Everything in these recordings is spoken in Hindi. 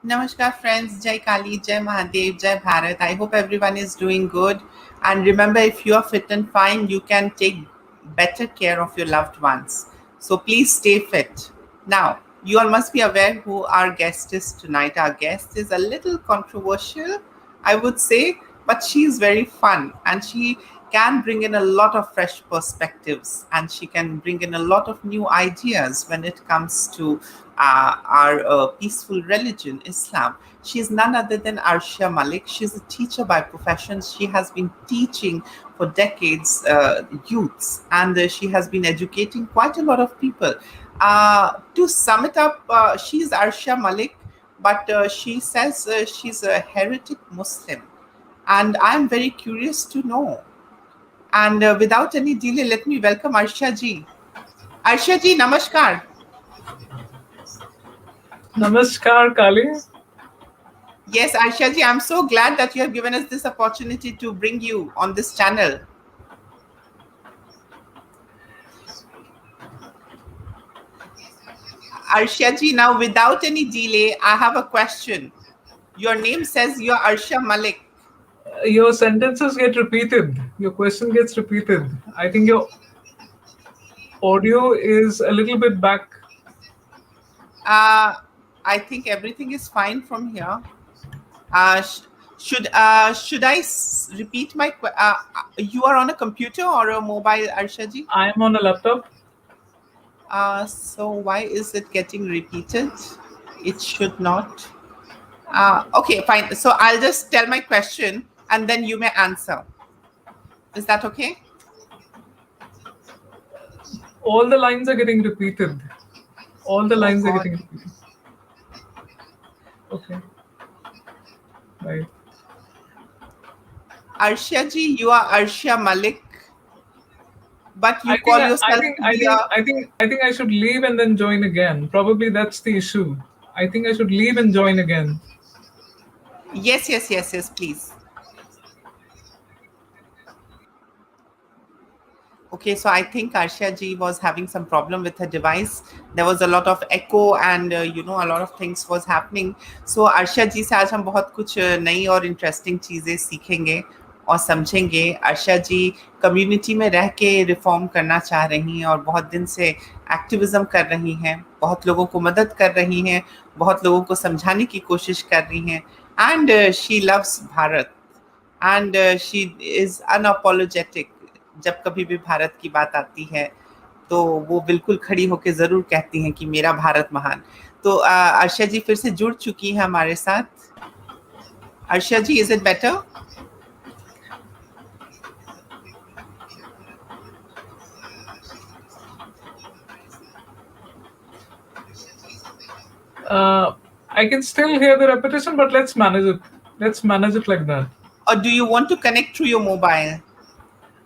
Namaskar, friends. Jai Kali, Jai Mahadev, Jai Bharat. I hope everyone is doing good. And remember, if you are fit and fine, you can take better care of your loved ones. So please stay fit. Now, you all must be aware who our guest is tonight. Our guest is a little controversial, I would say, but she is very fun and she can bring in a lot of fresh perspectives and she can bring in a lot of new ideas when it comes to our peaceful religion, Islam. She is none other than Arshia Malik. She's a teacher by profession. She has been teaching for decades youths and she has been educating quite a lot of people. To sum it up, she is Arshia Malik, but she says she's a heretic Muslim. And I'm very curious to know. And without any delay, let me welcome Arshia ji. Arshia ji, namaskar. Namaskar, Kali. Yes, Aisha ji, I'm so glad that you have given us this opportunity to bring you on this channel. Arshia ji, now without any delay, I have a question. Your name says you're Arshia Malik. Your sentences get repeated. Your question gets repeated. I think your audio is a little bit back. Uh, I think everything is fine from here. Should I repeat my you are on a computer or a mobile, Arsha ji? I'm on a laptop. So why is it getting repeated? It should not. Okay, fine. So I'll just tell my question and then you may answer. Is that okay? All the lines are getting repeated. All the lines are God. getting repeated. Okay. Right. Arshia ji, you are Arshia Malik, but you I call think I yourself think to I be think a. I think I think I should leave and then join again. Probably that's the issue. I think I should leave and join again. Yes, yes, yes, yes, please. Okay, so I think Arshia ji was having some problem with her device. There was a lot of echo and a lot of things was happening. So Arshia ji से आज हम बहुत कुछ नई और इंटरेस्टिंग चीज़ें सीखेंगे और समझेंगे. अर्शा जी कम्युनिटी में रह के रिफॉर्म करना चाह रही हैं और बहुत दिन से एक्टिविज्म कर रही हैं, बहुत लोगों को मदद कर रही हैं, बहुत लोगों को समझाने की कोशिश कर रही हैं. And she loves Bharat and she is unapologetic. जब कभी भी भारत की बात आती है तो वो बिल्कुल खड़ी होकर ज़रूर कहती हैं कि मेरा भारत महान. तो अर्शा जी फिर से जुड़ चुकी हैं हमारे साथ. Arsha ji, is it better? I can still hear the repetition, but let's manage it. Let's manage it like that. Or do you want to connect through your mobile?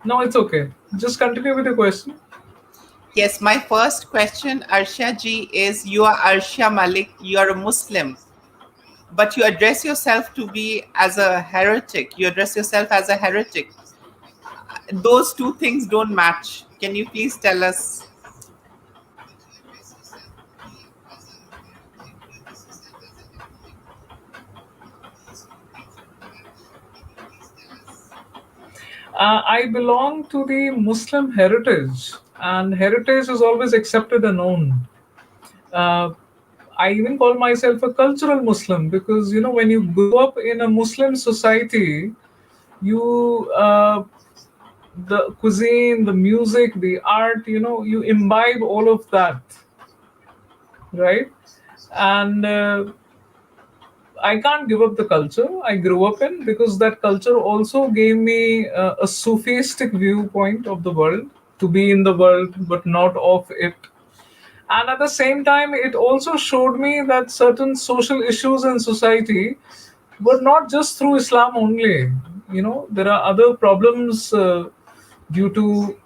No, it's okay. Just continue with the question. Yes, my first question, Arshia ji, is you are Arshia Malik, you are a Muslim, but you address yourself to be as a heretic. You address yourself as a heretic. Those two things don't match. Can you please tell us? I belong to the Muslim heritage, and heritage is always accepted and owned. Uh, I even call myself a cultural Muslim because when you grow up in a Muslim society, you the cuisine, the music, the art, you imbibe all of that, right? And I can't give up the culture I grew up in because that culture also gave me a Sufistic viewpoint of the world, to be in the world but not of it. And at the same time, it also showed me that certain social issues in society were not just through Islam only. There are other problems due to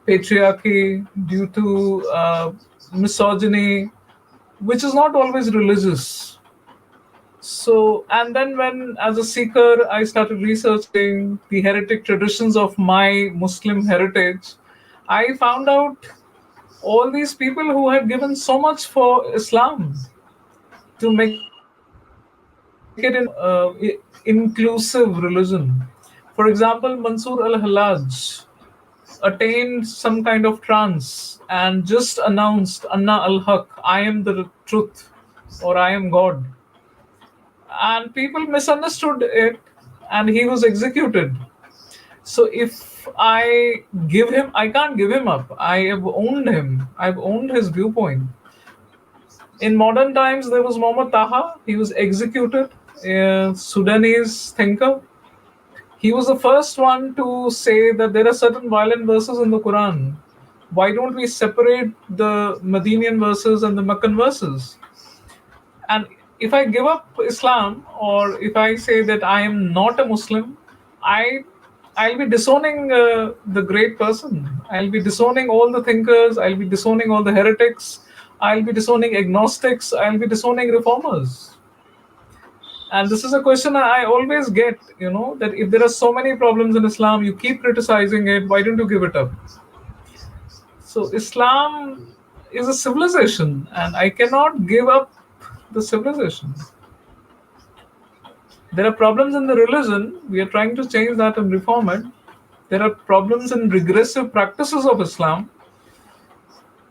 patriarchy, due to misogyny, which is not always religious. So, and then when, as a seeker, I started researching the heretic traditions of my Muslim heritage, I found out all these people who had given so much for Islam to make it in inclusive religion. For example, Mansur al-Hallaj attained some kind of trance and just announced Anna al-Haq, I am the truth, or I am God. And people misunderstood it, and he was executed. So if I give him, I can't give him up. I have owned him. I've owned his viewpoint. In modern times, there was Muhammad Taha. He was executed, a Sudanese thinker. He was the first one to say that there are certain violent verses in the Quran. Why don't we separate the Medinian verses and the Meccan verses? And if I give up Islam, or if I say that I am not a Muslim, I I'll be disowning the great person. I'll be disowning all the thinkers. I'll be disowning all the heretics. I'll be disowning agnostics. I'll be disowning reformers. And this is a question I always get, that if there are so many problems in Islam, you keep criticizing it, why don't you give it up? So Islam is a civilization, and I cannot give up the civilization. There are problems in the religion. We are trying to change that and reform it. There are problems in regressive practices of Islam.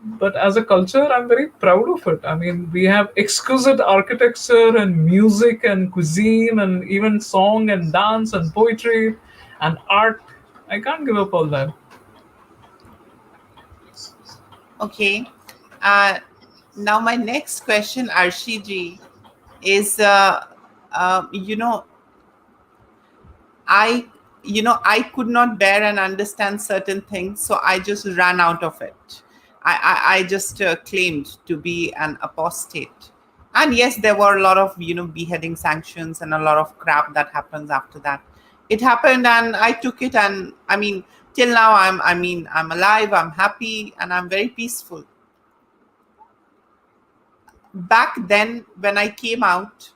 But as a culture, I'm very proud of it. I mean, we have exquisite architecture and music and cuisine and even song and dance and poetry and art. I can't give up all that. Okay. Now my next question, Arshiji, is I could not bear and understand certain things, so I just ran out of it. I just claimed to be an apostate. And yes, there were a lot of beheading sanctions and a lot of crap that happens after that. It happened, and I took it, and I mean, till now I'm alive, I'm happy, and I'm very peaceful. Back then, when I came out,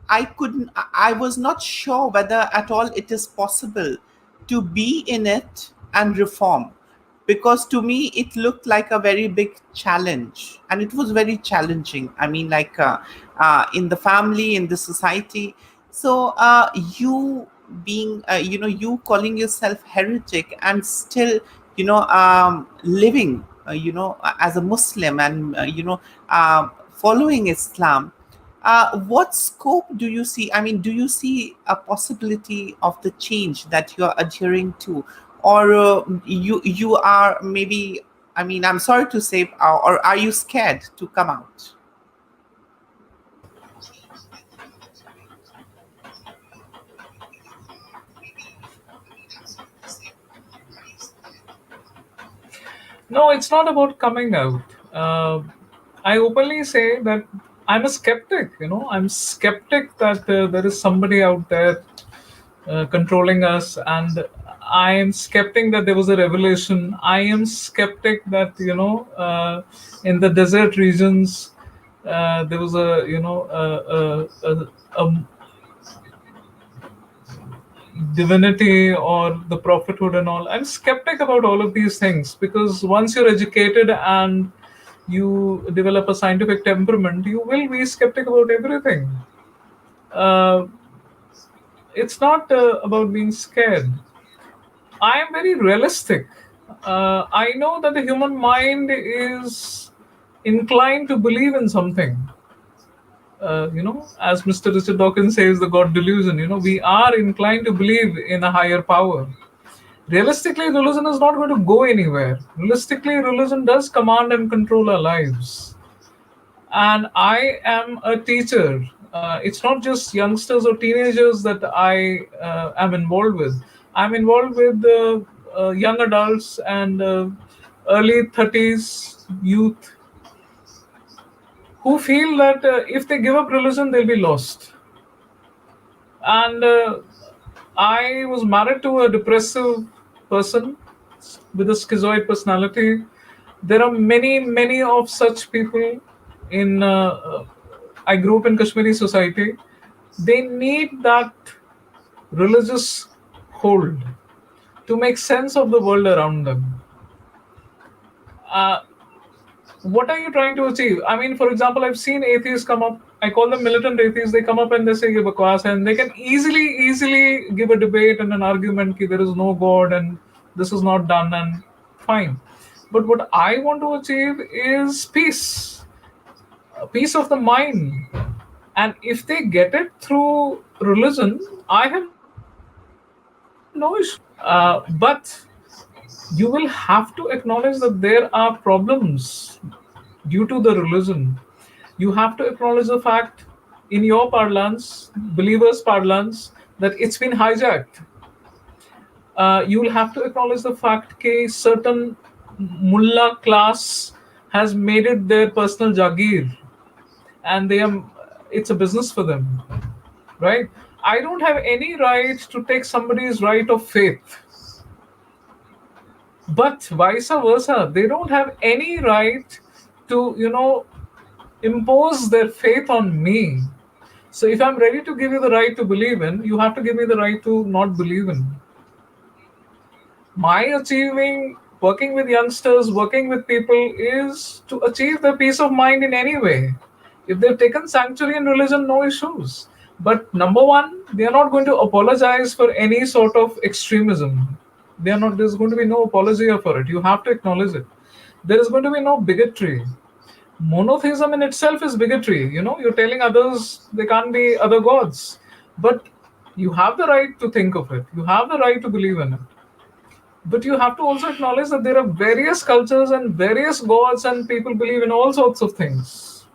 I was not sure whether at all it is possible to be in it and reform, because to me it looked like a very big challenge, and it was very challenging. I mean, like, in the family, in the society. So you being you calling yourself heretic and still living as a Muslim, and following Islam, what scope do you see? I mean, do you see a possibility of the change that you are adhering to, or you are maybe? I mean, I'm sorry to say, or are you scared to come out? No, it's not about coming out. I openly say that I'm a skeptic. I'm skeptic that there is somebody out there controlling us, and I am skeptic that there was a revelation. I am skeptic that in the desert regions there was a divinity or the prophethood and all. I'm skeptic about all of these things, because once you're educated and you develop a scientific temperament, you will be skeptic about everything. Uh, it's not about being scared. I am very realistic. I know that the human mind is inclined to believe in something. As Mr. Richard Dawkins says, the God delusion, we are inclined to believe in a higher power. Realistically, religion is not going to go anywhere. Realistically, religion does command and control our lives. And I am a teacher. It's not just youngsters or teenagers that I am involved with. I'm involved with young adults and early 30s youth who feel that if they give up religion, they'll be lost. And I was married to a depressive person with a schizoid personality. There are many, many of such people in. I grew up in Kashmiri society. They need that religious hold to make sense of the world around them. What are you trying to achieve? I mean, for example, I've seen atheists come up I call them militant atheists. They come up and they say "Ye bakwas," and they can easily give a debate and an argument that there is no God and this is not done, and fine. But what I want to achieve is peace, peace of the mind. And if they get it through religion, I have no issue. But you will have to acknowledge that there are problems due to the religion. You have to acknowledge the fact, in your parlance, believers' parlance, that it's been hijacked. You will have to acknowledge the fact that certain mullah class has made it their personal jagir, and it's a business for them, right? I don't have any right to take somebody's right of faith, but vice versa, they don't have any right to impose their faith on me. So if I'm ready to give you the right to believe in, you have to give me the right to not believe in. My achieving working with youngsters, working with people, is to achieve their peace of mind in any way. If they've taken sanctuary in religion, no issues. But number one, they are not going to apologize for any sort of extremism. There's going to be no apology for it. You have to acknowledge it. There is going to be no bigotry. Monotheism in itself is bigotry. You're telling others they can't be other gods. But you have the right to think of it. You have the right to believe in it. But you have to also acknowledge that there are various cultures and various gods, and people believe in all sorts of things.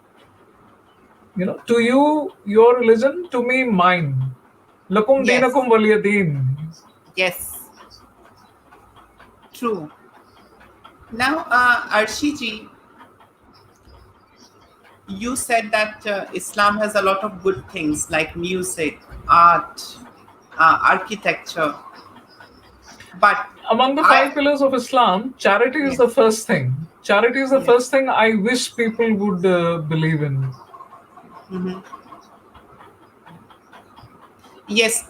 To you, your religion, to me, mine. Lakum Yes. dinakum waliya deen. Yes. True. Now, Arshiji, you said that Islam has a lot of good things like music, art, architecture. But Among the five pillars of Islam, charity is Yes. the first thing. Charity is the Yes. first thing I wish people would believe in. Yes,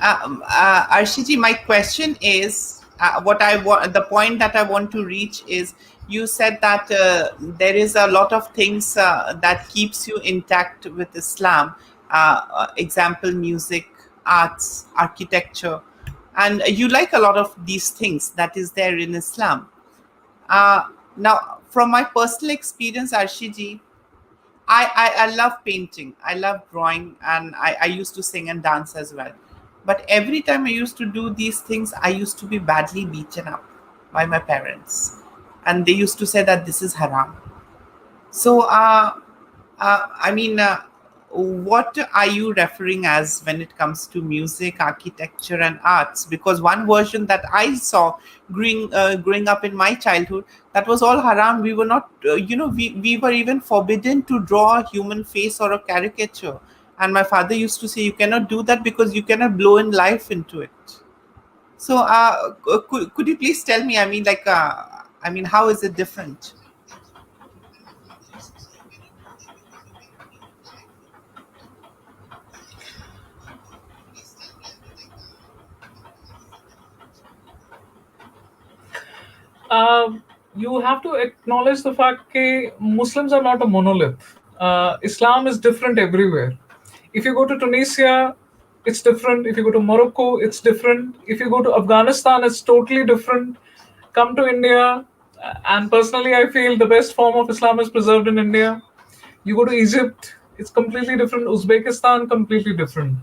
Arshiji, my question is what I want. The point that I want to reach is you said that there is a lot of things that keeps you intact with Islam. Example, music, arts, architecture, and you like a lot of these things that is there in Islam. Now, from my personal experience, Arshiji, I love painting. I love drawing, and I used to sing and dance as well. But every time I used to do these things, I used to be badly beaten up by my parents. And they used to say that this is haram. So, I mean, what are you referring as when it comes to music, architecture, and arts? Because one version that I saw growing up in my childhood, that was all haram. We were not, we were even forbidden to draw a human face or a caricature. And my father used to say, you cannot do that because you cannot blow in life into it. So, could you please tell me? How is it different? You have to acknowledge the fact that Muslims are not a monolith. Islam is different everywhere. If you go to Tunisia, it's different. If you go to Morocco, it's different. If you go to Afghanistan, it's totally different. Come to India, and personally, I feel the best form of Islam is preserved in India. You go to Egypt, it's completely different. Uzbekistan, completely different.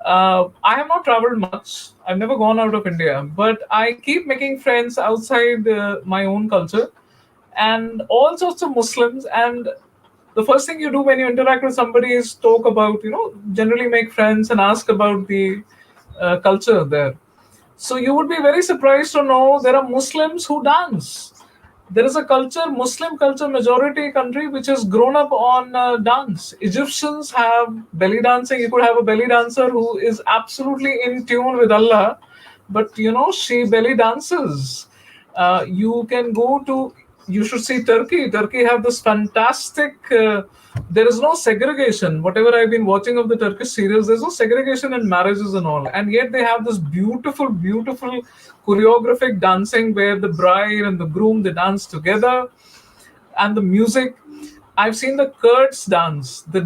I have not traveled much. I've never gone out of India, but I keep making friends outside my own culture and all sorts of Muslims. And the first thing you do when you interact with somebody is talk about, generally make friends and ask about the culture there. So you would be very surprised to know there are Muslims who dance. There is a culture, Muslim culture, majority country, which has grown up on dance. Egyptians have belly dancing. You could have a belly dancer who is absolutely in tune with Allah, but she belly dances. You can go to, you should see Turkey. Turkey have this fantastic. There is no segregation. Whatever I've been watching of the Turkish series, there's no segregation in marriages and all, and yet they have this beautiful choreographic dancing where the bride and the groom they dance together, and the music. I've seen the Kurds dance. The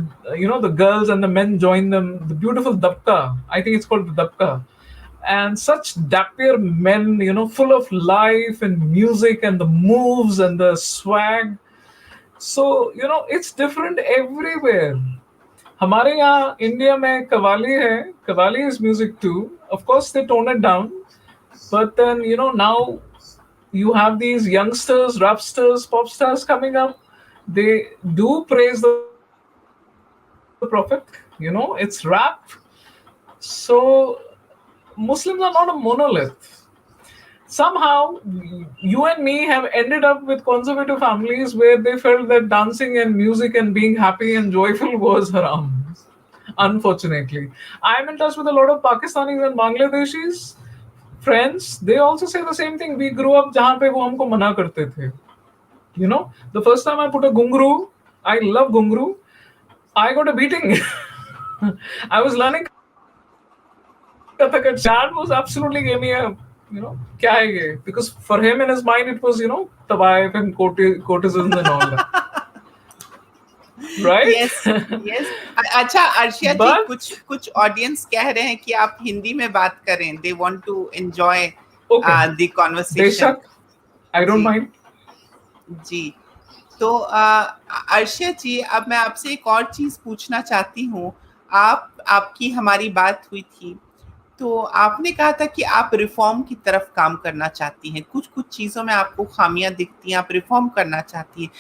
girls and the men join them. The beautiful dabka. I think it's called the dabka. And such dapper men, full of life and music and the moves and the swag. So it's different everywhere. हमारे यहाँ इंडिया में कवाली है. Kavali is music too. Of course, they tone it down. But then, now you have these youngsters, rapsters, pop stars coming up. They do praise the Prophet. It's rap. So Muslims are not a monolith. Somehow, you and me have ended up with conservative families where they felt that dancing and music and being happy and joyful was haram. Unfortunately, I'm in touch with a lot of Pakistanis and Bangladeshis friends. They also say the same thing. We grew up जहाँ पे वो हमको मना करते थे. The first time I put a gungru, I love gungru, I got a beating. I was learning Kathak and Chad was absolutely gave me a, kya hai ye? Because for him in his mind it was, tawaif and courtesans and all that. Right? Yes, yes. अच्छा अर्शिया जी, But- कुछ ऑडियंस कह रहे हैं कि आप हिंदी में बात करें. They want to enjoy Okay. the conversation. बेशक, I don't जी. mind. जी, तो अर्शिया जी, अब मैं आपसे एक और चीज पूछना चाहती हूँ. आपकी हमारी बात हुई थी, तो आपने कहा था कि आप रिफॉर्म की तरफ काम करना चाहती हैं. कुछ चीजों में आपको खामियां दिखती हैं, आप रिफॉर्म करना चाहती हैं.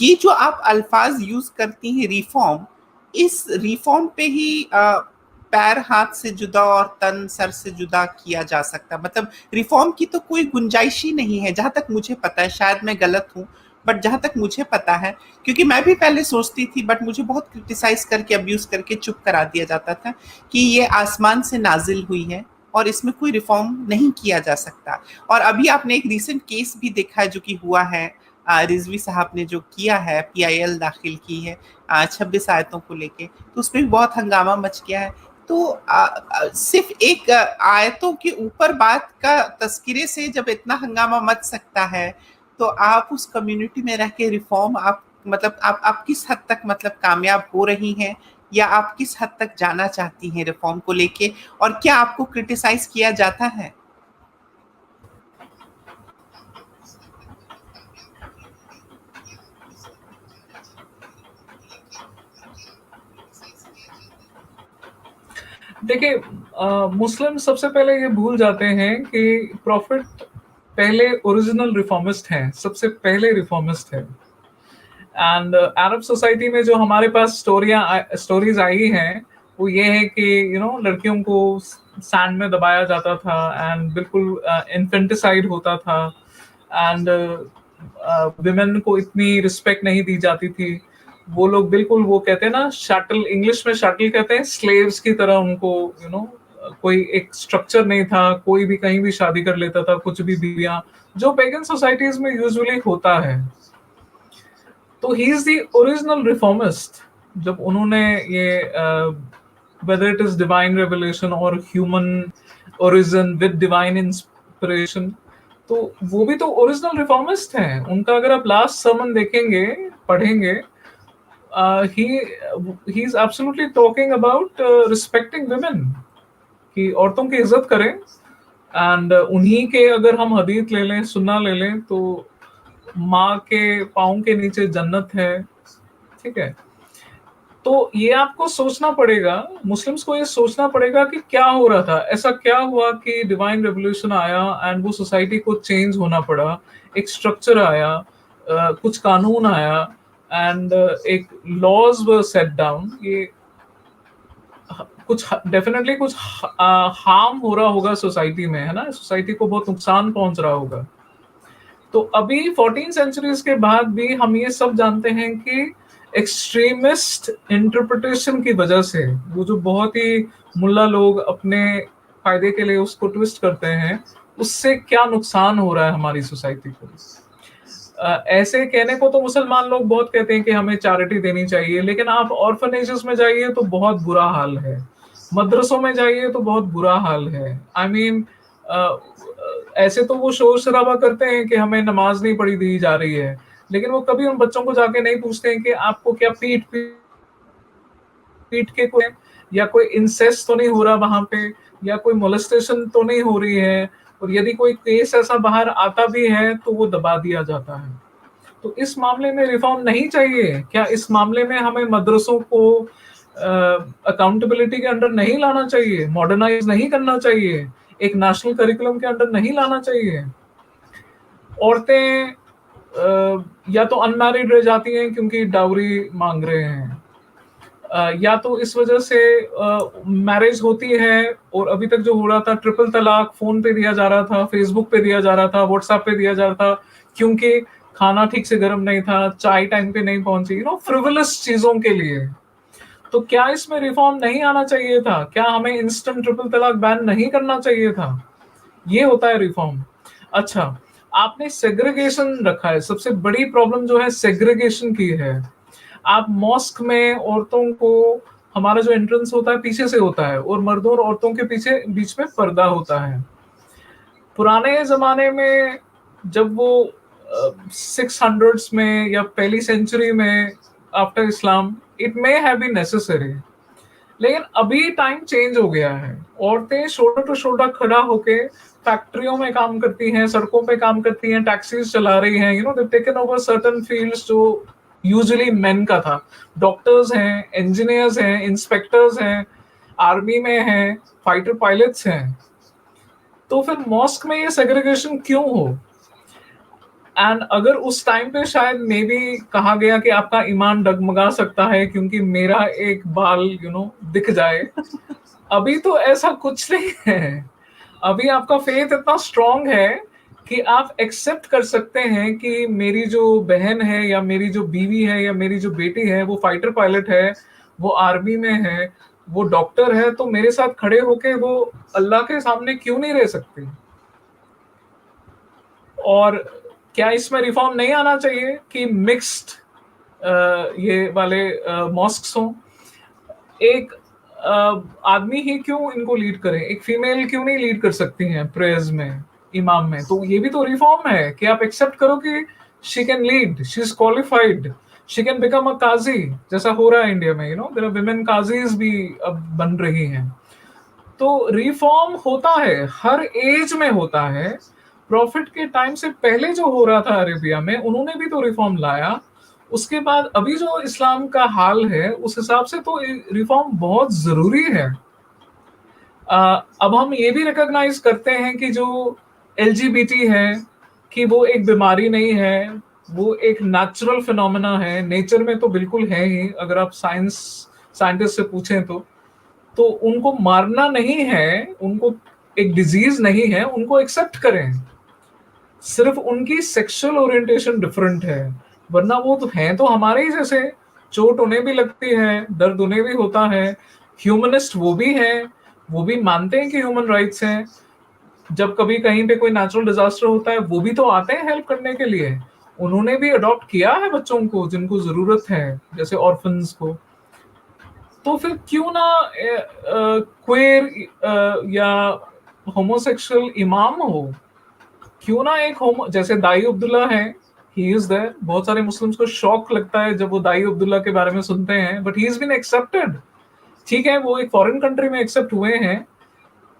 ये जो आप अल्फाज यूज करती हैं रिफॉर्म, इस रिफॉर्म पे ही पैर हाथ से जुदा और तन सर से जुदा किया जा सकता. मतलब रिफॉर्म की तो कोई गुंजाइश ही नहीं है जहां तक मुझे पता है. शायद मैं गलत हूँ, बट जहां तक मुझे पता है, क्योंकि मैं भी पहले सोचती थी, बट मुझे बहुत क्रिटिसाइज करके, अब्यूज करके चुप करा दिया जाता था कि ये आसमान से नाजिल हुई है और इसमें कोई रिफॉर्म नहीं किया जा सकता. और अभी आपने एक रीसेंट केस भी देखा है जो कि हुआ है, रिजवी साहब ने जो किया है, PIL दाखिल की है 26 आयतों को लेके, तो उसमें भी बहुत हंगामा मच गया है. तो सिर्फ एक आयतों के ऊपर बात का तस्करे से जब इतना हंगामा मच सकता है, तो आप उस कम्युनिटी में रह के रिफॉर्म आप किस हद तक कामयाब हो रही हैं, या आप किस हद तक जाना चाहती हैं रिफॉर्म को लेके, और क्या आपको क्रिटिसाइज किया जाता है? देखिए, मुस्लिम सबसे पहले ये भूल जाते हैं कि प्रॉफिट पहले ओरिजिनल रिफॉर्मिस्ट हैं, सबसे पहले रिफॉर्मिस्ट है. एंड अरब सोसाइटी में जो हमारे पास स्टोरीज आई हैं, वो ये है कि लड़कियों को सैंड में दबाया जाता था एंड बिल्कुल इन्फेंटिसाइड होता था, एंड विमेन को इतनी रिस्पेक्ट नहीं दी जाती थी. वो लोग बिल्कुल, वो कहते हैं ना, शटल, इंग्लिश में शटल कहते हैं, स्लेव्स की तरह उनको कोई एक स्ट्रक्चर नहीं था. कोई भी कहीं भी शादी कर लेता था, कुछ भी बीवियां, जो पेगन सोसाइटीज में यूजुअली होता है. तो he is the original reformist. जब उन्होंने ये whether it is divine revelation or human origin with divine inspiration, तो वो भी तो ओरिजिनल रिफॉर्मिस्ट हैं. उनका अगर आप लास्ट सर्मन देखेंगे, पढ़ेंगे, he is absolutely talking about respecting women, कि औरतों की इज्जत करें. एंड उन्हीं के अगर हम हदीस ले लें, सुन्ना ले लें, तो माँ के पाँव के नीचे जन्नत है. ठीक है, तो ये आपको सोचना पड़ेगा, मुस्लिम्स को ये सोचना पड़ेगा कि क्या हो रहा था, ऐसा क्या हुआ कि डिवाइन रेवोल्यूशन आया एंड वो सोसाइटी को चेंज होना पड़ा. एक स्ट्रक्चर आया, कुछ कानून आया, एंड एक लॉज वर सेट डाउन. ये कुछ डेफिनेटली कुछ हार्म हो रहा होगा सोसाइटी में, है ना, सोसाइटी को बहुत नुकसान पहुंच रहा होगा. तो अभी 14 सेंचुरीज के बाद भी हम ये सब जानते हैं कि एक्सट्रीमिस्ट इंटरप्रिटेशन की वजह से, वो जो बहुत ही मुल्ला लोग अपने फायदे के लिए उसको ट्विस्ट करते हैं, उससे क्या नुकसान हो रहा है हमारी सोसाइटी को. ऐसे कहने को तो मुसलमान लोग बहुत कहते हैं कि हमें चैरिटी देनी चाहिए, लेकिन आप ऑर्फनेजेस में जाइए तो बहुत बुरा हाल है, मदरसों में जाइए तो बहुत बुरा हाल है. आई मीन, ऐसे तो वो शोर शराबा करते हैं कि हमें नमाज नहीं पढ़ी दी जा रही है, लेकिन वो कभी उन बच्चों को जाके नहीं पूछते हैं कि आपको क्या पीठ पीठ पीठ के कोई या कोई इंसेस्ट तो नहीं हो रहा वहां पे, या कोई मोलेस्टेशन तो नहीं हो रही है, और यदि कोई केस ऐसा बाहर आता भी है तो वो दबा दिया जाता है। तो इस मामले में रिफॉर्म नहीं चाहिए क्या? इस मामले में हमें मदरसों को अकाउंटेबिलिटी के अंडर नहीं लाना चाहिए, मॉडर्नाइज नहीं करना चाहिए, एक नेशनल करिकुलम के अंडर नहीं लाना चाहिए? औरतें या तो अनमैरिड रह जाती हैं क्योंकि डाउरी मांग रहे हैं, या तो इस वजह से मैरिज होती है और अभी तक जो हो रहा था ट्रिपल तलाक फोन पे दिया जा रहा था, फेसबुक पे दिया जा रहा था, व्हाट्सएप पे दिया जा रहा था, क्योंकि खाना ठीक से गर्म नहीं था, चाय टाइम पे नहीं पहुंची, फ्रिवलस चीजों के लिए। तो क्या इसमें रिफॉर्म नहीं आना चाहिए था? क्या हमें इंस्टेंट ट्रिपल तलाक बैन नहीं करना चाहिए था? ये होता है रिफॉर्म। अच्छा, आपने सेग्रीगेशन रखा है, सबसे बड़ी प्रॉब्लम जो है सेग्रीगेशन की है। आप मॉस्क में औरतों को, हमारा जो एंट्रेंस होता है पीछे से होता है और मर्दों और औरतों के पीछे बीच में पर्दा होता है। पुराने जमाने में जब वो 600s में या पहली सेंचुरी में after Islam, it may have been necessary, लेकिन अभी टाइम चेंज हो गया है। औरतें शोल्डर टू शोल्डर खड़ा होके फैक्ट्रियों में काम करती हैं, सड़कों पे काम करती हैं, टैक्सीज चला रही हैं, दे टेकन ओवर सर्टेन फील्ड्स जो यूजुअली मेन का था। डॉक्टर्स हैं, इंजीनियर्स हैं, इंस्पेक्टर्स हैं, आर्मी में हैं, फाइटर पायलट्स हैं। तो फिर मॉस्क में ये सेग्रीगेशन क्यों हो? एंड अगर उस टाइम पे शायद मे बी कहा गया कि आपका ईमान डगमगा सकता है क्योंकि मेरा एक बाल दिख जाए, अभी तो ऐसा कुछ नहीं है। अभी आपका फेथ इतना स्ट्रांग है कि आप एक्सेप्ट कर सकते हैं कि मेरी जो बहन है या मेरी जो बीवी है या मेरी जो बेटी है वो फाइटर पायलट है, वो आर्मी में है, वो डॉक्टर है, तो मेरे साथ खड़े होके वो अल्लाह के सामने क्यों नहीं रह सकती? और क्या इसमें रिफॉर्म नहीं आना चाहिए कि मिक्स्ड ये वाले मॉस्क्स हों? एक आदमी ही क्यों इनको लीड करें? एक फीमेल क्यों नहीं लीड कर सकती हैं प्रेयर्स में, इमाम में? तो ये भी तो रिफॉर्म है कि आप एक्सेप्ट करो कि she can lead, she is qualified, she can become a qazi, जैसा हो रहा है इंडिया में। देयर आर विमेन काजीज भी अब बन रही हैं। तो रिफॉर्म होता है, हर एज में होता है। प्रॉफिट के टाइम से पहले जो हो रहा था अरेबिया में, उन्होंने भी तो रिफॉर्म लाया। उसके बाद अभी जो इस्लाम का हाल है उस हिसाब से तो रिफॉर्म बहुत जरूरी है। अब हम ये भी रिकॉग्नाइज करते हैं कि जो एलजीबीटी है कि वो एक बीमारी नहीं है, वो एक नेचुरल फिनोमेना है, नेचर में तो बिल्कुल है ही। अगर आप साइंटिस्ट से पूछें तो उनको मारना नहीं है, उनको एक डिजीज नहीं है, उनको एक्सेप्ट करें। सिर्फ उनकी सेक्सुअल ओरिएंटेशन डिफरेंट है, वरना वो तो हैं तो हमारे ही जैसे। चोट उन्हें भी लगती है, दर्द उन्हें भी होता है। ह्यूमनिस्ट वो भी हैं, वो भी मानते हैं कि ह्यूमन राइट्स हैं। जब कभी कहीं पे कोई नेचुरल डिजास्टर होता है वो भी तो आते हैं हेल्प करने के लिए। उन्होंने भी अडॉप्ट किया है बच्चों को जिनको जरूरत है, जैसे ऑर्फन्स को। तो फिर क्यों ना क्वेर या होमोसेक्सुअल इमाम हो? क्यों ना एक होमो, जैसे दाई अब्दुल्ला है, ही इज देयर। बहुत सारे मुस्लिम्स को शौक लगता है जब वो दाई अब्दुल्ला के बारे में सुनते हैं, but he is been accepted. ठीक है, वो एक फॉरेन कंट्री में एक्सेप्ट हुए हैं,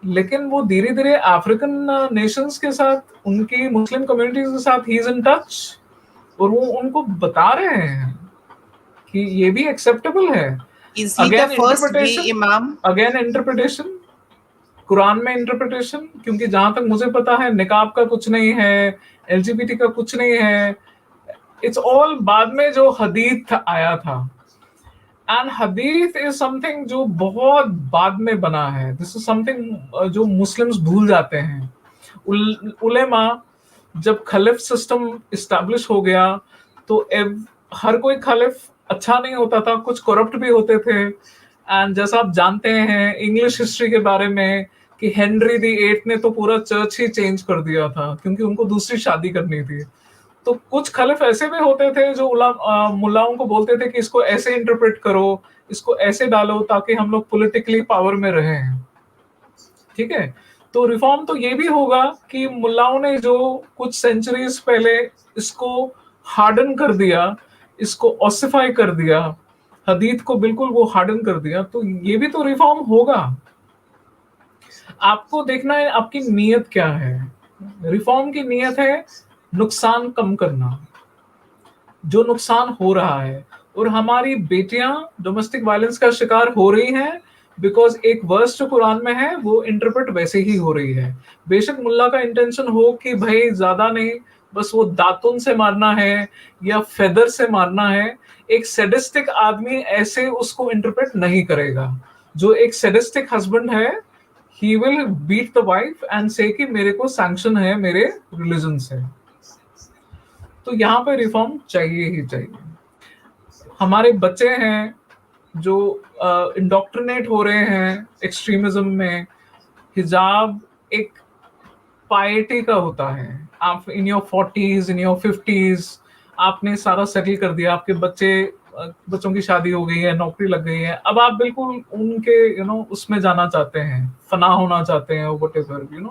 लेकिन वो धीरे धीरे अफ्रीकन नेशंस के साथ, उनकी मुस्लिम कम्युनिटीज के साथ ही इज इन टच, और वो उनको बता रहे हैं कि ये भी एक्सेप्टेबल है। Is he the first gay imam? Again interpretation, Quran में इंटरप्रिटेशन, क्योंकि जहां तक मुझे पता है निकाब का कुछ नहीं है, एलजीबीटी का कुछ नहीं है। इट्स ऑल बाद में जो हदीथ आया था, एंड हदीथ इज समथिंग जो बहुत बाद में बना है। दिस इज समथिंग जो मुस्लिम्स भूल जाते हैं। उलेमा, जब खलीफ सिस्टम इस्टेब्लिश हो गया तो हर कोई खलीफ अच्छा नहीं होता था, कुछ करप्ट भी होते थे। एंड जैसा आप जानते हैं इंग्लिश हिस्ट्री के बारे में कि हेनरी दी एट ने तो पूरा चर्च ही चेंज कर दिया था क्योंकि उनको दूसरी शादी करनी थी। तो कुछ खलीफ ऐसे भी होते थे जो मुल्लाओं को बोलते थे कि इसको ऐसे इंटरप्रेट करो, इसको ऐसे डालो ताकि हम लोग पॉलिटिकली पावर में रहें। ठीक है, तो रिफॉर्म तो ये भी होगा कि मुल्लाओं ने जो कुछ सेंचुरीज पहले इसको हार्डन कर दिया, इसको ऑसिफाई कर दिया, हदीद को बिल्कुल वो हार्डन कर दिया, तो ये भी तो रिफॉर्म होगा। आपको देखना है आपकी नीयत क्या है। रिफॉर्म की नीयत है नुकसान कम करना, जो नुकसान हो रहा है। और हमारी बेटियां डोमेस्टिक वायलेंस का शिकार हो रही हैं बिकॉज एक वर्स जो कुरान में है वो इंटरप्रेट वैसे ही हो रही है। बेशक मुल्ला का इंटेंशन हो कि भाई ज्यादा नहीं, बस वो दातुन से मारना है या फेदर से मारना है, एक सेडिस्टिक आदमी ऐसे उसको इंटरप्रेट नहीं करेगा। जो एक सेडिस्टिक हस्बैंड है, he will beat the wife and say कि मेरे को सैंक्शन है मेरे रिलीजन से। तो यहाँ पे रिफॉर्म चाहिए ही चाहिए। हमारे बच्चे हैं जो इंडोक्ट्रिनेट हो रहे हैं एक्सट्रीमिज्म में। हिजाब एक पाइटी का होता है। आप in your 40s in your 50s आपने सारा सेटल कर दिया, आपके बच्चों की शादी हो गई है, नौकरी लग गई है, अब आप बिल्कुल उनके उसमें जाना चाहते हैं, फना होना चाहते हैं, व्हाटएवर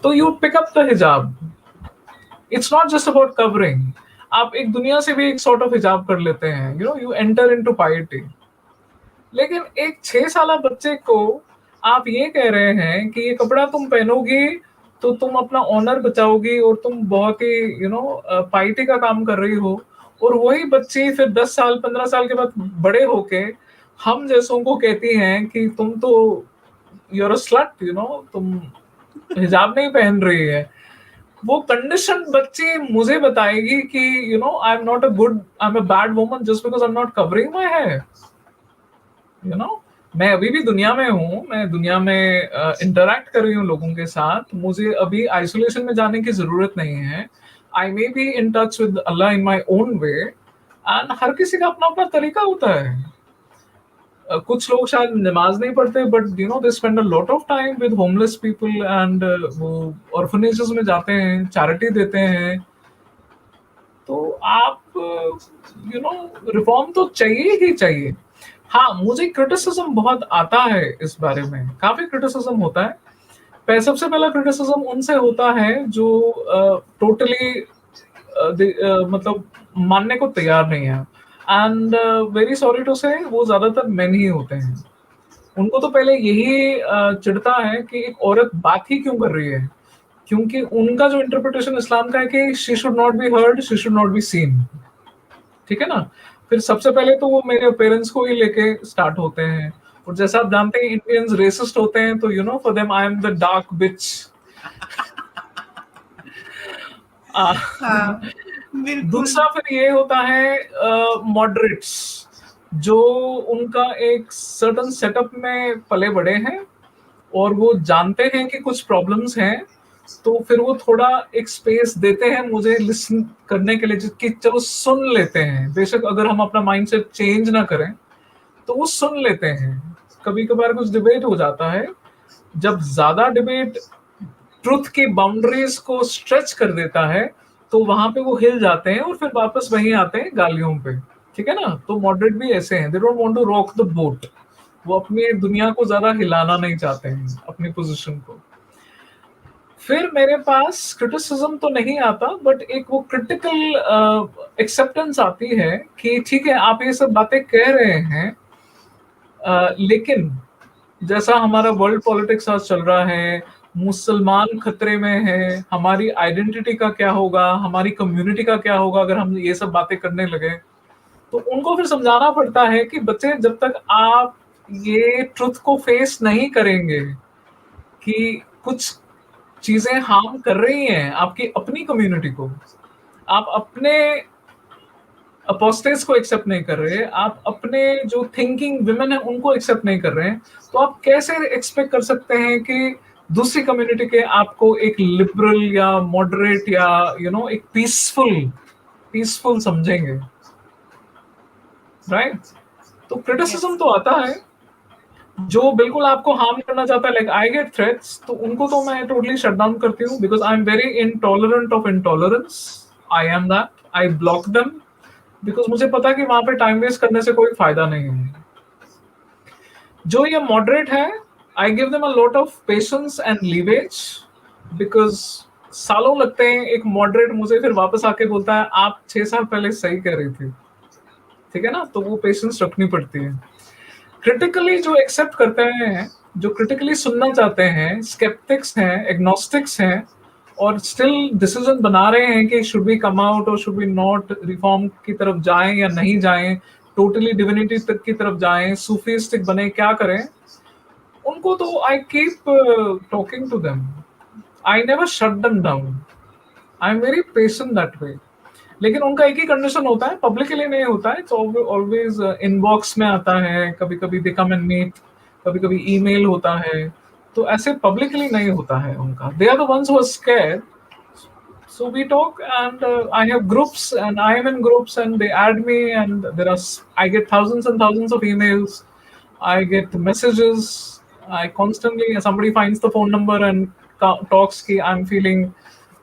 तो यू पिक अप द हिजाब। It's not just about covering, आप एक दुनिया से भी एक सॉर्ट ऑफ हिजाब कर लेते हैं, यू एंटर इनटू पाइटी। लेकिन एक 6 साल बच्चे को आप ये कह रहे हैं कि ये कपड़ा तुम पहनोगी तो तुम अपना ऑनर बचाओगी और तुम बहुत ही पाइटी का काम कर रही हो। और वही बच्ची फिर 10 साल 15 साल के बाद बड़े होके हम जैसों को कहती हैं कि तुम तो यूर अ स्लट, तुम हिजाब नहीं पहन रही है। वो कंडीशन बच्ची मुझे बताएगी कि I am not a good, I am a bad woman just because I am not covering my hair. मैं अभी भी दुनिया में हूँ, मैं दुनिया में इंटरैक्ट कर रही हूँ लोगों के साथ, मुझे अभी आइसोलेशन में जाने की जरूरत नहीं है। I may be in touch with Allah in my own way, and हर किसी का अपना अपना तरीका होता है। कुछ लोग शायद नमाज नहीं पढ़ते but they spend a lot of time with homeless people and वो ऑर्फनेजेस में जाते हैं, चैरिटी देते हैं। तो आप रिफॉर्म तो चाहिए ही चाहिए। हाँ, मुझे क्रिटिसिज्म बहुत आता है इस बारे में, काफी क्रिटिसिज्म होता है। सबसे पहला क्रिटिसिज्म उनसे होता है जो टोटली मतलब मानने को तैयार नहीं है, एंड वेरी सॉरी टू से वो ज्यादातर मेन ही होते हैं। उनको तो पहले यही चिढ़ता है कि एक औरत बात ही क्यों कर रही है, क्योंकि उनका जो इंटरप्रिटेशन इस्लाम का है कि she should not be heard, she should not be seen. ठीक है ना। फिर सबसे पहले तो वो मेरे पेरेंट्स को ही लेके स्टार्ट होते हैं। और जैसा आप जानते हैं इंडियंस रेसिस्ट होते हैं, तो for them I am the dark bitch. हाँ, बिल्कुल। दूसरा फिर ये होता है मॉडरेट्स, जो उनका एक सर्टन सेटअप में पले बड़े हैं और वो जानते हैं कि कुछ प्रॉब्लम्स हैं, तो फिर वो थोड़ा एक स्पेस देते हैं मुझे लिसन करने के लिए, जिसकी चलो सुन लेते हैं। बेशक अगर हम अपना माइंडसेट चेंज ना करें तो वो सुन लेते हैं। कभी कभार कुछ डिबेट हो जाता है, जब ज्यादा डिबेट ट्रुथ की बाउंड्रीज को स्ट्रेच कर देता है तो वहां पे वो हिल जाते हैं और फिर वापस वहीं आते हैं गालियों पे। ठीक है ना। तो मॉडरेट भी ऐसे हैं, they don't want to rock the boat. वो अपनी दुनिया को ज्यादा हिलाना नहीं चाहते हैं, अपनी पोजीशन को। फिर मेरे पास क्रिटिसिज्म तो नहीं आता बट एक वो क्रिटिकल एक्सेप्टेंस आती है कि ठीक है आप ये सब बातें कह रहे हैं, लेकिन जैसा हमारा वर्ल्ड पॉलिटिक्स आज चल रहा है, मुसलमान खतरे में है, हमारी आइडेंटिटी का क्या होगा, हमारी कम्युनिटी का क्या होगा अगर हम ये सब बातें करने लगे। तो उनको फिर समझाना पड़ता है कि बच्चे, जब तक आप ये ट्रुथ को फेस नहीं करेंगे कि कुछ चीजें हार्म कर रही हैं आपकी अपनी कम्युनिटी को, आप अपने अपोस्टेट्स को एक्सेप्ट नहीं कर रहे, आप अपने जो थिंकिंग विमेन है उनको एक्सेप्ट नहीं कर रहे हैं, तो आप कैसे एक्सपेक्ट कर सकते हैं कि दूसरी कम्युनिटी के आपको एक लिबरल या मॉडरेट या एक पीसफुल समझेंगे। राइट। तो क्रिटिसिज्म Yes. तो आता है, जो बिल्कुल आपको हार्म करना चाहता है, लाइक आई गेट थ्रेट्स, तो उनको तो मैं टोटली शट डाउन करती हूँ because I am very intolerant of intolerance. I am that, I block them because मुझे पता है कि वहां पे टाइम वेस्ट करने से कोई फायदा नहीं है। जो ये मॉडरेट है, I give them a lot of patience and leeway because सालों लगते हैं, एक मॉडरेट मुझे फिर वापस आके बोलता है आप 6 साल पहले सही कह रही थी, ठीक है ना, तो वो पेशेंस रखनी पड़ती है। क्रिटिकली जो एक्सेप्ट करते हैं, जो क्रिटिकली सुनना चाहते हैं, स्केप्टिक्स हैं, एग्नोस्टिक्स हैं, और स्टिल डिसीजन बना रहे हैं कि शुड बी कम आउट और शुड बी नॉट, रिफॉर्म की तरफ जाएं या नहीं जाएं, टोटली डिविनिटी तक की तरफ जाएं, सूफिस्टिक बने, क्या करें, उनको तो I keep talking to them, I never shut them down, I am very patient that way. लेकिन उनका एक ही कंडीशन होता है, पब्लिकली नहीं होता है, इट्स ऑलवेज इनबॉक्स में आता है, कभी कभी दे कम एंड मीट, कभी कभी ईमेल होता है, तो ऐसे पब्लिकली नहीं होता है उनका। They are the ones who are scared, so we talk, and I have groups and I am in groups and they add me, and I get thousands and thousands of emails, I get messages, I constantly, somebody finds the phone number and talks ki I'm feeling,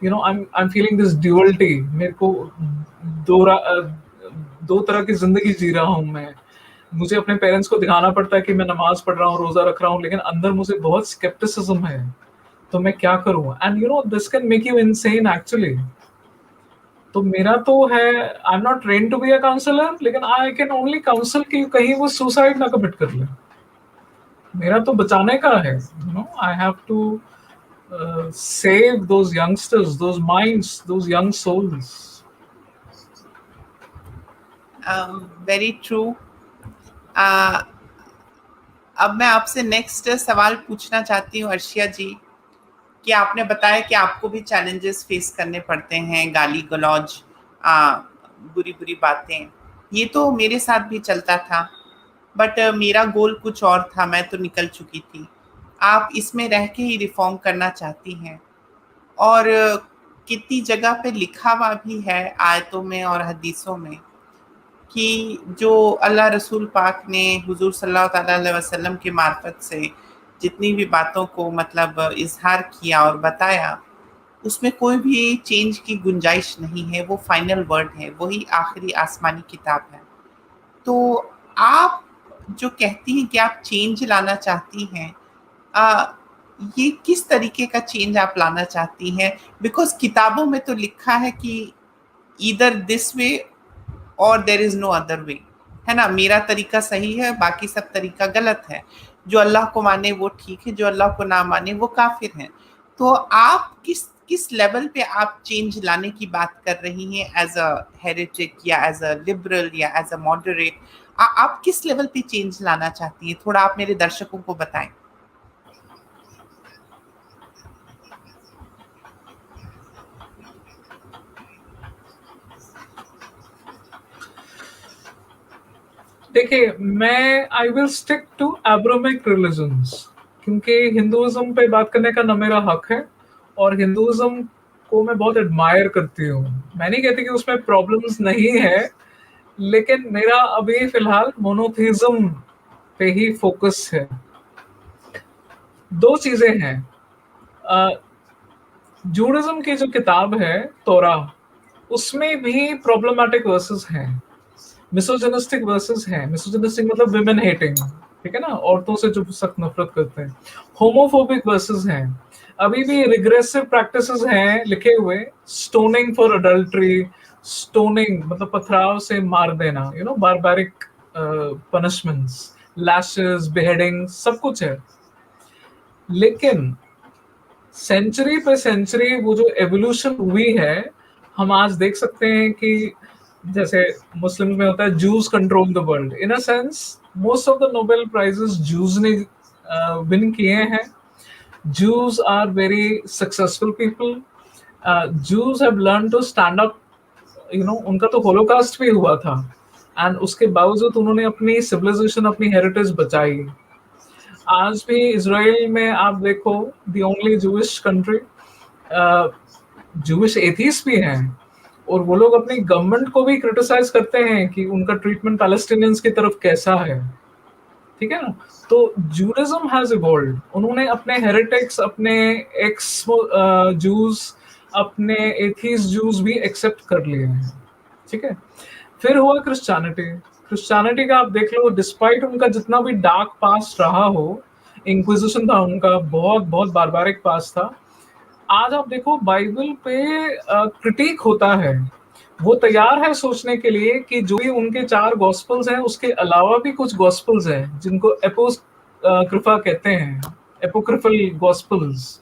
I'm feeling this duality, मेरे को दो दो तरह की जिंदगी जी रहा हूँ मैं, मुझे अपने पेरेंट्स को दिखाना पड़ता है कि मैं नमाज पढ़ रहा हूँ, रोजा रख रहा हूँ, लेकिन अंदर मुझे बहुत स्केप्टिसिज्म है, तो मैं क्या करूं, and this can make you insane actually. तो मेरा तो है, I am not train to be a counsellor, लेकिन आई कैन ओनली काउंसल कि कहीं वो सुसाइड ना कमिट कर ले, मेरा तो बचाने का है, I have to save those youngsters, those minds, those young souls. Very true. अब मैं आपसे नेक्स्ट सवाल पूछना चाहती हूँ अर्शिया जी, कि आपने बताया कि आपको भी चैलेंजेस फेस करने पड़ते हैं, गाली गलौज, बुरी बुरी बातें, ये तो मेरे साथ भी चलता था, बट मेरा गोल कुछ और था, मैं तो निकल चुकी थी। आप इसमें रह के ही रिफॉर्म करना चाहती हैं, और कितनी जगह पे लिखा हुआ भी है आयतों में और हदीसों में कि जो अल्लाह रसूल पाक ने हुजूर सल्लल्लाहु अलैहि वसल्लम के मार्फत से जितनी भी बातों को मतलब इजहार किया और बताया, उसमें कोई भी चेंज की गुंजाइश नहीं है, वो फाइनल वर्ड है, वही आखिरी आसमानी किताब है। तो आप जो कहती हैं कि आप चेंज लाना चाहती हैं, ये किस तरीके का चेंज आप लाना चाहती हैं? बिकॉज किताबों में तो लिखा है कि ईदर दिस वे और there is no other way, है ना, मेरा तरीका सही है, बाकी सब तरीका गलत है, जो अल्लाह को माने वो ठीक है, जो अल्लाह को ना माने वो काफिर है। तो आप किस लेवल पे आप चेंज लाने की बात कर रही हैं, एज अ हेरेटिक या एज अ लिबरल या एज अ मॉडरेट, आप किस लेवल पे चेंज लाना चाहती हैं, थोड़ा आप मेरे दर्शकों को बताएं। देखिए, मैं I will stick to Abrahamic religions, क्योंकि हिंदुइज्म पे बात करने का ना मेरा हक है, और हिंदुइज्म को मैं बहुत एडमायर करती हूँ। मैं नहीं कहती कि उसमें प्रॉब्लम्स नहीं है, लेकिन मेरा अभी फिलहाल मोनोथीज्म पे ही फोकस है। दो चीजें हैं, जूडिज्म की जो किताब है तोरा, उसमें भी प्रॉब्लमैटिक वर्सेस हैं, मिसोजिनिस्टिक वर्सेस हैं, मिसोजिनिस्टिक मतलब विमेन हेटिंग, ठीक है ना, औरतों से जो सख्त नफरत करते हैं, होमोफोबिक वर्सेस हैं, अभी भी रिग्रेसिव प्रैक्टिसेस हैं लिखे हुए, स्टोनिंग फॉर अडल्ट्री, स्टोनिंग मतलब पथराव से मार देना, बारबारिक पनिशमेंट्स, लैशेस, बेहेडिंग, सब कुछ है। लेकिन सेंचुरी पे सेंचुरी वो जो एवोल्यूशन हुई है, हम आज देख सकते हैं कि जैसे मुस्लिम में होता है juice control the world, in a sense most of the Nobel prizes juice ने विन किए हैं। Jews are very successful people. Jews have learned to stand up. उनका तो होलोकास्ट भी हुआ था, एंड उसके बावजूद उन्होंने अपनी सिविलाइजेशन, अपनी हेरिटेज बचाई। आज भी इजराइल में आप देखो, the only Jewish country, Jewish atheist भी हैं, और वो लोग अपनी गवर्नमेंट को भी क्रिटिसाइज करते हैं कि उनका ट्रीटमेंट पैलेस्टीनियंस की तरफ कैसा है, ठीक है ना। तो जूडिज्म हैज इवॉल्व्ड, उन्होंने अपने हेरिटिक्स, अपने एक्स जूस, अपने एथीस्ट जूस भी एक्सेप्ट कर लिए हैं, ठीक है। फिर हुआ क्रिश्चियनिटी का आप देख लो, डिस्पाइट उनका जितना भी डार्क पास्ट रहा हो, इंक्विजिशन था उनका, बहुत बहुत बारबारिक पास्ट था, आज आप देखो बाइबल पे क्रिटिक होता है, वो तैयार है सोचने के लिए कि जो भी उनके 4 गॉस्पल्स हैं उसके अलावा भी कुछ गॉस्पल्स हैं जिनको कृपा कहते हैं, एपोक्रिफल गॉस्पल्स।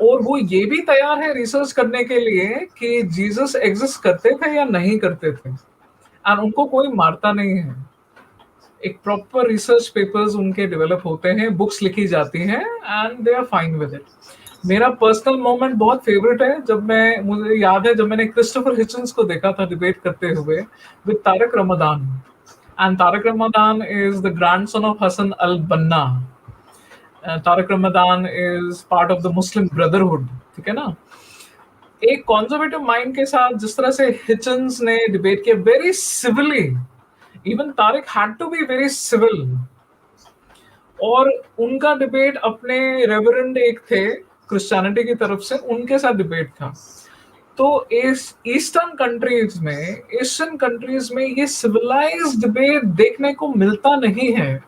और वो ये भी तैयार है रिसर्च करने के लिए कि जीसस एग्जिस्ट करते थे या नहीं करते थे, एंड उनको कोई मारता नहीं है। एक प्रॉपर रिसर्च पेपर्स उनके डेवलप होते हैं, बुक्स लिखी जाती हैं, and they are fine with it. मेरा पर्सनल मोमेंट बहुत फेवरेट है, मुझे याद है जब मैंने क्रिस्टोफर हिचन्स को देखा था डिबेट करते हुए with Tariq Ramadan, and Tariq Ramadan is the grandson of Hassan al Banna. Tariq Ramadan is part of the Muslim Brotherhood, ठीक है ना। एक कॉन्जर्वेटिव माइंड के साथ जिस तरह से हिचन्स ने डिबेट किया very civilly, even Tarek had to be very civil, और उनका डिबेट अपने रेवरेंड एक थे क्रिश्चियनिटी की तरफ से, उनके साथ डिबेट था। तो इस ईस्टर्न कंट्रीज में, एशियन कंट्रीज में ये सिविलाइज्ड डिबेट देखने को मिलता नहीं है।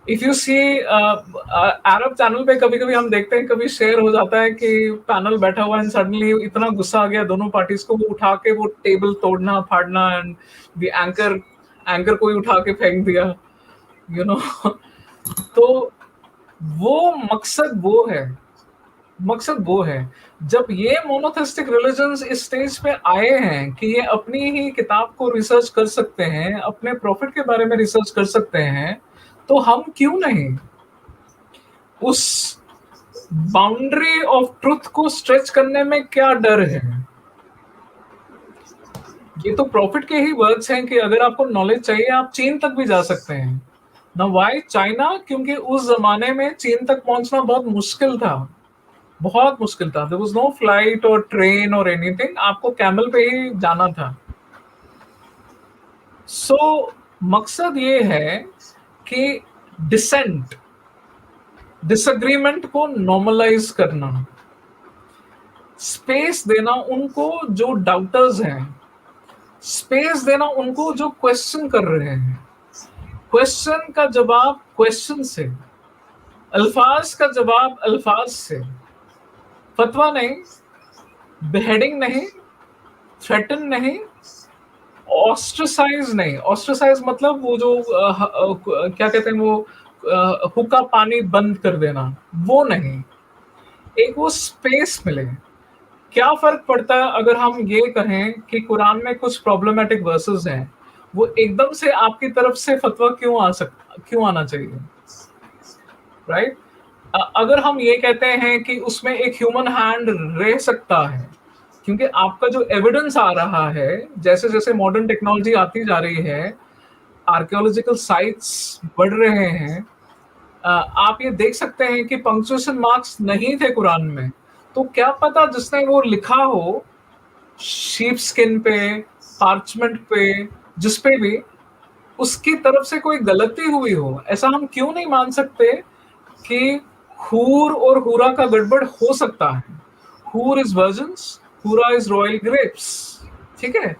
If you see Arab channel पे कभी कभी हम देखते हैं, कभी शेयर हो जाता है कि पैनल बैठा हुआ है, सडनली इतना गुस्सा आ गया दोनों पार्टीज को, वो उठा के वो टेबल तोड़ना फाड़ना, एंड द एंकर को ही उठा के फेंक दिया, यू नो। तो वो मकसद वो है जब ये मोनोथेस्टिक रिलीजन्स इस स्टेज पे आए हैं कि ये अपनी ही किताब को रिसर्च कर सकते हैं, अपने प्रॉफिट के बारे में रिसर्च कर सकते हैं, तो हम क्यों नहीं उस बाउंड्री ऑफ ट्रुथ को स्ट्रेच करने में क्या डर है। ये तो प्रॉफिट के ही वर्ड्स हैं कि अगर आपको नॉलेज चाहिए आप चीन तक भी जा सकते हैं ना। Why China? क्योंकि उस जमाने में चीन तक पहुंचना बहुत मुश्किल था। देयर वाज नो फ्लाइट और ट्रेन और एनीथिंग, आपको कैमल पे ही जाना था। सो मकसद ये है कि डिसएग्रीमेंट को नॉर्मलाइज करना, स्पेस देना उनको जो डाउटर्स हैं, स्पेस देना उनको जो क्वेश्चन कर रहे हैं, क्वेश्चन का जवाब क्वेश्चन से, अल्फाज का जवाब अल्फाज से, फतवा नहीं, बेहेडिंग नहीं, थ्रेटन नहीं, ऑस्ट्रसाइज नहीं। ऑस्ट्रसाइज मतलब वो जो क्या कहते हैं, वो हुक्का पानी बंद कर देना, वो नहीं। एक वो स्पेस मिले। क्या फर्क पड़ता है अगर हम ये कहें कि कुरान में कुछ प्रॉब्लमेटिक वर्सेस हैं, वो एकदम से आपकी तरफ से फतवा क्यों आना चाहिए, राइट? अगर हम ये कहते हैं कि उसमें एक ह्यूमन हैंड रह सकता है, क्योंकि आपका जो एविडेंस आ रहा है, जैसे जैसे मॉडर्न टेक्नोलॉजी आती जा रही है, आर्कियोलॉजिकल साइट्स बढ़ रहे हैं, आप ये देख सकते हैं कि पंक्चुएशन मार्क्स नहीं थे कुरान में। तो क्या पता जिसने वो लिखा हो शीप स्किन पे, पार्चमेंट पे, जिस पे भी, उसकी तरफ से कोई गलती हुई हो। ऐसा हम क्यों नहीं मान सकते कि हूर और हूरा का गड़बड़ हो सकता है? हूर इज वर्जिन्स, हूरा इज रॉयल ग्रेप्स, ठीक है?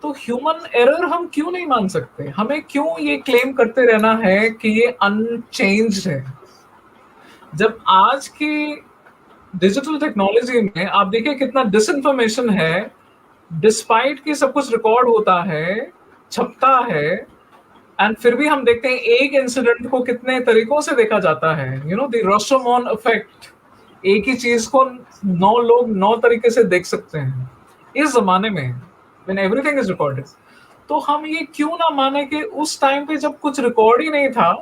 तो ह्यूमन एरर हम क्यों नहीं मान सकते? हमें क्यों ये क्लेम करते रहना है कि ये अनचेंज्ड है? जब आज की डिजिटल टेक्नोलॉजी में आप देखिए कितना डिसइंफॉर्मेशन है, डिस्पाइट कि सब कुछ रिकॉर्ड होता है, छपता है, एंड फिर भी हम देखते हैं एक इंसिडेंट को कितने तरीकों से देखा जाता है। यू नो, द रोस्टरमॉन इफेक्ट, एक ही चीज को 9 लोग 9 तरीके से देख सकते हैं इस जमाने में, when everything is recorded। तो हम ये क्यों ना माने कि उस टाइम पे जब कुछ रिकॉर्ड ही नहीं था,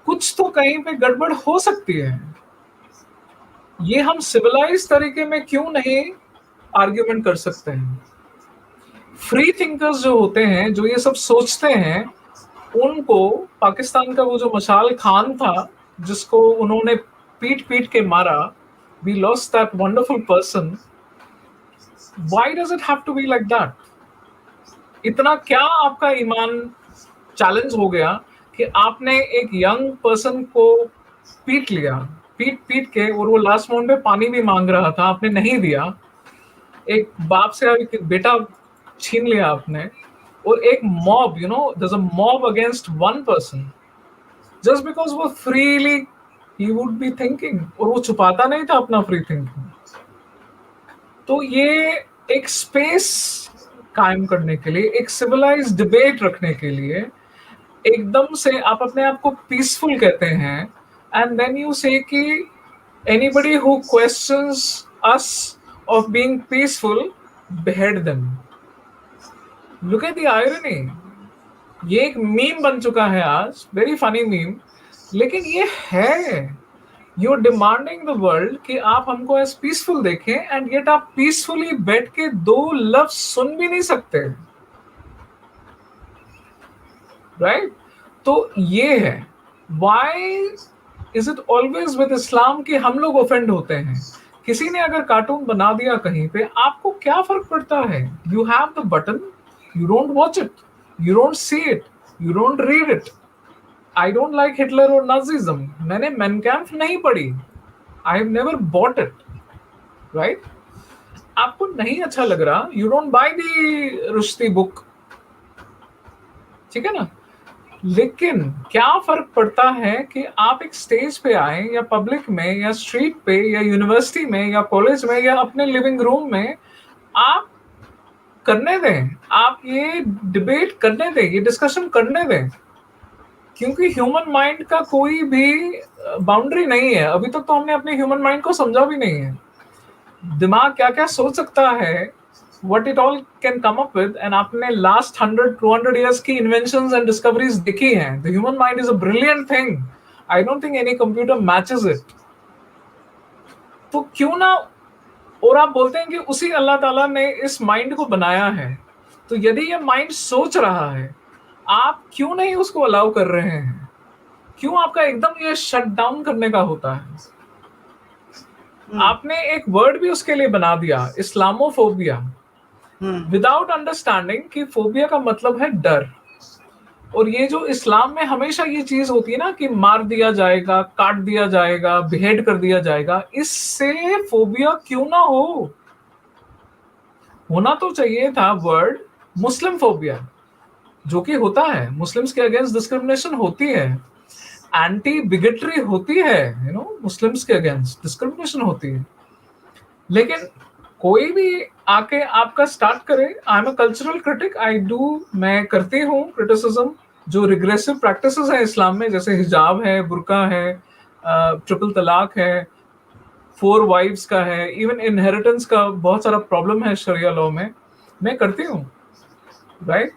कुछ तो कहीं पे गड़बड़ हो सकती है। ये हम सिविलाइज तरीके में क्यों नहीं आर्ग्यूमेंट कर सकते हैं? फ्री थिंकर्स जो होते हैं, जो ये सब सोचते हैं, उनको पाकिस्तान का वो जो मशाल खान था जिसको उन्होंने पीट पीट के मारा, we lost that wonderful person, why does it have to be like that? इतना क्या आपका ईमान चैलेंज हो गया कि आपने एक यंग पर्सन को पीट लिया, पीट के, और वो लास्ट मोमेंट पे पानी भी मांग रहा था, आपने नहीं दिया। एक बाप से एक बेटा छीन लिया आपने, और एक mob, you know, there is a mob against one person just because वो freely he would be thinking, और वो छुपाता नहीं था अपना फ्री थिंकिंग। तो ये एक स्पेस कायम करने के लिए, एक सिविलाइज डिबेट रखने के लिए, एकदम से आप अपने आप को पीसफुल कहते हैं, एंड देन यू से कि anybody who questions us of being peaceful, behead them. Look at the irony. ये एक मीम बन चुका है आज, वेरी फनी मीम, लेकिन ये है, you are demanding the world कि आप हमको एज पीसफुल देखें, एंड येट आप पीसफुली बैठ के दो लफ्ज सुन भी नहीं सकते, राइट? तो ये है why is it always with इस्लाम कि हम लोग ऑफेंड होते हैं। किसी ने अगर कार्टून बना दिया कहीं पे, आपको क्या फर्क पड़ता है? You have the button, you don't watch it, you don't see it, you don't read it. I don't like Hitler और नाजिज्म, मैंने मेन कैम्प नहीं पढ़ी, I have never bought it, right? आपको नहीं अच्छा लग रहा, you don't by the Rushdi book, ठीक है ना? लेकिन क्या फर्क पड़ता है कि आप एक स्टेज पे आए, या पब्लिक में, या स्ट्रीट पे, या यूनिवर्सिटी में, या कॉलेज में, या अपने लिविंग रूम में, आप करने दें, आप ये डिबेट करने दें, ये डिस्कशन करने दें, क्योंकि ह्यूमन माइंड का कोई भी बाउंड्री नहीं है। अभी तक तो हमने अपने ह्यूमन माइंड को समझा भी नहीं है, दिमाग क्या क्या सोच सकता है, what it all can come up with, and आपने last 100-200 years की inventions and discoveries देखी हैं। The human mind is a brilliant thing. I don't think any computer matches it. तो क्यों ना, और आप बोलते हैं कि उसी अल्लाह ताला ने इस माइंड को बनाया है, तो यदि ये माइंड सोच रहा है, आप क्यों नहीं उसको अलाउ कर रहे हैं? क्यों आपका एकदम ये शट डाउन करने का होता है? आपने एक वर्ड भी उसके लिए बना दिया, इस्लामोफोबिया, विदाउट अंडरस्टैंडिंग कि फोबिया का मतलब है डर। और ये जो इस्लाम में हमेशा ये चीज होती है ना कि मार दिया जाएगा, काट दिया जाएगा, बिहेड कर दिया जाएगा, इससे फोबिया क्यों ना हो? होना तो चाहिए था वर्ड मुस्लिम फोबिया, जो कि होता है, मुस्लिम्स के अगेंस्ट डिस्क्रिमिनेशन होती है, एंटी बिगेटरी होती है, यू नो, मुस्लिम्स के अगेंस्ट डिस्क्रिमिनेशन होती है। लेकिन कोई भी आके आपका स्टार्ट करे, आई am a cultural critic, I do, मैं करती हूँ क्रिटिसिज्म जो रिग्रेसिव प्रैक्टिसेस है इस्लाम में, जैसे हिजाब है, बुरका है, ट्रिपल तलाक है, 4 वाइफ्स का है, इवन इनहेरिटेंस का बहुत सारा प्रॉब्लम है शरिया लॉ में, मैं करती हूँ, राइट?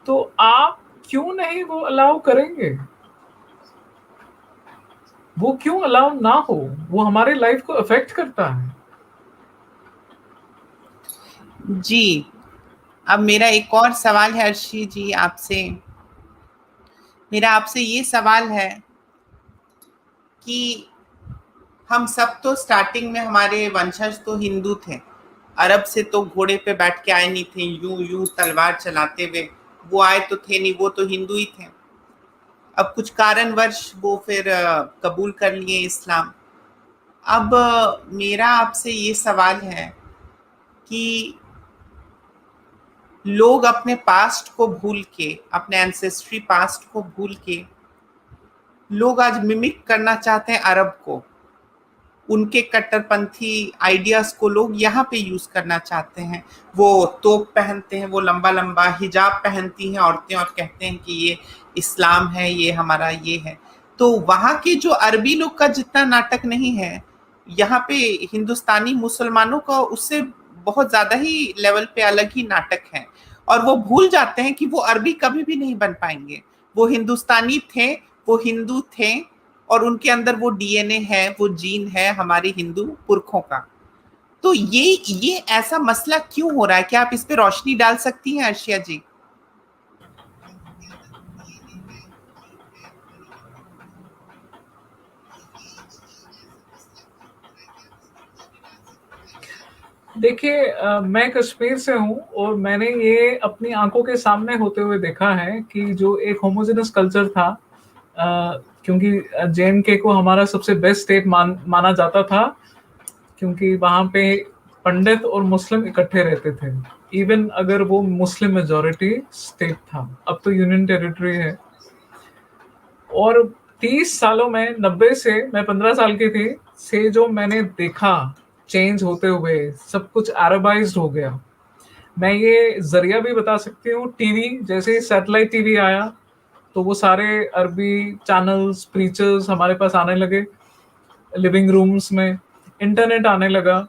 तो आप क्यों नहीं वो अलाउ करेंगे? वो क्यों अलाउ ना हो? वो हमारे लाइफ को अफेक्ट करता है। जी, अब मेरा एक और सवाल है अर्शी जी आपसे। मेरा आपसे ये सवाल है कि हम सब तो स्टार्टिंग में हमारे वंशज तो हिंदू थे, अरब से तो घोड़े पे बैठ के आए नहीं थे, यूं यूं तलवार चलाते हुए वो आए तो थे नहीं, वो तो हिंदू ही थे। अब कुछ कारणवश वो फिर कबूल कर लिए इस्लाम। अब मेरा आपसे ये सवाल है कि लोग अपने पास्ट को भूल के, अपने एंसेस्ट्री पास्ट को भूल के, लोग आज मिमिक करना चाहते हैं अरब को, उनके कट्टरपंथी आइडियाज को लोग यहाँ पे यूज करना चाहते हैं। वो तोप पहनते हैं, वो लंबा लंबा हिजाब पहनती हैं औरतें, और कहते हैं कि ये इस्लाम है, ये हमारा ये है। तो वहाँ के जो अरबी लोग का जितना नाटक नहीं है, यहाँ पे हिंदुस्तानी मुसलमानों का उससे बहुत ज्यादा ही लेवल पे अलग ही नाटक है। और वो भूल जाते हैं कि वो अरबी कभी भी नहीं बन पाएंगे, वो हिंदुस्तानी थे, वो हिंदू थे, और उनके अंदर वो डीएनए है, वो जीन है हमारे हिंदू पुरखों का। तो ये ऐसा मसला क्यों हो रहा है? क्या आप इस पे रोशनी डाल सकती हैं अर्शिया जी? देखिए, मैं कश्मीर से हूँ, और मैंने ये अपनी आंखों के सामने होते हुए देखा है कि जो एक होमोजेनस कल्चर था, क्योंकि JNK को हमारा सबसे बेस्ट स्टेट माना जाता था, क्योंकि वहाँ पे पंडित और मुस्लिम इकट्ठे रहते थे, इवन अगर वो मुस्लिम मेजॉरिटी स्टेट था। अब तो यूनियन टेरिटरी है। और 30 सालों में, 90 से, मैं 15 साल की थी, से जो मैंने देखा चेंज होते हुए, सब कुछ अरबाइज्ड हो गया। मैं ये जरिया भी बता सकती हूँ, टीवी, जैसे सैटेलाइट टीवी आया तो वो सारे अरबी चैनल्स, प्रीचर्स हमारे पास आने लगे लिविंग रूम्स में, इंटरनेट आने लगा।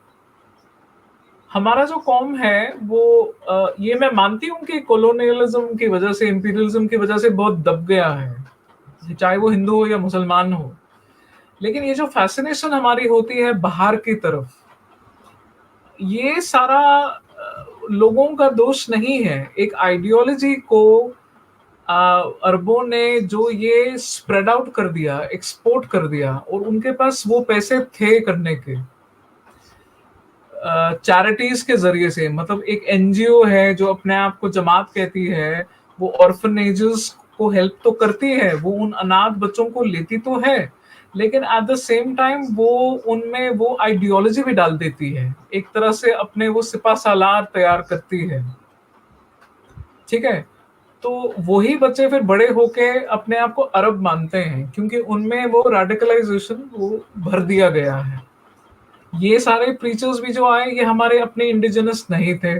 हमारा जो कौम है वो ये मैं मानती हूँ कि कॉलोनियलिज्म की वजह से, इंपीरियलिज्म की वजह से बहुत दब गया है, चाहे वो हिंदू हो या मुसलमान हो। लेकिन ये जो फैसिनेशन हमारी होती है बाहर की तरफ, ये सारा लोगों का दोष नहीं है। एक आइडियोलॉजी को अरबों ने जो ये स्प्रेड आउट कर दिया, एक्सपोर्ट कर दिया, और उनके पास वो पैसे थे करने के, चैरिटीज के जरिए से। मतलब एक एनजीओ है जो अपने आप को जमात कहती है, वो ऑर्फनेजेस को हेल्प तो करती है, वो उन अनाथ बच्चों को लेती तो है, लेकिन एट द सेम टाइम वो उनमें वो आइडियोलॉजी भी डाल देती है, एक तरह से अपने वो सिपा सालार तैयार करती है। ठीक है, तो वही बच्चे फिर बड़े होके अपने आप को अरब मानते हैं, क्योंकि उनमें वो रेडिकलाइजेशन वो भर दिया गया है। ये सारे प्रीचर्स भी जो आए, ये हमारे अपने इंडिजिनस नहीं थे,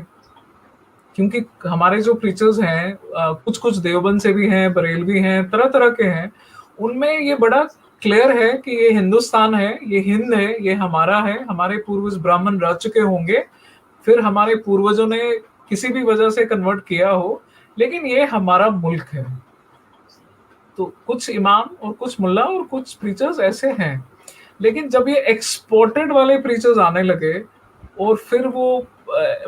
क्योंकि हमारे जो प्रीचर्स हैं कुछ कुछ देवबंद से भी हैं, बरेलवी हैं, तरह तरह के हैं। उनमें ये बड़ा क्लियर है कि ये हिंदुस्तान है, ये हिंद है, ये हमारा है, हमारे पूर्वज ब्राह्मण रह चुके होंगे, फिर हमारे पूर्वजों ने किसी भी वजह से कन्वर्ट किया हो, लेकिन ये हमारा मुल्क है। तो कुछ इमाम और कुछ मुल्ला और कुछ प्रीचर्स ऐसे हैं। लेकिन जब ये एक्सपोर्टेड वाले प्रीचर्स आने लगे और फिर वो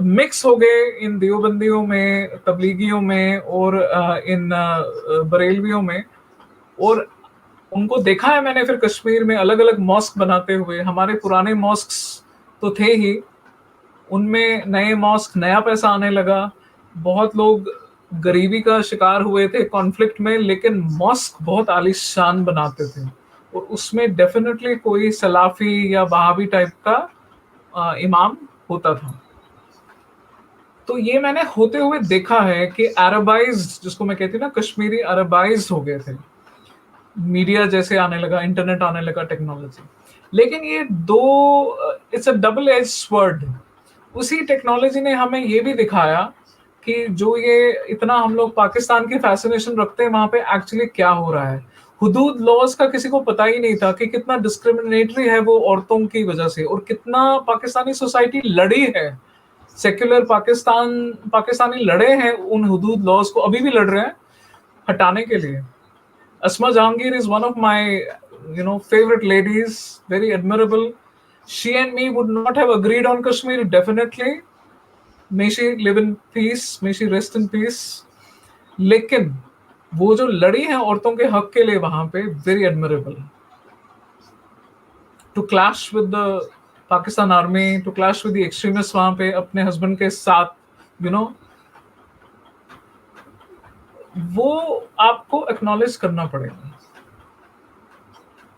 मिक्स हो गए इन देवबंदियों में, तबलीगियों में और इन बरेलवियों में, और उनको देखा है मैंने फिर कश्मीर में अलग अलग मॉस्क बनाते हुए। हमारे पुराने मॉस्क्स तो थे ही, उनमें नए मॉस्क, नया पैसा आने लगा, बहुत लोग गरीबी का शिकार हुए थे कॉन्फ्लिक्ट में, लेकिन मॉस्क बहुत आलीशान बनाते थे, और उसमें डेफिनेटली कोई सलाफी या वहाबी टाइप का इमाम होता था। तो ये मैंने होते हुए देखा है कि अरबाइज, जिसको मैं कहती हूँ ना, कश्मीरी अरबाइज हो गए थे, मीडिया जैसे आने लगा, इंटरनेट आने लगा, टेक्नोलॉजी। लेकिन ये दो, it's a double edge sword. उसी टेक्नोलॉजी ने हमें ये भी दिखाया कि जो ये इतना हम लोग पाकिस्तान की फैसिनेशन रखते हैं, वहां पे एक्चुअली क्या हो रहा है। हुदूद लॉज का किसी को पता ही नहीं था कि कितना डिस्क्रिमिनेटरी है वो औरतों की वजह से, और कितना पाकिस्तानी सोसाइटी लड़ी है, सेक्युलर पाकिस्तानी लड़े हैं उन हुदूद लॉज को, अभी भी लड़ रहे हैं हटाने के लिए। Asma Jahangir is one of my, favorite ladies, very admirable. She and me would not have agreed on Kashmir, definitely. May she live in peace, may she rest in peace. लेकिन वो जो लड़ी है औरतों के हक के लिए वहां पे, very admirable. To clash with the Pakistan army, to clash with the extremists वहां पे अपने हस्बैंड के साथ, you know, वो आपको एक्नॉलेज करना पड़ेगा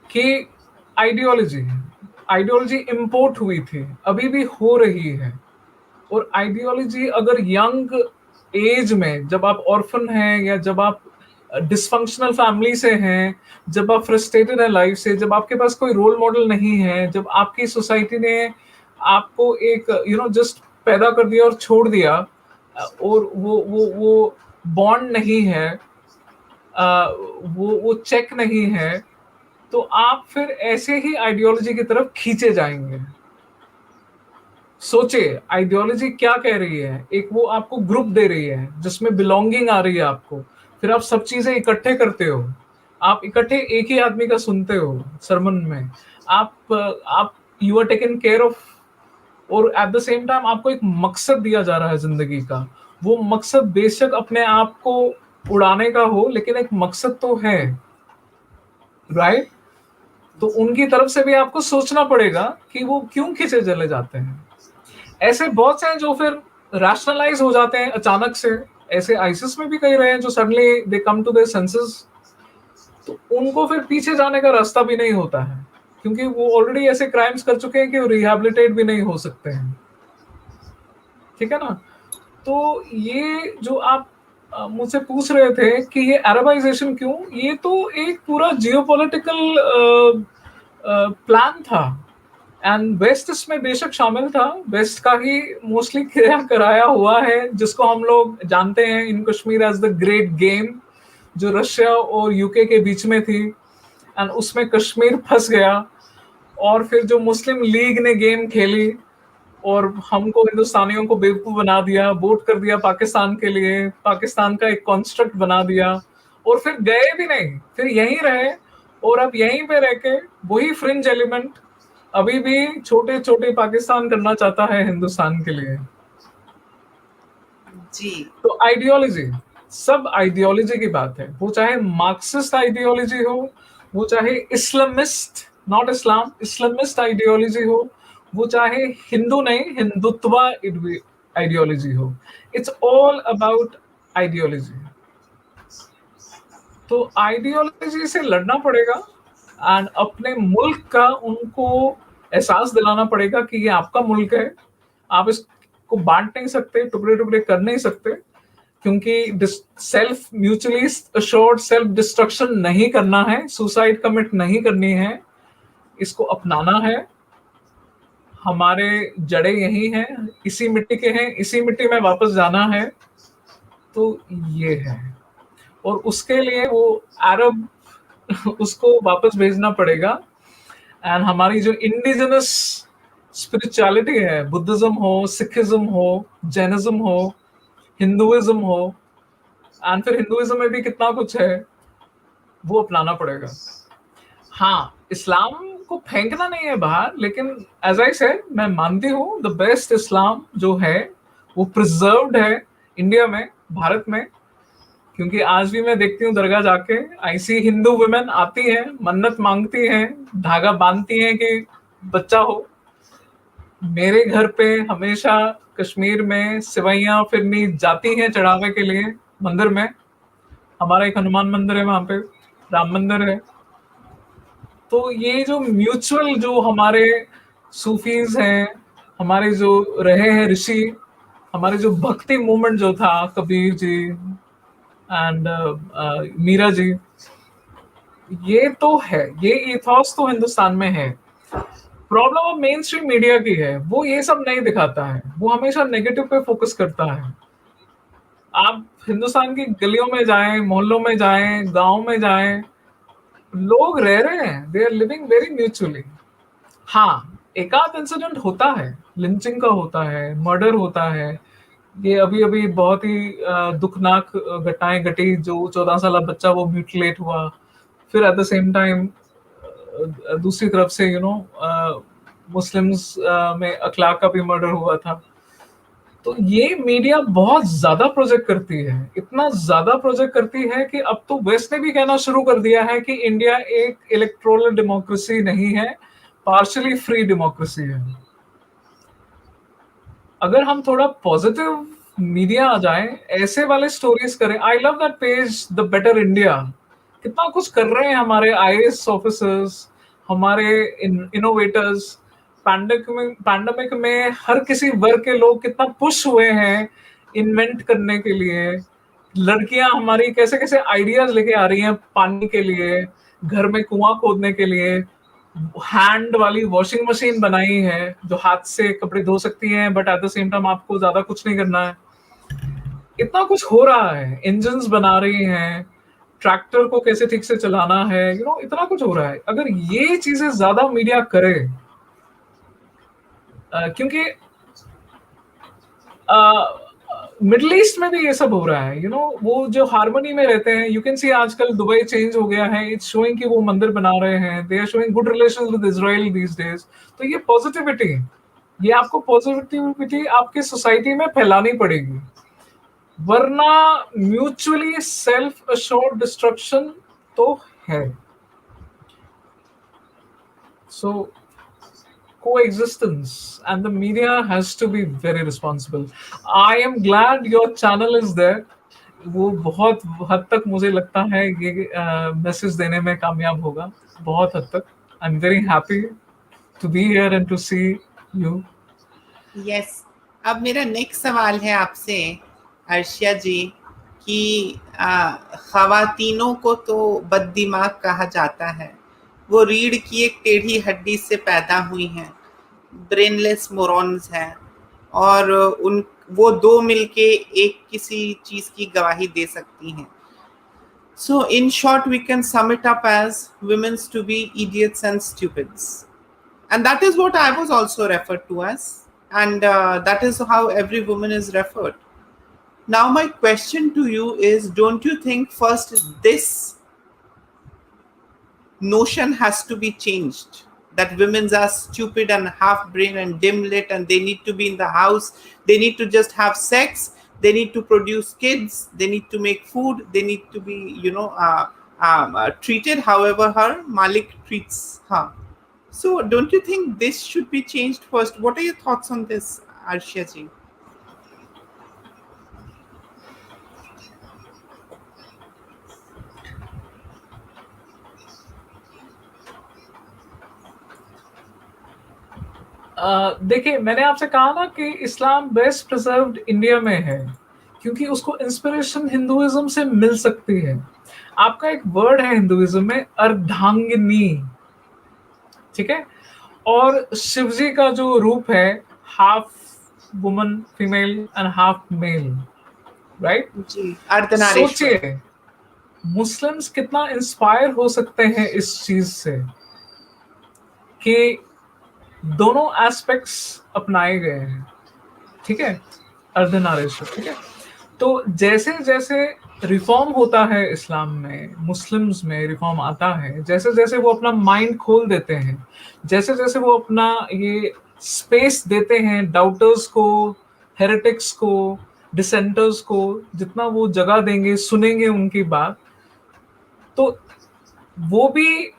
कि आइडियोलॉजी इंपोर्ट हुई थी, अभी भी हो रही है। और आइडियोलॉजी अगर यंग एज में, जब आप ऑर्फन हैं या जब आप डिसफंक्शनल फैमिली से हैं, जब आप फ्रस्ट्रेटेड हैं लाइफ से, जब आपके पास कोई रोल मॉडल नहीं है, जब आपकी सोसाइटी ने आपको एक जस्ट पैदा कर दिया और छोड़ दिया, और वो बॉन्ड नहीं है, वो चेक नहीं है, तो आप फिर ऐसे ही आइडियोलॉजी की तरफ खींचे जाएंगे। सोचे आइडियोलॉजी क्या कह रही है, एक वो आपको ग्रुप दे रही है जिसमें बिलोंगिंग आ रही है आपको, फिर आप सब चीजें इकट्ठे करते हो, आप इकट्ठे एक ही आदमी का सुनते हो सरमन में, आप you are taken care of, और एट द सेम टाइम आपको एक मकसद दिया जा रहा है जिंदगी का। वो मकसद बेशक अपने आप को उड़ाने का हो, लेकिन एक मकसद तो है, राइट? तो उनकी तरफ से भी आपको सोचना पड़ेगा कि वो क्यों खींचे चले जाते हैं। ऐसे बहुत से हैं जो फिर रैशनलाइज हो जाते हैं अचानक से, ऐसे आईसिस में भी कई रहे हैं जो suddenly they come to their senses, तो उनको फिर पीछे जाने का रास्ता भी नहीं होता है, क्योंकि वो ऑलरेडी ऐसे क्राइम्स कर चुके हैं कि वो रिहैबिलिटेट भी नहीं हो सकते हैं। ठीक है ना? तो ये जो आप मुझसे पूछ रहे थे कि ये अरबाइजेशन क्यों, ये तो एक पूरा जियोपॉलिटिकल प्लान था एंड वेस्ट इसमें बेशक शामिल था, वेस्ट का ही मोस्टली किया कराया हुआ है, जिसको हम लोग जानते हैं in Kashmir as the great game, जो रशिया और यूके के बीच में थी एंड उसमें कश्मीर फंस गया। और फिर जो मुस्लिम लीग ने गेम खेली और हमको हिंदुस्तानियों को बेवकूफ बना दिया, वोट कर दिया पाकिस्तान के लिए, पाकिस्तान का एक कॉन्स्ट्रक्ट बना दिया और फिर गए भी नहीं, फिर यहीं रहे और अब यहीं पे रह के वही फ्रिंज एलिमेंट अभी भी छोटे छोटे पाकिस्तान करना चाहता है हिंदुस्तान के लिए। जी तो आइडियोलॉजी, सब आइडियोलॉजी की बात है, वो चाहे मार्क्सिस्ट आइडियोलॉजी हो, वो चाहे Islamist, not Islam, Islamist ideology हो, वो चाहे हिंदू नहीं हिंदुत्व आइडियोलॉजी हो, इट्स ऑल अबाउट आइडियोलॉजी। तो आइडियोलॉजी से लड़ना पड़ेगा एंड अपने मुल्क का उनको एहसास दिलाना पड़ेगा कि ये आपका मुल्क है, आप इसको बांट नहीं सकते, टुकड़े टुकड़े कर नहीं सकते, क्योंकि self mutually assured self destruction नहीं करना है, सुसाइड कमिट नहीं करनी है, इसको अपनाना है। हमारे जड़े यही हैं, इसी मिट्टी के हैं, इसी मिट्टी में वापस जाना है। तो ये है, और उसके लिए वो अरब उसको वापस भेजना पड़ेगा एंड हमारी जो इंडिजिनस स्पिरिचुअलिटी है, बुद्धिज्म हो, सिखिज्म हो, जैनिज्म हो, हिंदुइज्म हो, एंड फिर हिंदुइज्म में भी कितना कुछ है, वो अपनाना पड़ेगा। हाँ, इस्लाम को फेंकना नहीं है बाहर, लेकिन एज आई सेड, मैं मानती हूँ द बेस्ट इस्लाम जो है वो प्रिजर्व्ड है इंडिया में, भारत में, क्योंकि आज भी मैं देखती हूँ दरगाह जाके, ऐसी हिंदू वुमेन आती हैं, मन्नत मांगती हैं, धागा बांधती हैं कि बच्चा हो। मेरे घर पे हमेशा कश्मीर में सिवैयां फिरनी जाती हैं चढ़ावे के लिए मंदिर में, हमारा एक हनुमान मंदिर है वहां पे, राम मंदिर है। तो ये जो म्यूचुअल जो हमारे सूफीज हैं, हमारे जो रहे हैं ऋषि, हमारे जो भक्ति मूवमेंट जो था, कबीर जी एंड मीरा जी, ये तो है, ये इथॉस तो हिंदुस्तान में है। प्रॉब्लम अब मेन स्ट्रीम मीडिया की है, वो ये सब नहीं दिखाता है, वो हमेशा नेगेटिव पे फोकस करता है। आप हिंदुस्तान की गलियों में जाएं, मोहल्लों में जाएं, गांव में जाएं, लोग रह रहे हैं, they are living very mutually. हाँ, एक आध इंसिडेंट होता है, लिंचिंग का होता है, मर्डर होता है, ये अभी अभी बहुत ही दुखनाक घटनाएं घटी, जो 14 साल बच्चा वो म्यूटिलेट हुआ, फिर एट द सेम टाइम दूसरी तरफ से मुस्लिम्स में अखलाक का भी मर्डर हुआ था। तो ये मीडिया बहुत ज्यादा प्रोजेक्ट करती है, इतना ज्यादा प्रोजेक्ट करती है कि अब तो वेस्ट ने भी कहना शुरू कर दिया है कि इंडिया एक इलेक्टोरल डेमोक्रेसी नहीं है, पार्शली फ्री डेमोक्रेसी है। अगर हम थोड़ा पॉजिटिव मीडिया आ जाए, ऐसे वाले स्टोरीज करें, I love that page the better India, कितना कुछ कर रहे हैं हमारे आईएएस ऑफिसर्स, हमारे इनोवेटर्स, पैंडेमिक में हर किसी वर्ग के लोग कितना पुश हुए हैं इन्वेंट करने के लिए। लड़कियां हमारी कैसे कैसे आइडियाज लेके आ रही हैं पानी के लिए, घर में कुआं खोदने के लिए, हैंड वाली वॉशिंग मशीन बनाई है जो हाथ से कपड़े धो सकती हैं, but at the same time आपको ज्यादा कुछ नहीं करना है। इतना कुछ हो रहा है, इंजन्स बना रही हैं, ट्रैक्टर को कैसे ठीक से चलाना है, इतना कुछ हो रहा है। अगर ये चीजें ज्यादा मीडिया करे, क्योंकि मिडल ईस्ट में भी ये सब हो रहा है, वो जो हार्मनी में रहते हैं, यू कैन सी आजकल दुबई चेंज हो गया है, इट्स शोइंग कि वो मंदिर बना रहे हैं, they are showing good relations with Israel these days. तो ये पॉजिटिविटी, ये आपको पॉजिटिविटी आपकी सोसाइटी में फैलानी पड़ेगी, वरना म्यूचुअली सेल्फ अश्योर्ड डिस्ट्रक्शन तो है। सो coexistence and the media has to be very responsible. I am glad your channel is there. वो बहुत हद तक मुझे लगता है ये मैसेज देने में कामयाब होगा, बहुत हद तक। I am very happy to be here and to see you. Yes, अब मेरा नेक्स्ट सवाल है आपसे अर्शिया जी, कि ख़वातीनों को तो बददिमाग कहा जाता है, वो रीढ़ की एक टेढ़ी हड्डी से पैदा हुई हैं, ब्रेनलेस मोरॉन्स हैं, और उन वो दो मिलके एक किसी चीज़ की गवाही दे सकती हैं. So, in short, we can sum it up as women's to be idiots and stupids. And that is what I was also referred to as. And that is how every woman is referred. Now, my question to you is, don't you think first this notion has to be changed? That women are stupid and half brain and dim lit, and they need to be in the house, they need to just have sex, they need to produce kids, they need to make food, they need to be, treated however her Malik treats her. So, don't you think this should be changed first? What are your thoughts on this, Arshia ji? देखिए, मैंने आपसे कहा ना कि इस्लाम बेस्ट प्रिजर्व्ड इंडिया में है क्योंकि उसको इंस्पिरेशन हिंदुइज्म से मिल सकती है. आपका एक वर्ड है हिंदुइज्म में, अर्धांगिनी, ठीक है. और शिवजी का जो रूप है, half woman female and half male, right. जी, अर्धनारीश्वर. सोचिए मुस्लिम्स कितना इंस्पायर हो सकते हैं इस चीज से कि दोनों एस्पेक्ट्स अपनाए गए हैं, ठीक है, अर्धनारीश्वर, ठीक है. तो जैसे जैसे रिफॉर्म होता है इस्लाम में, मुस्लिम्स में रिफॉर्म आता है, जैसे जैसे वो अपना माइंड खोल देते हैं, जैसे जैसे वो अपना ये स्पेस देते हैं डाउटर्स को, हेरेटिक्स को, डिसेंटर्स को, जितना वो जगह देंगे, सुनेंगे उनकी बात, तो वो भी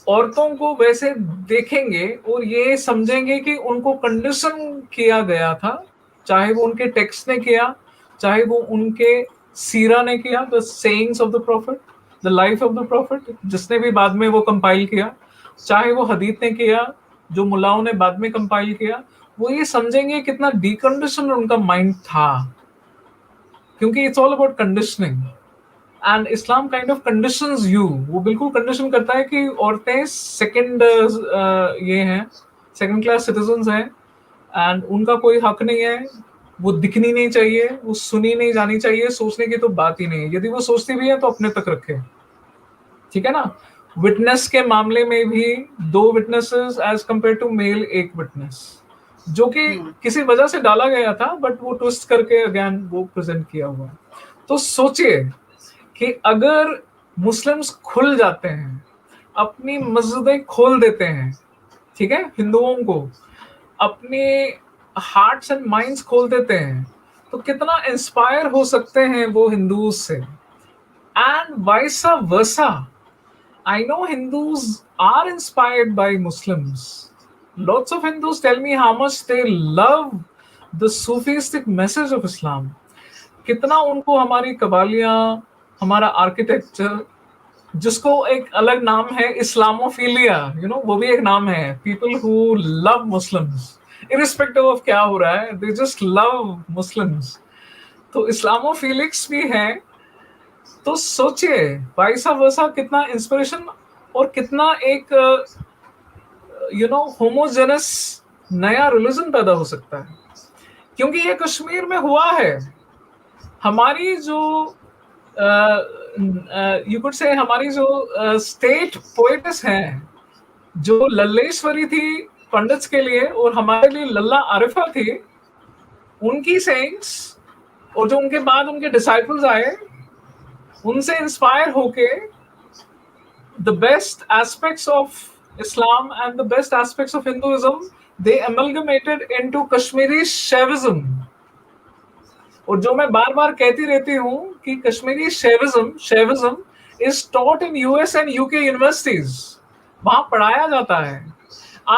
औरतों को वैसे देखेंगे और ये समझेंगे कि उनको कंडीशन किया गया था, चाहे वो उनके टेक्स्ट ने किया, चाहे वो उनके सीरा ने किया, the sayings of the profit, the life of the profit, जिसने भी बाद में वो कंपाइल किया, चाहे वो हदीत ने किया, जो मुल्लाओं ने बाद में कंपाइल किया, वो ये समझेंगे कितना डीकंडीशन उनका माइंड था, क्योंकि it's all about conditioning. And Islam kind of conditions you, वो बिल्कुल कंडीशन करता है कि औरतें सेकंड ये हैं, सेकंड क्लास सिटीजन्स हैं, एंड उनका कोई हक नहीं है, वो दिखनी नहीं चाहिए, वो सुनी नहीं जानी चाहिए, सोचने की तो बात ही नहीं है, यदि वो सोचती भी है तो अपने तक रखे, ठीक है ना. विटनेस के मामले में भी 2 witnesses as compared to male 1 witness, जो कि किसी वजह से डाला गया था, बट वो ट्विस्ट करके अगेन वो प्रेजेंट किया हुआ. तो सोचिए कि अगर मुस्लिम्स खुल जाते हैं, अपनी मस्जिदें खोल देते हैं, ठीक है, हिंदुओं को अपने हार्ट्स एंड माइंड्स खोल देते हैं, तो कितना इंस्पायर हो सकते हैं वो हिंदूज से. And vice versa, I know Hindus are inspired by Muslims. Lots of Hindus tell me how much they love the Sufistic message of Islam. कितना उनको हमारी कवालियाँ, हमारा आर्किटेक्चर, जिसको एक अलग नाम है इस्लामोफिलिया, वो भी एक नाम है. People who love Muslims irrespective of क्या हो रहा है, दे जस्ट लव मुस्लिम्स. तो इस्लामोफिलिक्स भी है. तो सोचिए वाइसा वर्सा कितना इंस्पिरेशन और कितना एक होमोजेनस नया रिलीजन पैदा हो सकता है, क्योंकि ये कश्मीर में हुआ है. हमारी जो यू कुड से हमारी जो स्टेट पोएट्स हैं, जो लल्लेश्वरी थी पंडित्स के लिए और हमारे लिए लल्ला आरिफा थी, उनकी सेइंग्स और जो उनके बाद उनके डिसाइपल्स आए, उनसे इंस्पायर होके the best aspects of Islam and the best aspects of Hinduism, they amalgamated into Kashmiri Shaivism. और जो मैं बार बार कहती रहती हूँ कि Kashmiri Shaivism is taught in US and UK universities, वहां पढ़ाया जाता है.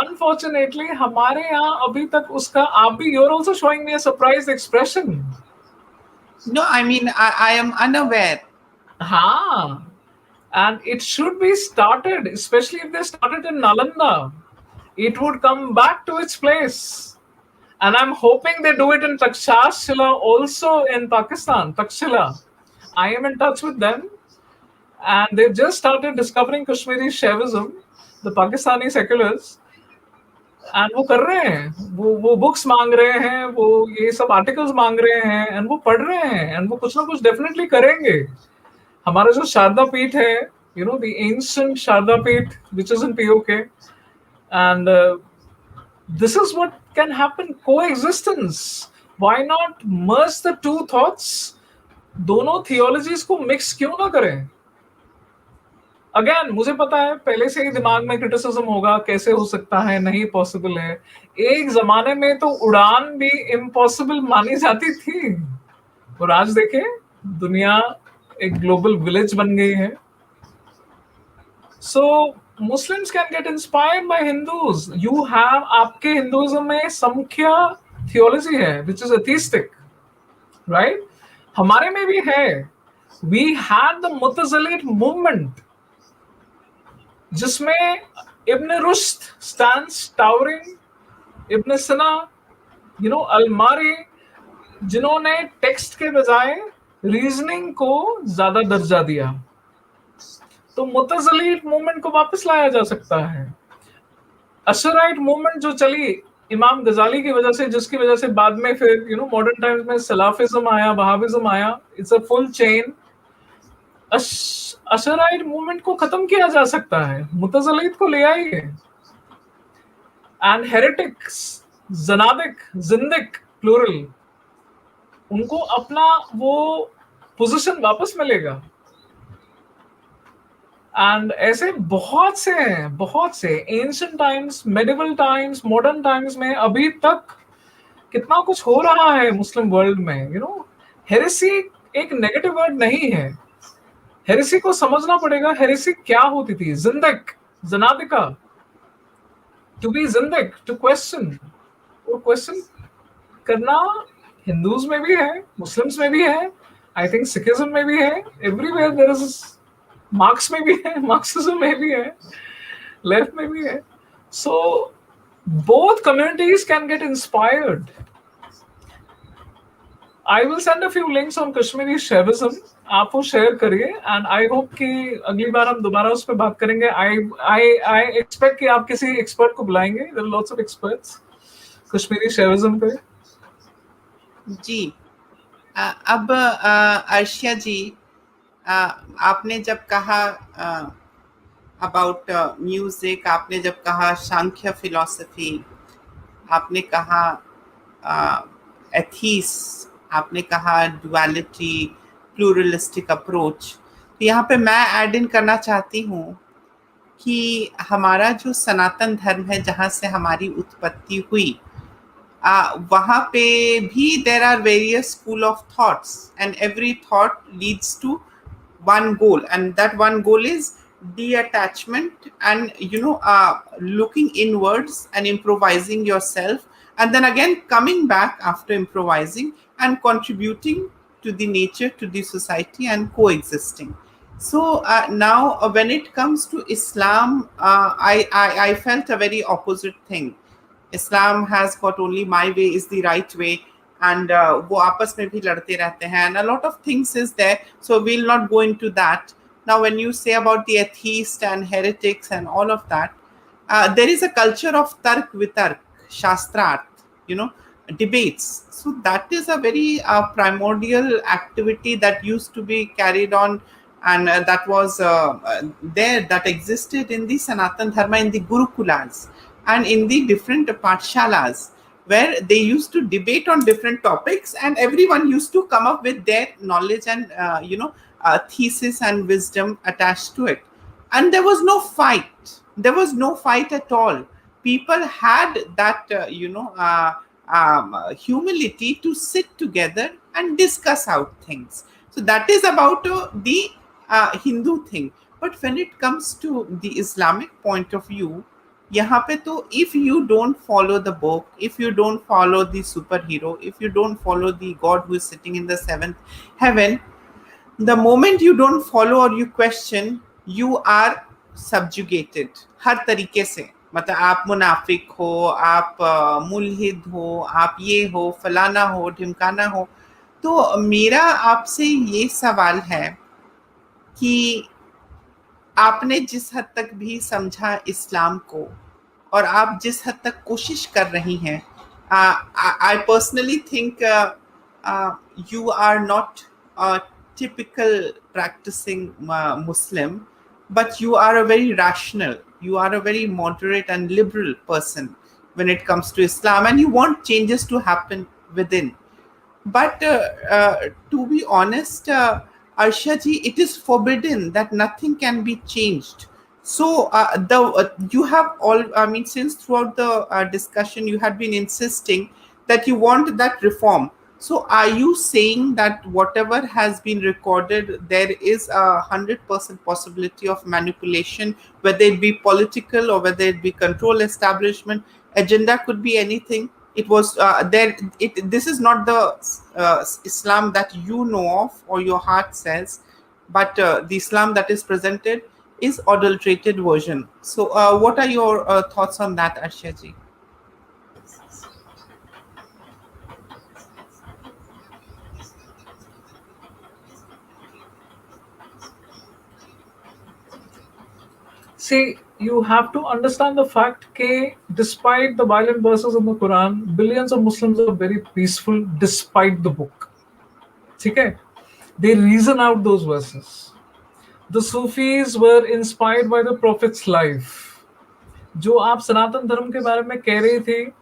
Unfortunately, हमारे यहाँ अभी तक उसका, आप भी, you're also showing me a surprised expression. No, I mean, I am unaware. हाँ. And it should be started, especially if they started in Nalanda. It would come back to its place. And I'm hoping they do it in Takshashila also in Pakistan, Takshila. I am in touch with them, and they've just started discovering Kashmiri Shaivism, the Pakistani seculars, and वो कर रहे हैं, वो बुक्स मांग रहे हैं, वो ये सब आर्टिकल्स मांग रहे हैं, एंड वो पढ़ रहे हैं, एंड वो कुछ ना कुछ डेफिनेटली करेंगे. हमारा जो शारदा पीठ है, you know, the ancient Sharada Peeth which is in PoK, and this is what can happen, coexistence. Why not merge the two thoughts? दोनों थियोलॉजीज को मिक्स क्यों ना करें? अगेन, मुझे पता है पहले से ही दिमाग में क्रिटिसिज्म होगा, कैसे हो सकता है, नहीं पॉसिबल है. एक जमाने में तो उड़ान भी इम्पॉसिबल मानी जाती थी, और आज देखें दुनिया एक ग्लोबल विलेज बन गई है. So Muslims can get inspired by Hindus. You have, आपके हिंदुइज्म में संख्या थियोलॉजी है विच इज एथिस्टिक, राइट? हमारे में भी है. We had the Mutazilite movement, जिसमें Ibn Rushd stands towering, Ibn Sina, you know, अलमारी, जिन्होंने टेक्स्ट के बजाय रीजनिंग को ज्यादा दर्जा दिया. तो मुतज़लिट मूवमेंट को वापस लाया जा सकता है. अशराइट मूवमेंट जो चली इमाम गजाली की वजह से, जिसकी वजह से बाद में फिर यू नो मॉडर्न टाइम्स में सलाफिज्म आया, वहाबिज्म आया, it's a full chain. Asharite movement को खत्म किया जा सकता है, मुतज़लित को ले आइए. एंड हेरेटिक्स, जनादिक, जिंदिक प्लूरल, उनको अपना वो पोजीशन वापस मिलेगा. एंड ऐसे बहुत से हैं, बहुत से. Ancient times, medieval times, modern times में अभी तक कितना कुछ हो रहा है मुस्लिम वर्ल्ड में. यू नो, हेरेसी एक नेगेटिव वर्ड नहीं है. हेरेसी को समझना पड़ेगा. हेरेसी क्या होती थी? जिंदक, जनादिका, टू बी जिंदक, टू क्वेश्चन. वो क्वेश्चन करना हिंदूज में भी है, मुस्लिम्स में भी है, आई थिंक सिखिज्म में भी है, एवरीवेयर देयर इज. मार्क्स में भी है, मार्क्सिज्म में भी है, लेफ्ट में भी है. So both communities can get inspired. I will send a few links on Kashmiri Shaivism, आप वो शेयर करिए, एंड आई होप कि अगली बार हम दोबारा उस पर बात करेंगे. आई एक्सपेक्ट कि आप किसी एक्सपर्ट को बुलाएंगे. There are lots of experts Kashmiri Shaivism पे. जी. अब अर्शिया जी, आपने जब कहा अबाउट म्यूजिक, आपने जब कहा सांख्य फिलॉसफी, आपने कहा एथीस, आपने कहा डुअलिटी, प्लूरलिस्टिक अप्रोच, तो यहाँ पे मैं ऐड इन करना चाहती हूँ कि हमारा जो सनातन धर्म है, जहाँ से हमारी उत्पत्ति हुई, वहाँ पे भी there are various school of thoughts, and every thought leads to one goal, and that one goal is detachment, and looking inwards and improvising yourself, and then again coming back after improvising and contributing to the nature, to the society, and coexisting. So now when it comes to Islam, I felt a very opposite thing. Islam has got only my way is the right way, and वो आपस में भी लड़ते रहते हैं, and a lot of things is there, so we'll not go into that. Now when you say about the atheists and heretics and all of that, there is a culture of tark vitark, shastrarth, debates. So that is a very primordial activity that used to be carried on, and that was there, that existed in the Sanatan Dharma, in the Gurukulas and in the different pathshalas, where they used to debate on different topics, and everyone used to come up with their knowledge and thesis and wisdom attached to it. And there was no fight. There was no fight at all. People had that humility to sit together and discuss out things. So that is about the Hindu thing. But when it comes to the Islamic point of view, यहाँ पे तो if you don't follow the book, if you don't follow the superhero, if you don't follow the God who is sitting in the seventh heaven, the moment you don't follow or you question, you are subjugated हर तरीके से. मतलब आप मुनाफिक हो, आप मुल्हिद हो, आप ये हो, फलाना हो, ढिमकाना हो. तो मेरा आपसे ये सवाल है कि आपने जिस हद तक भी समझा इस्लाम को और आप जिस हद तक कोशिश कर रही हैं, I personally think you are not a typical practicing Muslim, but you are a very rational, you are a very moderate and liberal person when it comes to Islam, and you want changes to happen within. But to be honest, Arsha ji, it is forbidden that nothing can be changed. So the you have all. I mean, since throughout the discussion you had been insisting that you want that reform. So are you saying that whatever has been recorded, there is 100% possibility of manipulation, whether it be political or whether it be control establishment, agenda could be anything? It was there. This is not the Islam that you know of or your heart says, but the Islam that is presented is adulterated version. So what are your thoughts on that, Arshia ji? See, you have to understand the fact that despite the violent verses in the Quran, billions of Muslims are very peaceful despite the book. Okay? They reason out those verses. The Sufis were inspired by the Prophet's life. जो आप सनातन धर्म के बारे में कह रही थी,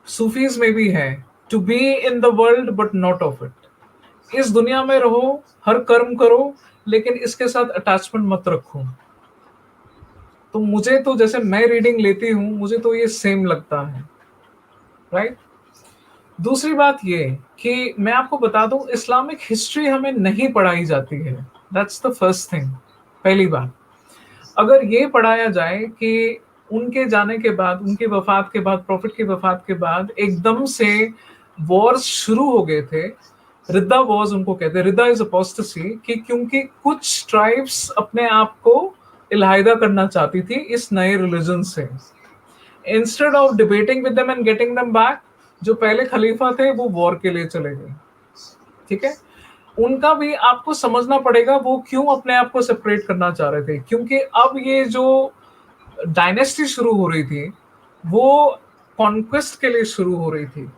सूफीज में भी है, to be in the world but not of it. इस दुनिया में रहो, हर कर्म करो, लेकिन इसके साथ अटैचमेंट मत रखो. तो मुझे तो जैसे मैं रीडिंग लेती हूं, मुझे तो ये सेम लगता है, राइट. दूसरी बात ये कि मैं आपको बता दूं, इस्लामिक हिस्ट्री हमें नहीं पढ़ाई जाती है. That's the first thing. पहली बात, अगर ये पढ़ाया जाए कि उनके जाने के बाद, उनकी वफात के बाद, प्रॉफिट की वफात के बाद एकदम से वॉर्स शुरू हो गए थे, रिद्दा वॉर्स उनको कहते हैं, रिद्दा इज अपोस्टेसी, कि क्योंकि कुछ ट्राइब्स अपने आप को इलाहिदा करना चाहती थी इस नए रिलीजन से. Instead of debating with them and getting them back, जो पहले खलीफा थे वो वॉर के लिए चले गए. ठीक है, उनका भी आपको समझना पड़ेगा वो क्यों अपने आप को सेपरेट करना चाह रहे थे. क्योंकि अब ये जो डायनेस्टी शुरू हो रही थी वो कॉन्क्वेस्ट के लिए शुरू हो रही थी,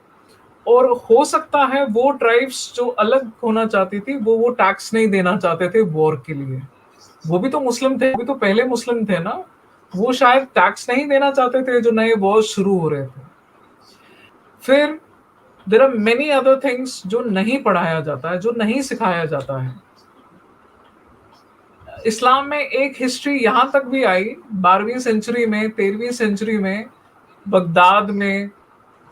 और हो सकता है वो ट्राइब्स जो अलग होना चाहती थी वो टैक्स नहीं देना चाहते थे वॉर के लिए. वो भी तो मुस्लिम थे, वो भी तो पहले मुस्लिम थे ना, वो शायद टैक्स नहीं देना चाहते थे जो नए वॉर शुरू हो रहे थे. फिर there are many other things जो नहीं पढ़ाया जाता है, जो नहीं सिखाया जाता है. इस्लाम में एक हिस्ट्री यहां तक भी आई 12वीं सेंचुरी में, 13वीं सेंचुरी में, बगदाद में,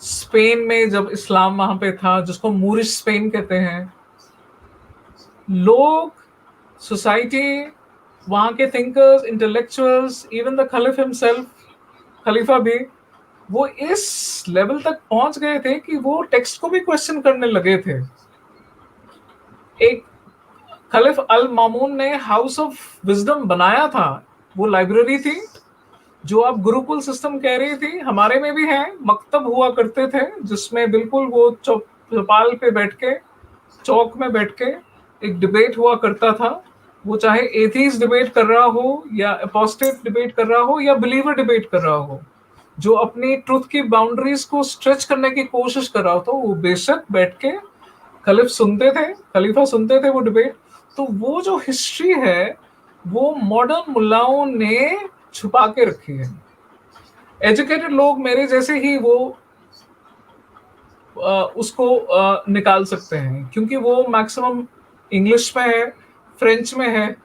स्पेन में, जब इस्लाम वहां पे था, जिसको मूरिश स्पेन कहते हैं. लोग, सोसाइटी, वहां के thinkers, intellectuals, even the khalif himself, खलीफा भी, वो इस लेवल तक पहुंच गए थे कि वो टेक्स्ट को भी क्वेश्चन करने लगे थे. एक खलीफ अल मामून ने हाउस ऑफ विजडम बनाया था, वो लाइब्रेरी थी जो आप गुरुकुल सिस्टम कह रही थी, हमारे में भी है. मकतब हुआ करते थे जिसमें बिल्कुल वो चौपाल पे बैठ के, चौक में बैठ के एक डिबेट हुआ करता था. वो चाहे एथीस्ट डिबेट कर रहा हो या अपोस्टेट डिबेट कर रहा हो या बिलीवर डिबेट कर रहा हो, जो अपनी ट्रुथ की बाउंड्रीज को स्ट्रेच करने की कोशिश कर रहा हो, तो वो बेशक बैठ के खलीफा सुनते थे वो डिबेट. तो वो जो हिस्ट्री है वो मॉडर्न मुल्लाओं ने छुपा के रखी है. एजुकेटेड लोग मेरे जैसे ही वो उसको निकाल सकते हैं, क्योंकि वो मैक्सिमम इंग्लिश में है, फ्रेंच में है,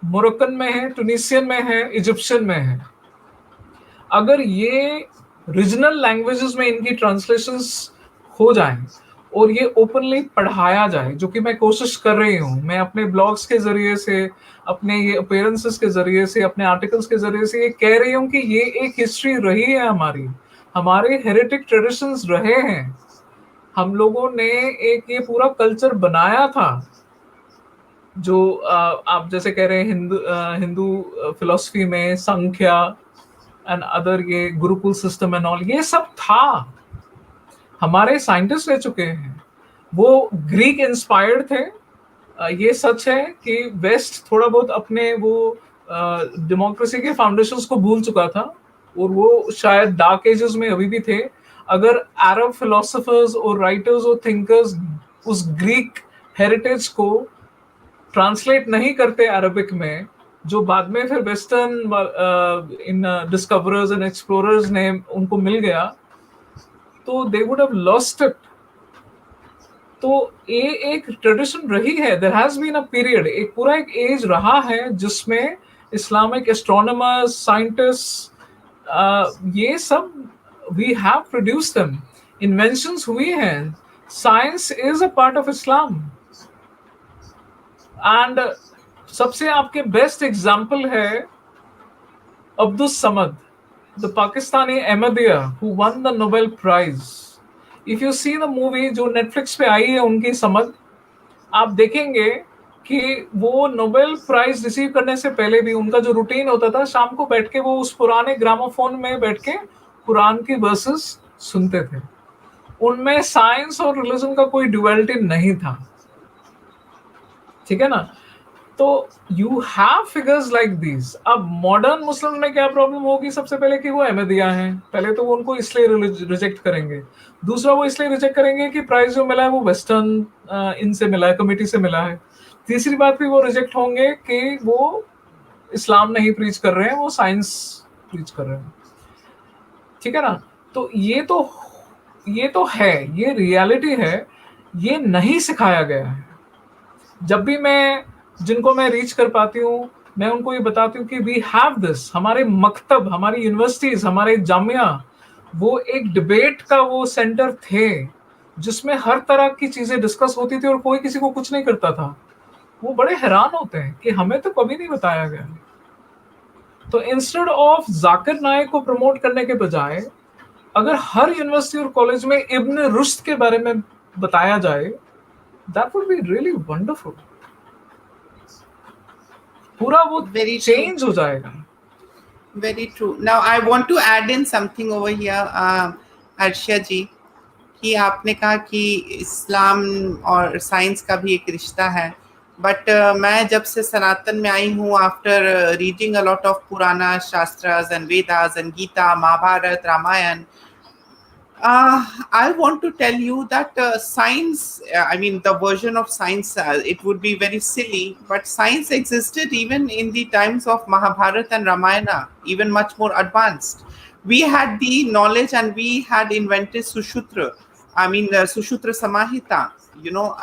मोरक्कन में है, ट्यूनिसियन में है, इजिप्शियन में है. अगर ये रीजनल लैंग्वेजेस में इनकी ट्रांसलेशंस हो जाएं और ये ओपनली पढ़ाया जाए, जो कि मैं कोशिश कर रही हूँ. मैं अपने ब्लॉग्स के जरिए से, अपने ये अपीयरेंसेस के जरिए से, अपने आर्टिकल्स के जरिए से ये कह रही हूँ कि ये एक हिस्ट्री रही है हमारी, हमारे हेरिटिक ट्रेडिशंस रहे हैं. हम लोगों ने एक ये पूरा कल्चर बनाया था, जो आप जैसे कह रहे हैं हिंदू फिलॉसफी में संख्या एंड अदर, ये गुरुकुल सिस्टम एंड ऑल, ये सब था. हमारे साइंटिस्ट रह चुके हैं, वो ग्रीक इंस्पायर्ड थे। ये सच है कि वेस्ट थोड़ा बहुत अपने वो डेमोक्रेसी के फाउंडेशंस को भूल चुका था, और वो शायद डार्क एजेस में अभी भी थे। अगर अरब फिलोसोफर्स और राइटर्स और थिंकर्स उस ग्रीक हेरिटेज को ट्रांसलेट नहीं करते अरबिक में, जो बाद में फिर western in discoverers and explorers ने उनको मिल गया, तो they would have lost it. तो ये एक ट्रेडिशन रही है, there has been a period, एक पूरा एक एज रहा है जिसमें इस्लामिक एस्ट्रोनॉमर्स, साइंटिस्ट, ये सब we have produced them, inventions हुई हैं। Science is a part of Islam. And सबसे आपके बेस्ट एग्जाम्पल है Abdus Samad, the Pakistani Ahmadiyya who won the Nobel Prize. If you see the movie जो नेटफ्लिक्स पे आई है उनकी समझ, आप देखेंगे कि वो नोबेल प्राइज रिसीव करने से पहले भी उनका जो रूटीन होता था, शाम को बैठ के वो उस पुराने ग्रामोफोन में बैठ के कुरान की वर्सेस सुनते थे। उनमें साइंस और रिलीजन का कोई ड्युअलिटी नहीं था, ठीक है ना। तो you have figures like these. अब मॉडर्न मुस्लिम में क्या प्रॉब्लम होगी, सबसे पहले कि वो अहमदिया हैं, पहले तो वो उनको इसलिए रिजेक्ट करेंगे। दूसरा, वो इसलिए रिजेक्ट करेंगे कि प्राइस जो मिला है वो वेस्टर्न इनसे मिला है, कमिटी से मिला है। तीसरी बात भी वो रिजेक्ट होंगे कि वो इस्लाम नहीं प्रीच कर रहे हैं, वो साइंस प्रीच कर रहे हैं, ठीक है ना। तो ये तो है, ये रियलिटी है, ये नहीं सिखाया गया है। जब भी जिनको मैं रीच कर पाती हूँ, मैं उनको ये बताती हूँ कि वी हैव दिस। हमारे मकतब, हमारी यूनिवर्सिटीज, हमारे जामिया, वो एक डिबेट का वो सेंटर थे जिसमें हर तरह की चीजें डिस्कस होती थी और कोई किसी को कुछ नहीं करता था। वो बड़े हैरान होते हैं कि हमें तो कभी नहीं बताया गया। तो इंस्टेड ऑफ जाकिर नाइक को प्रमोट करने के बजाय अगर हर यूनिवर्सिटी और कॉलेज में इब्न रुश्द के बारे में बताया जाए, that would be really wonderful. पूरा वो Very true. चेंज हो जाएगा। Very true. Now I want to add in something over here, Arshia जी, कि आपने कहा कि इस्लाम और साइंस का भी एक रिश्ता है, बट मैं जब से सनातन में आई हूँ, after reading a lot of Puranas Shastras and Vedas and Gita, Mahabharata, Ramayana, I want to tell you that science, I mean, the version of science, it would be very silly, but science existed even in the times of Mahabharata and Ramayana, even much more advanced. We had the knowledge and we had invented Sushutra, I mean, Sushutra Samahita,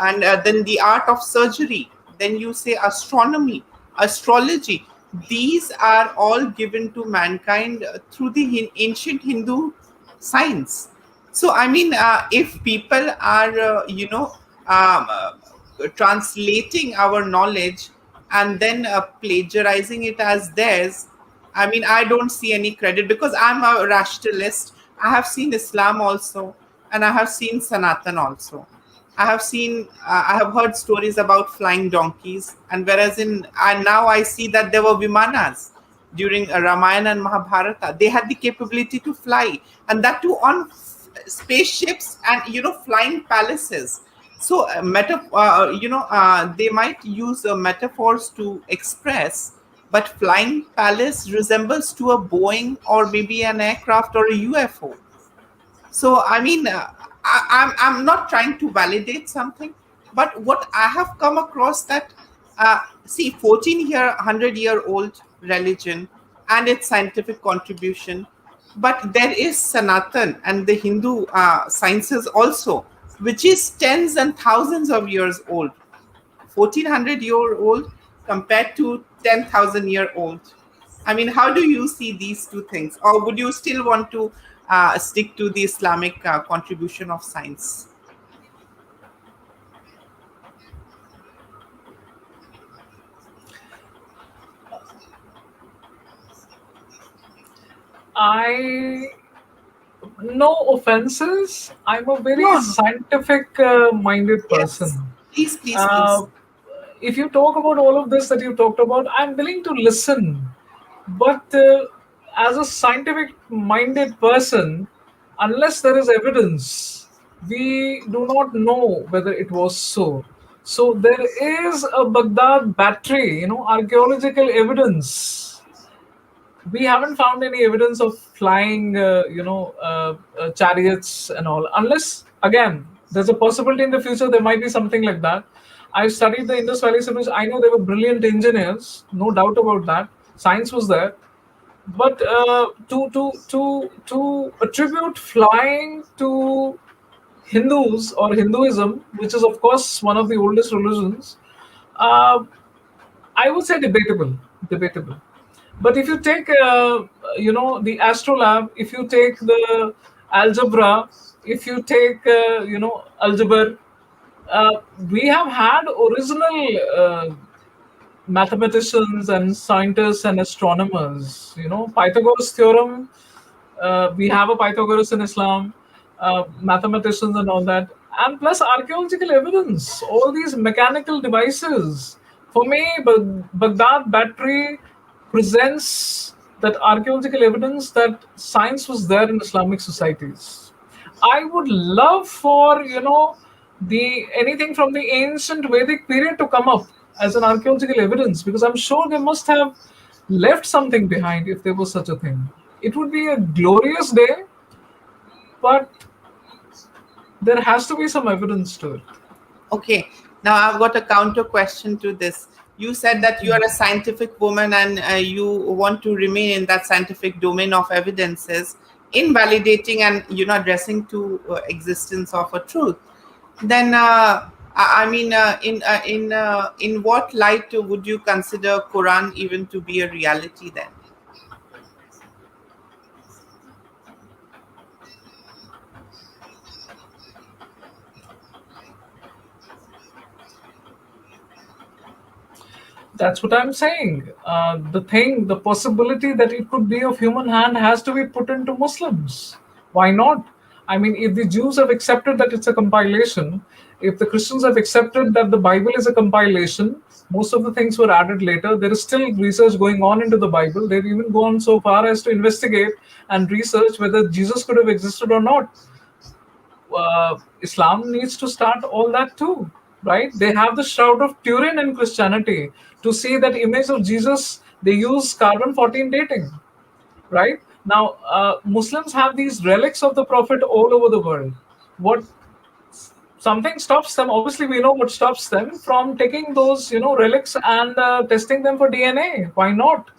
and then the art of surgery, then you say astronomy, astrology. These are all given to mankind through the ancient Hindu science. So, I mean, if people are, translating our knowledge and then plagiarizing it as theirs, I mean, I don't see any credit because I'm a rationalist. I have seen Islam also, and I have seen Sanatan also. I have heard stories about flying donkeys, and and now I see that there were vimanas during Ramayana and Mahabharata. They had the capability to fly, and that too on spaceships and flying palaces. So they might use metaphors to express, but flying palace resembles to a Boeing or maybe an aircraft or a UFO. So I mean, I'm not trying to validate something, but what I have come across that see 100-year-old religion and its scientific contribution, but there is Sanatan and the Hindu sciences also, which is tens and thousands of years old. 1400-year-old compared to 10,000-year-old. I mean, how do you see these two things? Or would you still want to stick to the Islamic contribution of science? No offenses. I'm a very No. scientific minded person. Yes. Please. If you talk about all of this that you talked about, I'm willing to listen. But as a scientific minded person, unless there is evidence, We do not know whether it was so. So there is a Baghdad battery, archaeological evidence. We haven't found any evidence of flying, chariots and all. Unless, again, there's a possibility in the future there might be something like that. I studied the Indus Valley civilization. I know they were brilliant engineers, no doubt about that. Science was there, but to attribute flying to Hindus or Hinduism, which is of course one of the oldest religions, uh, I would say debatable, debatable. But if you take, the astrolabe, if you take the algebra, if you take, algebra, we have had original mathematicians and scientists and astronomers. Pythagoras theorem. We have a Pythagoras in Islam, mathematicians and all that, and plus archaeological evidence. All these mechanical devices. For me, Baghdad battery presents that archaeological evidence that science was there in Islamic societies. I would love for the anything from the ancient Vedic period to come up as an archaeological evidence, because I'm sure they must have left something behind if there was such a thing. It would be a glorious day, but there has to be some evidence to it. Okay, now I've got a counter question to this. You said that you are a scientific woman and you want to remain in that scientific domain of evidences, invalidating and addressing to existence of a truth. Then, I mean, in what light would you consider Quran even to be a reality then? That's what I'm saying. The possibility that it could be of human hand has to be put into Muslims. Why not? I mean, if the Jews have accepted that it's a compilation, if the Christians have accepted that the Bible is a compilation, most of the things were added later. There is still research going on into the Bible. They've even gone so far as to investigate and research whether Jesus could have existed or not. Islam needs to start all that too, right? They have the Shroud of Turin in Christianity. To see that image of Jesus, they use carbon 14 dating, right? Now, Muslims have these relics of the Prophet all over the world. What something stops them? Obviously, we know what stops them from taking those, relics and testing them for DNA. Why not,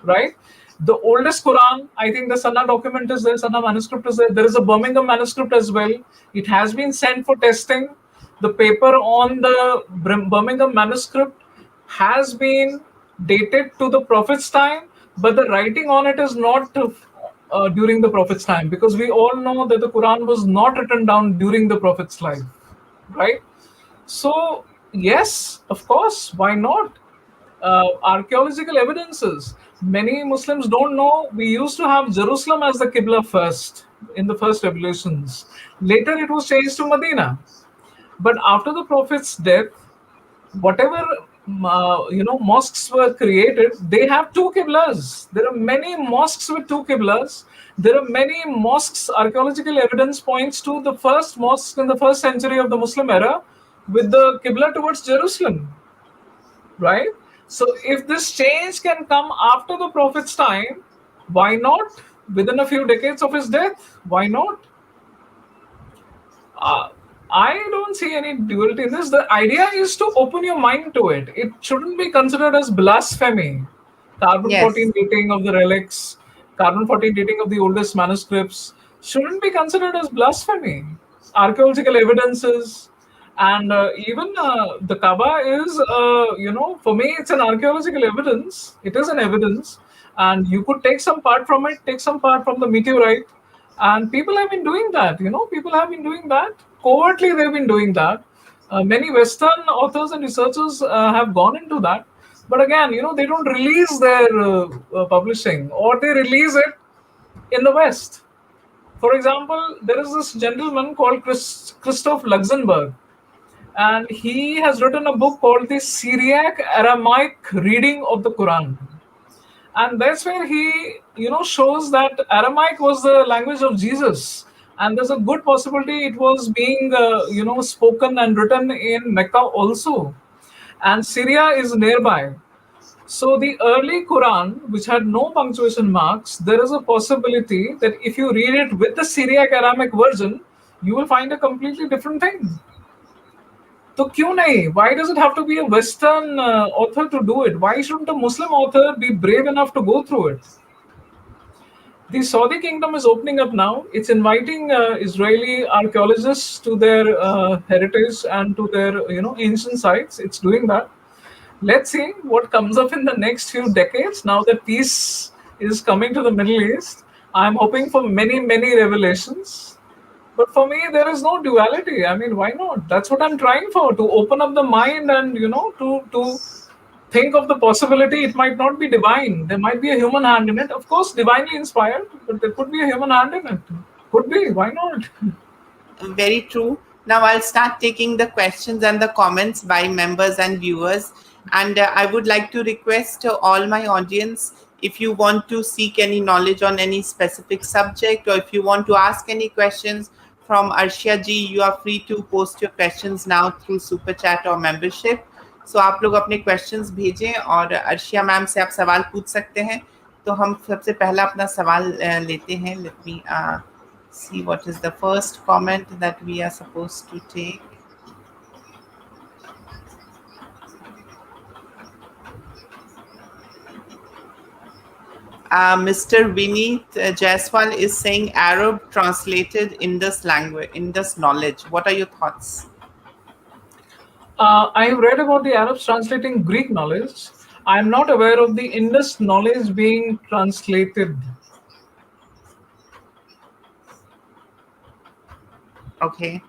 right? The oldest Quran, I think the Sanna document is there, Sanna manuscript is there. There is a Birmingham manuscript as well. It has been sent for testing. The paper on the Birmingham manuscript has been dated to the Prophet's time, but the writing on it is not during the Prophet's time, because we all know that the Quran was not written down during the Prophet's life, right? So, yes, of course, why not? Archaeological evidences. Many Muslims don't know we used to have Jerusalem as the Qibla first in the first revelations. Later, it was changed to Medina. But after the Prophet's death, whatever mosques were created, they have two qiblas. There are many mosques with two qiblas. There are many mosques. Archaeological evidence points to the first mosque in the first century of the Muslim era with the qibla towards Jerusalem, right? So if this change can come after the Prophet's time, why not within a few decades of his death? Why not? I don't see any duality in this. The idea is to open your mind to it. It shouldn't be considered as blasphemy. Carbon Yes. 14 dating of the relics, carbon 14 dating of the oldest manuscripts shouldn't be considered as blasphemy. Archaeological evidences, and even the Kaaba is, for me, it's an archaeological evidence. It is an evidence, and you could take some part from it, take some part from the meteorite, and people have been doing that. People have been doing that covertly. They've been doing that. Many Western authors and researchers have gone into that, but again, they don't release their publishing, or they release it in the West. For example, there is this gentleman called Christoph Luxemburg, and he has written a book called the Syriac Aramaic Reading of the Quran. And that's where he shows that Aramaic was the language of Jesus, and there's a good possibility it was being spoken and written in Mecca also, and Syria is nearby. So the early Quran, which had no punctuation marks, there is a possibility that if you read it with the Syriac Aramic version, you will find a completely different thing. तो क्यों नहीं? Why does it have to be a Western author to do it? Why shouldn't a Muslim author be brave enough to go through it? The Saudi kingdom is opening up now. It's inviting Israeli archaeologists to their heritage and to their ancient sites. It's doing that. Let's see what comes up in the next few decades. Now that peace is coming to the Middle East, I'm hoping for many, many revelations. But for me, there is no duality. I mean, why not? That's what I'm trying for, to open up the mind and, to think of the possibility it might not be divine. There might be a human hand in it. Of course, divinely inspired, but there could be a human hand in it. Could be. Why not? Very true. Now I'll start taking the questions and the comments by members and viewers. And I would like to request to all my audience, if you want to seek any knowledge on any specific subject, or if you want to ask any questions from Arshia ji, you are free to post your questions now through super chat or membership. So आप लोग अपने questions भेजें और अर्शिया मैम से आप सवाल पूछ सकते हैं. तो हम सबसे पहला अपना सवाल लेते हैं. Let me see what is the first comment that we are supposed to take. Mr. Vineet Jaiswal is saying Arab translated Indus language, Indus knowledge. What are your thoughts? I have read about the Arabs translating Greek knowledge. I am not aware of the Indus knowledge being translated. Okay.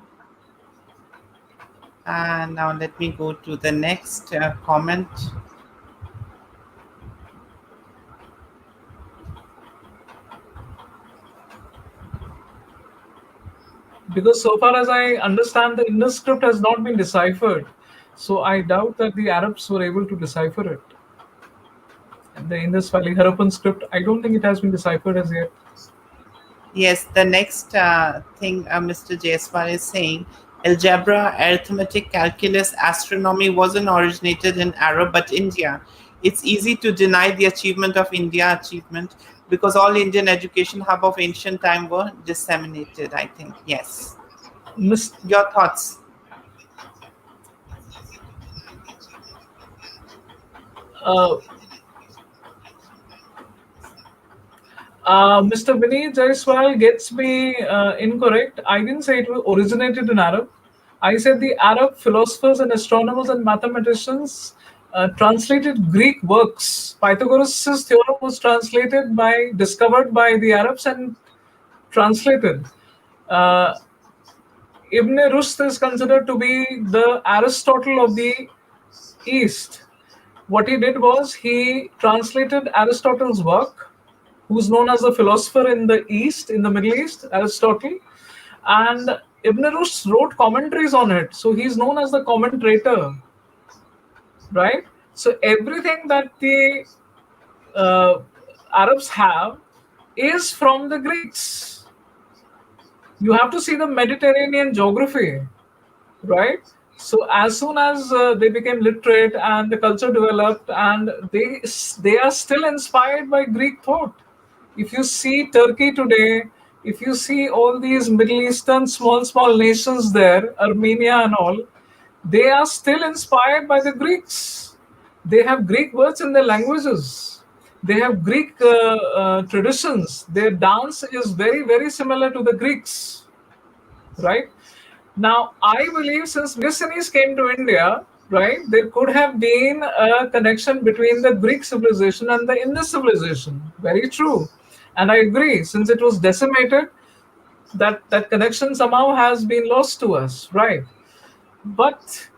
Now let me go to the next comment. Because so far as I understand, the Indus script has not been deciphered. So I doubt that the Arabs were able to decipher it. And the Indus Valley Harappan script, I don't think it has been deciphered as yet. Yes, the next thing Mr. Jaiswal is saying, algebra, arithmetic, calculus, astronomy wasn't originated in Arab but India. It's easy to deny the achievement of India achievement because all Indian education hub of ancient time were disseminated, I think. Yes. Your thoughts? Mr. Vinay Jaiswal gets me incorrect. I didn't say it originated in Arab. I said the Arab philosophers and astronomers and mathematicians translated Greek works. Pythagoras' theorem was discovered by the Arabs and translated. Ibn Rushd is considered to be the Aristotle of the East. What he did was he translated Aristotle's work, who's known as a philosopher in the East, in the Middle East, Aristotle, and Ibn Rushd wrote commentaries on it. So he's known as the commentator, right? So everything that the Arabs have is from the Greeks. You have to see the Mediterranean geography, right? So as soon as they became literate and the culture developed, and they are still inspired by Greek thought. If you see Turkey today, if you see all these Middle Eastern small nations there, Armenia and all, they are still inspired by the Greeks. They have Greek words in their languages. They have Greek traditions. Their dance is very, very similar to the Greeks, right? Now, I believe since Mycenaeans came to India, right, there could have been a connection between the Greek civilization and the Indus civilization. Very true. And I agree, since it was decimated, that connection somehow has been lost to us, right? But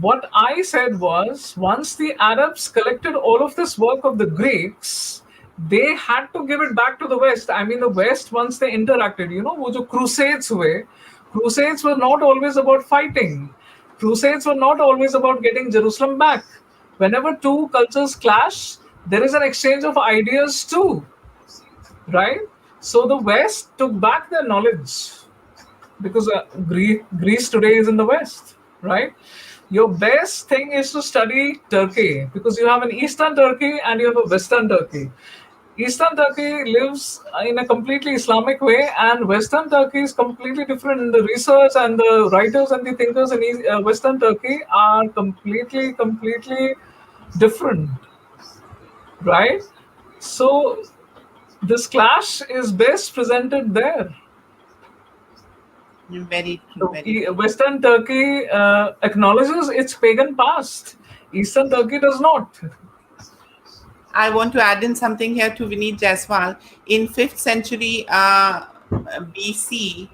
what I said was, once the Arabs collected all of this work of the Greeks, they had to give it back to the West. I mean, the West, once they interacted, wo jo crusades hue, crusades were not always about fighting. Crusades were not always about getting Jerusalem back. Whenever two cultures clash, there is an exchange of ideas too, right? So the West took back their knowledge, because Greece today is in the West, right? Your best thing is to study Turkey, because you have an Eastern Turkey and you have a Western Turkey. Eastern Turkey lives in a completely Islamic way, and Western Turkey is completely different. The research and the writers and the thinkers in Western Turkey are completely different, right? So this clash is best presented there. Very true, So very true. Western Turkey acknowledges its pagan past. Eastern Turkey does not. I want to add in something here to Vineet Jaiswal. In 5th century BC,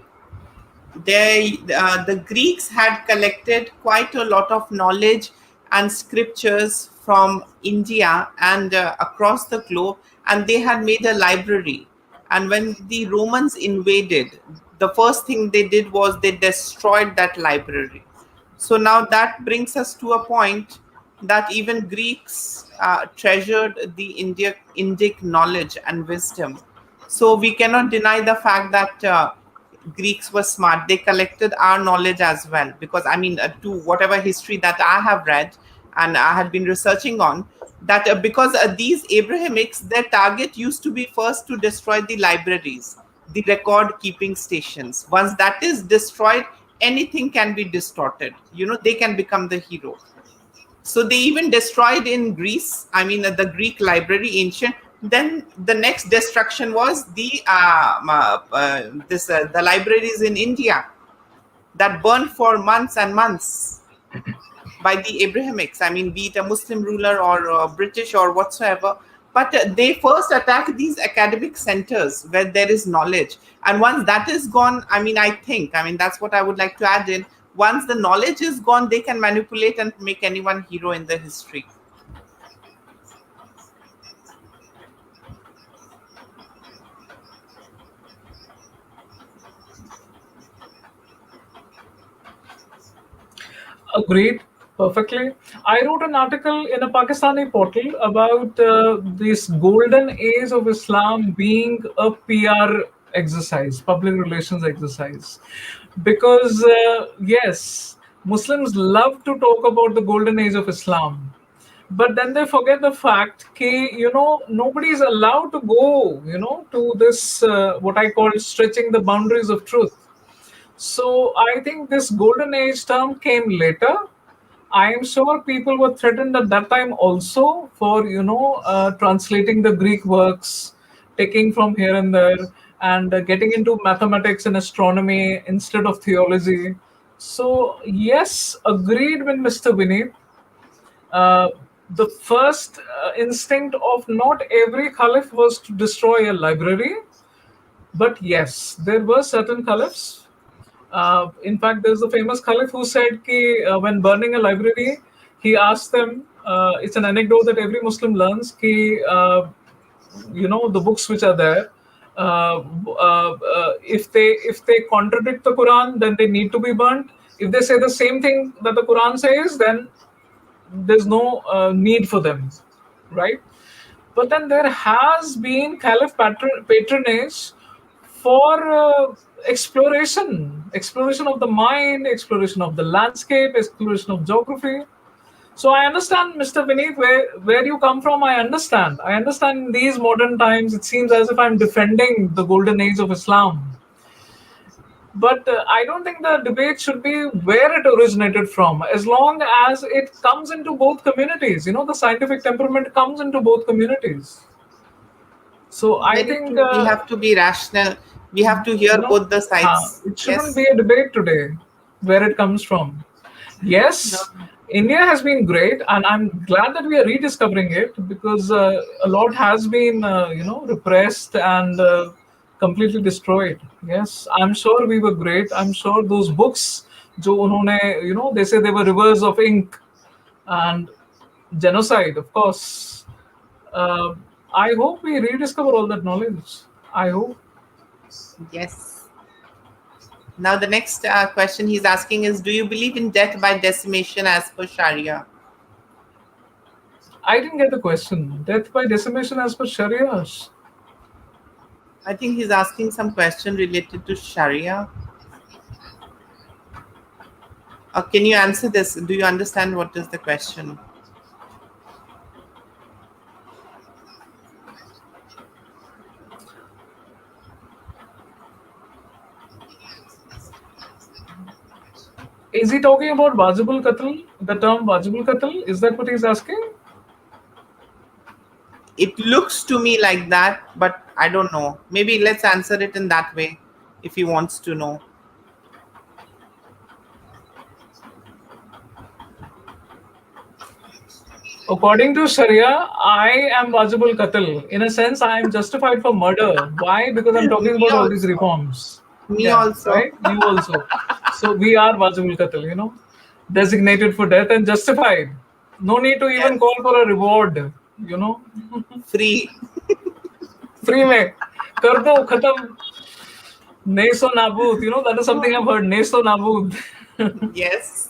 the Greeks had collected quite a lot of knowledge and scriptures from India and across the globe, and they had made a library. And when the Romans invaded, the first thing they did was they destroyed that library. So now that brings us to a point that even Greeks treasured the Indic knowledge and wisdom. So we cannot deny the fact that Greeks were smart. They collected our knowledge as well. Because, I mean, to whatever history that I have read and I had been researching on, that because these Abrahamics, their target used to be first to destroy the libraries, the record keeping stations. Once that is destroyed, anything can be distorted. They can become the hero. So they even destroyed in Greece, I mean, the Greek library, ancient. Then the next destruction was the libraries in India that burned for months and months by the Abrahamics. I mean, be it a Muslim ruler or British or whatsoever. But they first attack these academic centers where there is knowledge. And once that is gone, I mean, that's what I would like to add in. Once the knowledge is gone, they can manipulate and make anyone hero in the history. Agreed. Perfectly. I wrote an article in a Pakistani portal about this golden age of Islam being a PR exercise, public relations exercise. Because, yes, Muslims love to talk about the golden age of Islam. But then they forget the fact that, nobody is allowed to go, to this, what I call stretching the boundaries of truth. So I think this golden age term came later. I am sure people were threatened at that time also for translating the Greek works, taking from here and there, and getting into mathematics and astronomy instead of theology. So yes, agreed with Mr. Vineet. The first instinct of not every caliph was to destroy a library, but yes, there were certain caliphs. In fact, there's a famous caliph who said कि when burning a library, he asked them. It's an anecdote that every Muslim learns. The books which are there. If they contradict the Quran, then they need to be burnt. If they say the same thing that the Quran says, then there's no need for them, right? But then there has been caliph patronage for exploration of the mind, exploration of the landscape, exploration of geography. So I understand, Mr. Vineet, where you come from. I understand. In these modern times, it seems as if I'm defending the golden age of Islam. But I don't think the debate should be where it originated from, as long as it comes into both communities. The scientific temperament comes into both communities. So I Very think true. We have to be rational. We have to hear both the sides. it shouldn't Yes. be a debate today where it comes from. Yes, India has been great, and I'm glad that we are rediscovering it, because a lot has been, repressed and completely destroyed. Yes, I'm sure we were great. I'm sure those books, jo unhone, they say they were rivers of ink and genocide, of course. Uh, I hope we rediscover all that knowledge. I hope. Yes. Now, the next question he's asking is, do you believe in death by decimation as per Sharia? I didn't get the question. Death by decimation as per Sharia. I think he's asking some question related to Sharia. Can you answer this? Do you understand what is the question? Is he talking about Wajibul Qatl? The term Wajibul Qatl? Is that what he's asking? It looks to me like that, but I don't know. Maybe let's answer it in that way if he wants to know. According to Sharia, I am Wajibul Qatl. In a sense, I am justified for murder. Why? Because I'm talking Me about all these also. reforms. Me Yeah, also. right? You also. So we are Wajibul Qatl, designated for death and justified. No need to even Yes. call for a reward. Free. Free में कर दो खत्म. Neso nabud. That is something I've heard. Neso nabud. Yes.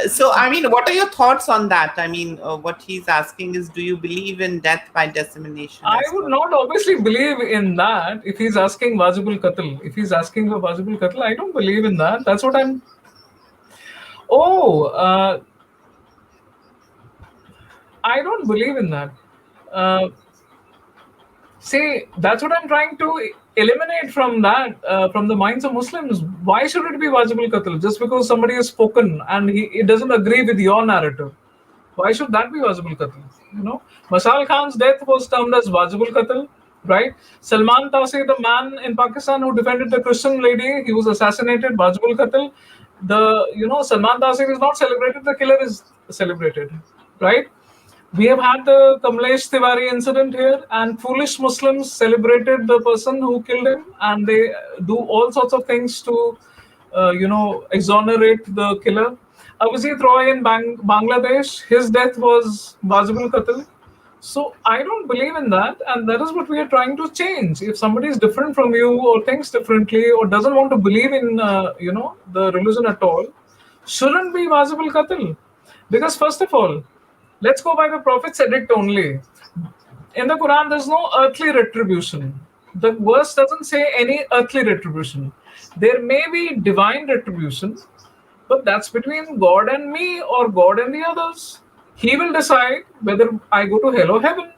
So, I mean, what are your thoughts on that? I mean, what he's asking is, do you believe in death by dissemination I as would well? not obviously believe in that if he's asking Wajibul Qatl. If he's asking for Wajibul Qatl, I don't believe in that. That's what I'm. Oh, I don't believe in that. Uh, See, that's what I'm trying to eliminate from from the minds of Muslims. Why should it be Wajibul Qatl? Just because somebody has spoken and it doesn't agree with your narrative. Why should that be Wajibul Qatl? Mashal Khan's death was termed as Wajibul Qatl, right? Salman Taseer, the man in Pakistan who defended the Christian lady, he was assassinated, Wajibul Qatl. Salman Taseer is not celebrated, the killer is celebrated, right? We have had the Kamlesh Tiwari incident here, and foolish Muslims celebrated the person who killed him, and they do all sorts of things to, exonerate the killer. Abhijit Roy in Bangladesh, his death was Wajibul Qatl. So I don't believe in that, and that is what we are trying to change. If somebody is different from you, or thinks differently, or doesn't want to believe in, the religion at all, shouldn't be Wajibul Qatl. Because first of all, let's go by the Prophet's edict only. In the Quran, there's no earthly retribution. The verse doesn't say any earthly retribution. There may be divine retribution, but that's between God and me or God and the others. He will decide whether I go to hell or heaven.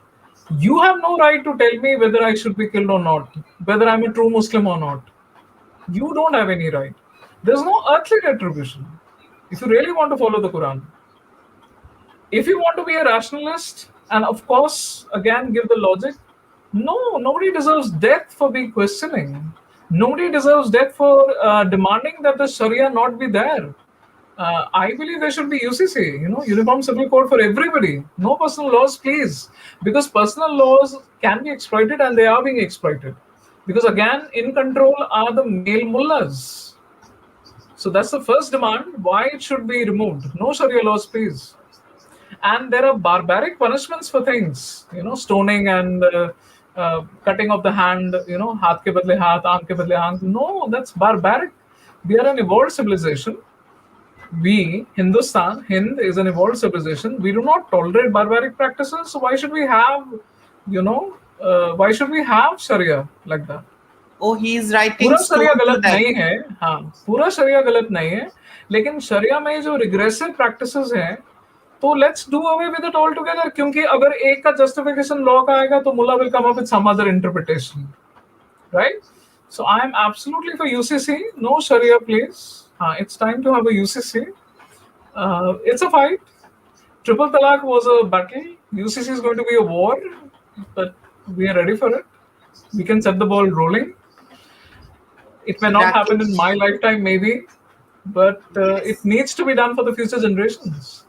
You have no right to tell me whether I should be killed or not, whether I'm a true Muslim or not. You don't have any right. There's no earthly retribution. If you really want to follow the Quran, if you want to be a rationalist, and of course, again, give the logic, no, nobody deserves death for being questioning. Nobody deserves death for demanding that the Sharia not be there. I believe there should be UCC, Uniform Civil Code for everybody. No personal laws, please. Because personal laws can be exploited and they are being exploited. Because again, in control are the male mullahs. So that's the first demand, why it should be removed. No Sharia laws, please. And there are barbaric punishments for things, stoning and cutting of the hand, haath ke badle haath, aankh ke badle aankh. No, that's barbaric. We are an evolved civilization. Hind is an evolved civilization. We do not tolerate barbaric practices. So why should we have, Sharia like that? Oh, he's writing पूरा stone शरिया to गलत that. नहीं है. हाँ, पूरा शरिया गलत नहीं है, लेकिन शरिया में जो रिग्रेसिव प्रैक्टिसेस हैं, तो let's do away with it all together. क्योंकि अगर एक का जस्टिफिकेशन लॉ का आएगा तो mullah will come up with some other interpretation, right? So I am absolutely for UCC. No Sharia, please. It's time to have a UCC. It's a fight. Triple Talaq was a battle. UCC is going to be a war, but we are ready for it. We can set the ball rolling. It may not happen in my lifetime, maybe, but it needs to be done for the future generations.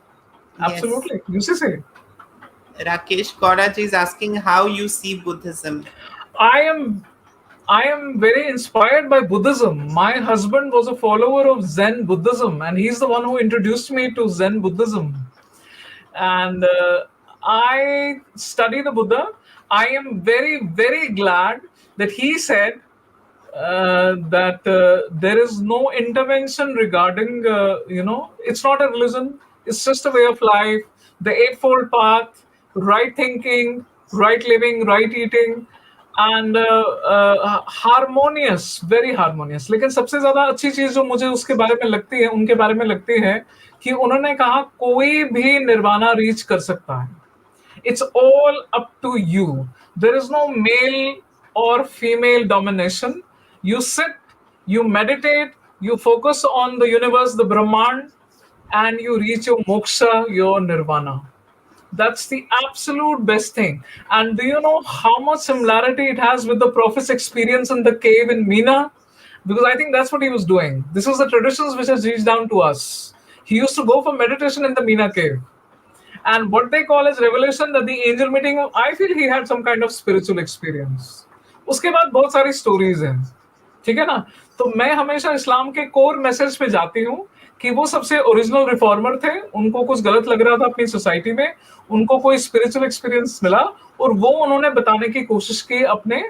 Absolutely. UCC. Rakesh Koraj is asking how you see Buddhism. I am very inspired by Buddhism. My husband was a follower of Zen Buddhism, and he's the one who introduced me to Zen Buddhism. And I study the Buddha. I am very, very glad that he said that there is no intervention regarding, it's not a religion. It's just a way of life, the Eightfold Path, right thinking, right living, right eating, and harmonious, very harmonious. लेकिन सबसे ज्यादा अच्छी चीज जो मुझे उसके बारे में लगती है, उनके बारे में लगती है, कि उन्होंने कहा कोई भी निर्वाणा रीच कर सकता है. It's all up to you. There is no male or female domination. You sit, you meditate, you focus on the universe, the Brahman, and you reach your moksha, your nirvana. That's the absolute best thing. And do you know how much similarity it has with the Prophet's experience in the cave in Mina? Because I think that's what he was doing. This was the traditions which has reached down to us. He used to go for meditation in the Mina cave. And what they call as revelation, that the angel meeting, I feel he had some kind of spiritual experience. उसके बाद बहुत सारी स्टोरीज हैं, ठीक है ना. तो मैं हमेशा इस्लाम के कोर मैसेज पे जाती हूँ कि वो सबसे ओरिजिनल रिफॉर्मर थे. उनको कुछ गलत लग रहा था अपनी सोसाइटी में, उनको कोई स्पिरिचुअल एक्सपीरियंस मिला और वो उन्होंने बताने की कोशिश की अपने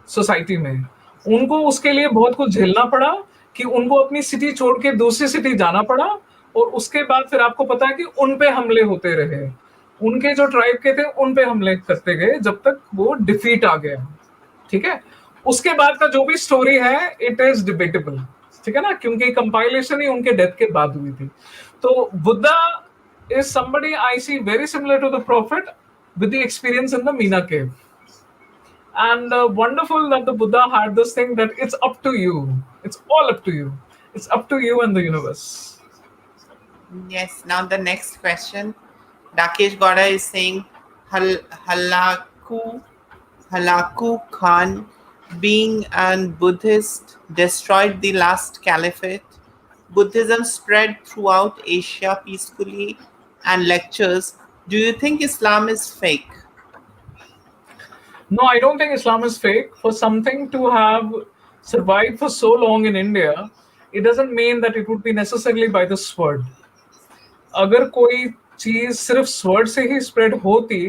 सोसाइटी में. उनको उसके लिए बहुत कुछ झेलना पड़ा, कि उनको अपनी सिटी छोड़ के दूसरी सिटी जाना पड़ा, और उसके बाद फिर आपको पता है कि उन पे हमले होते रहे. उनके जो ट्राइब के थे उन पे हमले करते गए जब तक वो डिफीट आ गया. ठीक है. उसके बाद का जो भी स्टोरी है, इट इज डिबेटेबल. ठीक है ना, क्योंकि कंपाइलेशन ही उनके डेथ के बाद हुई थी. तो Buddha is somebody I see very similar to the prophet with the experience in the मीना cave. And wonderful that the Buddha had this thing that it's up to you. It's all up to you. It's up to you and the universe. Yes. Now the next question. Rakesh Gowda is saying Halaku Khan, being a Buddhist, destroyed the last caliphate. Buddhism spread throughout Asia peacefully and lectures. Do you think Islam is fake? No, I don't think Islam is fake. For something to have survived for so long in India, it doesn't mean that it would be necessarily by the sword. अगर कोई चीज सिर्फ स्वर्ड से ही स्प्रेड होती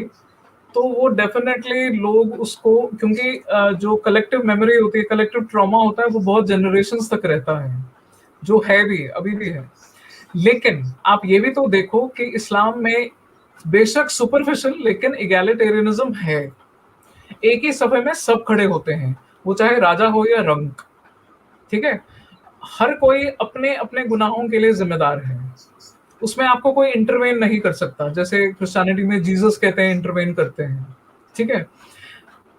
तो वो डेफिनेटली लोग उसको, क्योंकि जो कलेक्टिव मेमोरी होती है, कलेक्टिव ट्रॉमा होता है, वो बहुत जनरेशंस तक रहता है, जो है भी, अभी भी है. लेकिन आप ये भी तो देखो कि इस्लाम में बेशक सुपरफिशियल लेकिन इगैलिटेरियनिज्म है. एक ही सफे में सब खड़े होते हैं, वो चाहे राजा हो या रंक. ठीक है. हर कोई अपने अपने गुनाहों के लिए जिम्मेदार है. उसमें आपको कोई इंटरवेन नहीं कर सकता, जैसे क्रिश्चियनिटी में जीसस कहते हैं इंटरवेन करते हैं. ठीक है.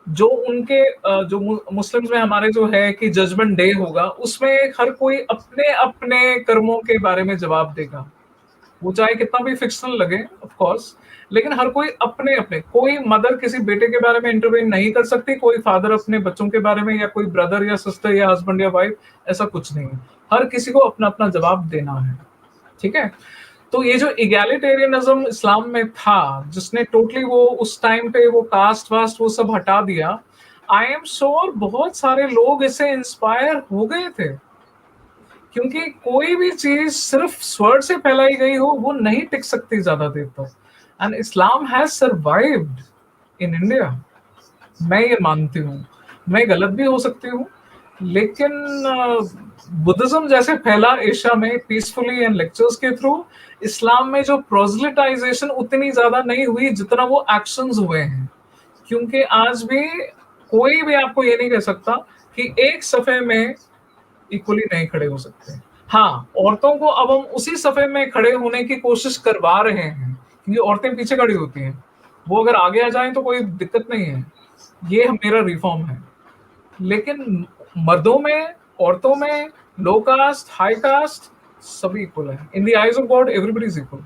जो उनके जो मुस्लिम्स में हमारे जो है कि जजमेंट डे होगा, उसमें हर कोई अपने अपने कर्मों के बारे में जवाब देगा. वो चाहे कितना भी फिक्शनल लगे ऑफ कोर्स, लेकिन हर कोई अपने अपने, कोई मदर किसी बेटे के बारे में इंटरवेन नहीं कर सकती, कोई फादर अपने बच्चों के बारे में, या कोई ब्रदर या सिस्टर या हस्बैंड या वाइफ, ऐसा कुछ नहीं है. हर किसी को अपना अपना जवाब देना है. ठीक है. तो ये जो इगैलिटेरियनिज्म इस्लाम में था, जिसने टोटली वो उस टाइम पे वो कास्ट वास्ट वो सब हटा दिया, आई एम श्योर बहुत सारे लोग इससे इंस्पायर हो गए थे, क्योंकि कोई भी चीज सिर्फ स्वर्ड से फैलाई गई हो वो नहीं टिक सकती ज्यादा देर तक. And Islam has survived in India. मैं ये मानती हूँ, मैं गलत भी हो सकती हूँ, लेकिन बुद्धिज्म जैसे फैला एशिया में पीसफुली एंड लेक्चर्स के थ्रू, इस्लाम में जो प्रोजलिटाइजेशन उतनी ज्यादा नहीं हुई जितना वो एक्शंस हुए हैं. क्योंकि आज भी कोई भी आपको ये नहीं कह सकता कि एक सफे में इक्वली नहीं खड़े हो सकते. हाँ, औरतों को अब हम उसी सफे में खड़े होने की कोशिश करवा रहे हैं, क्योंकि औरतें पीछे खड़ी होती हैं. वो अगर आगे आ जाएं तो कोई दिक्कत नहीं है, ये मेरा रिफॉर्म है. लेकिन मर्दों में, औरतों में, लो कास्ट, हाई कास्ट, सभी इक्वल है. In the eyes of God everybody is equal.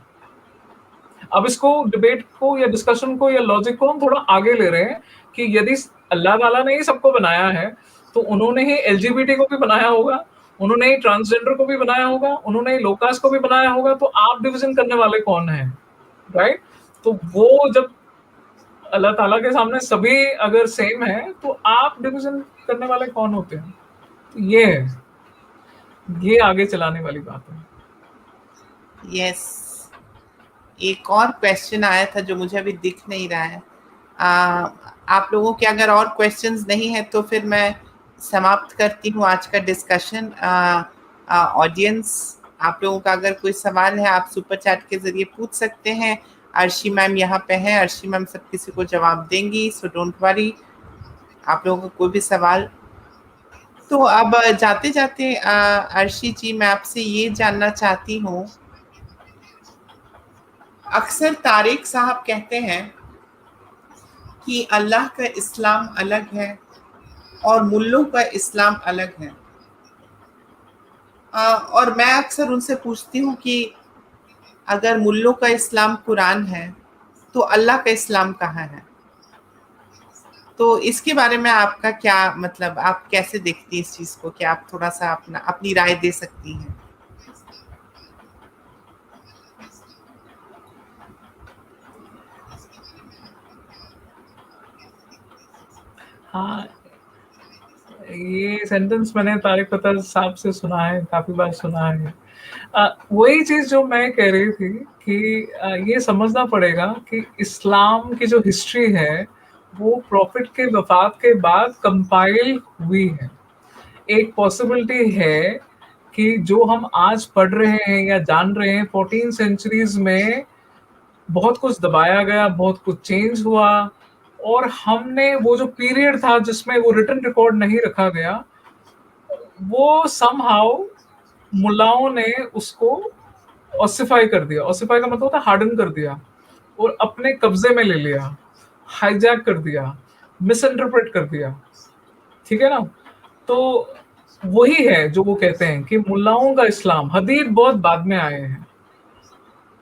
अब इसको डिबेट को या डिस्कशन को या लॉजिक को हम थोड़ा आगे ले रहे हैं कि यदि अल्लाह ताला ने ही सबको बनाया है तो उन्होंने ही एलजीबीटी को भी बनाया होगा, उन्होंने ही ट्रांसजेंडर को भी बनाया होगा, उन्होंने ही लो कास्ट को भी बनाया होगा. तो आप डिवीजन करने वाले कौन हैं, राइट? तो वो जब अल्लाह ताला के सामने सभी अगर सेम है तो आप डिवीजन करने वाले कौन होते हैं? तो ये है, ये आगे चलाने वाली बात है. यस. एक और क्वेश्चन आया था जो मुझे अभी दिख नहीं रहा है. आप लोगों के अगर और क्वेश्चंस नहीं है तो फिर मैं समाप्त करती हूँ आज का डिस्कशन. ऑडियंस, आप लोगों का अगर कोई सवाल है आप सुपर चैट के जरिए पूछ सकते हैं. अर्शी मैम यहाँ पे हैं, अर्शी मैम सब किसी को जवाब देंगी, सो डोंट वरी। आप लोगों को कोई भी सवाल, तो अब जाते जाते अर्शी जी मैं आपसे ये जानना चाहती हूँ, अक्सर तारिक साहब कहते हैं कि अल्लाह का इस्लाम अलग है और मुल्लों का इस्लाम अलग है। और मैं अक्सर उनसे पूछती हूँ कि अगर मुल्लों का इस्लाम कुरान है तो अल्लाह का इस्लाम कहाँ है? तो इसके बारे में आपका क्या मतलब, आप कैसे देखती हैं इस चीज को? क्या आप थोड़ा सा अपनी राय दे सकती हैं? हाँ, ये सेंटेंस मैंने तारिक अता साहब से सुना है, काफी बार सुना है। वही चीज जो मैं कह रही थी कि ये समझना पड़ेगा कि इस्लाम की जो हिस्ट्री है वो प्रॉफिट के वफात के बाद कंपाइल हुई है। एक पॉसिबिलिटी है कि जो हम आज पढ़ रहे हैं या जान रहे हैं, 14 सेंचुरीज में बहुत कुछ दबाया गया, बहुत कुछ चेंज हुआ, और हमने वो जो पीरियड था जिसमें वो रिटन रिकॉर्ड नहीं रखा गया, वो समहाउ मुल्लाओं ने उसको ऑसिफाई कर दिया। ऑसिफाई का मतलब होता है हार्डन कर दिया और अपने कब्जे में ले लिया, हाईजैक कर दिया, मिस इंटरप्रेट कर दिया। ठीक है ना? तो वही है जो वो कहते हैं कि मुल्लाओं का इस्लाम, हदीस बहुत बाद में आए हैं।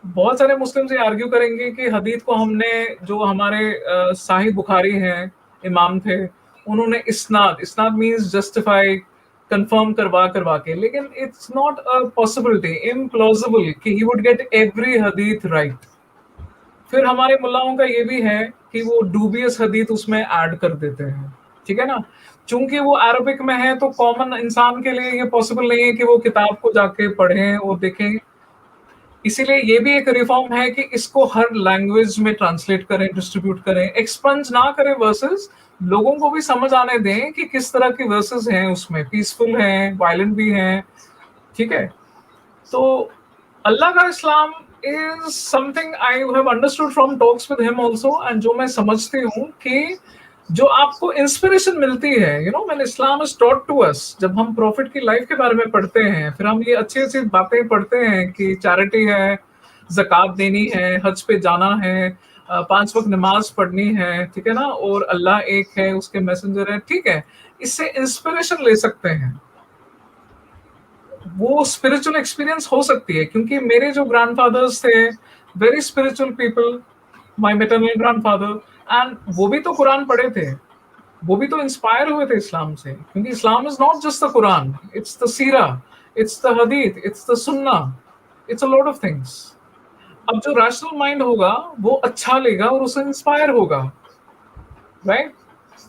बहुत सारे मुस्लिम ये आर्ग्यू करेंगे कि हदीस को हमने, जो हमारे साहिब बुखारी हैं, इमाम थे, उन्होंने इस्नाद, इस्नाद मींस जस्टिफाई, कंफर्म करवा करवा के, लेकिन इट्स नॉट अ पॉसिबिलिटी, इम्प्लॉजिबल कि ही वुड गेट एवरी हदीस राइट। फिर हमारे मुल्लाओं का ये भी है कि वो डूबियस हदीस उसमें ऐड कर देते हैं। ठीक है ना? चूंकि वो अरबिक में है तो कॉमन इंसान के लिए ये पॉसिबल नहीं है कि वो किताब को जाके पढ़ें और देखें। इसीलिए ये भी एक रिफॉर्म है कि इसको हर लैंग्वेज में ट्रांसलेट करें, डिस्ट्रीब्यूट करें, एक्सपंज ना करें वर्सेस, लोगों को भी समझ आने दें कि किस तरह के वर्सेस हैं उसमें, पीसफुल हैं, वायलेंट भी हैं। ठीक है? तो अल्लाह का Islam is something I have understood from talks with him also, and जो मैं समझती हूँ कि जो आपको इंस्पिरेशन मिलती है, you know, when Islam is taught to us, जब हम प्रॉफिट की लाइफ के बारे में पढ़ते हैं, फिर हम ये अच्छी अच्छी बातें पढ़ते हैं कि चैरिटी है, ज़कात देनी है, हज पे जाना है, 5 वक्त नमाज पढ़नी है, ठीक है ना, और अल्लाह एक है, उसके मैसेंजर है, ठीक है, इससे इंस्पिरेशन ले सकते हैं, वो स्पिरिचुअल एक्सपीरियंस हो सकती है। क्योंकि मेरे जो ग्रैंडफादर्स थे, very spiritual people, my maternal grandfather, and वो भी तो कुरान पढ़े थे, वो भी तो इंस्पायर हुए थे इस्लाम से, क्योंकि Islam is not just the Quran, it's the Sira, it's the Hadith, it's the Sunnah, it's a lot of things. अब जो रैशनल माइंड होगा वो अच्छा लेगा और उससे इंस्पायर होगा, राइट?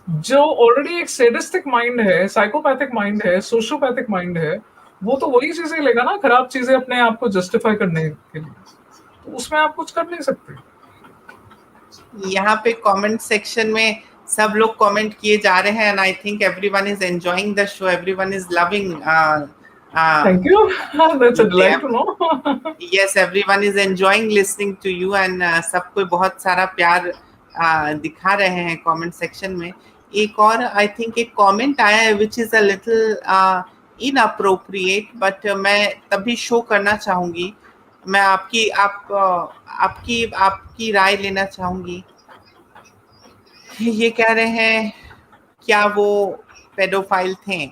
जो ऑलरेडी एक सैडिस्टिक माइंड है, साइकोपैथिक माइंड है, सोशियोपैथिक माइंड है, वो तो वही चीजें लेगा ना, खराब चीजें अपने आप को जस्टिफाई करने के लिए, तो उसमें आप कुछ कर नहीं सकते। यहाँ पे कमेंट सेक्शन में सब लोग कमेंट किए जा रहे हैं, and I think everyone is enjoying the show, everyone is loving. Thank you, that's a delight to know. yes, everyone is enjoying listening to you, and सबको बहुत सारा प्यार दिखा रहे हैं कमेंट सेक्शन में। एक और आई थिंक एक कमेंट आया है which is a little inappropriate, but मैं तभी शो करना चाहूंगी, मैं आपकी राय लेना चाहूंगी। ये कह रहे हैं क्या वो पेडोफाइल थे,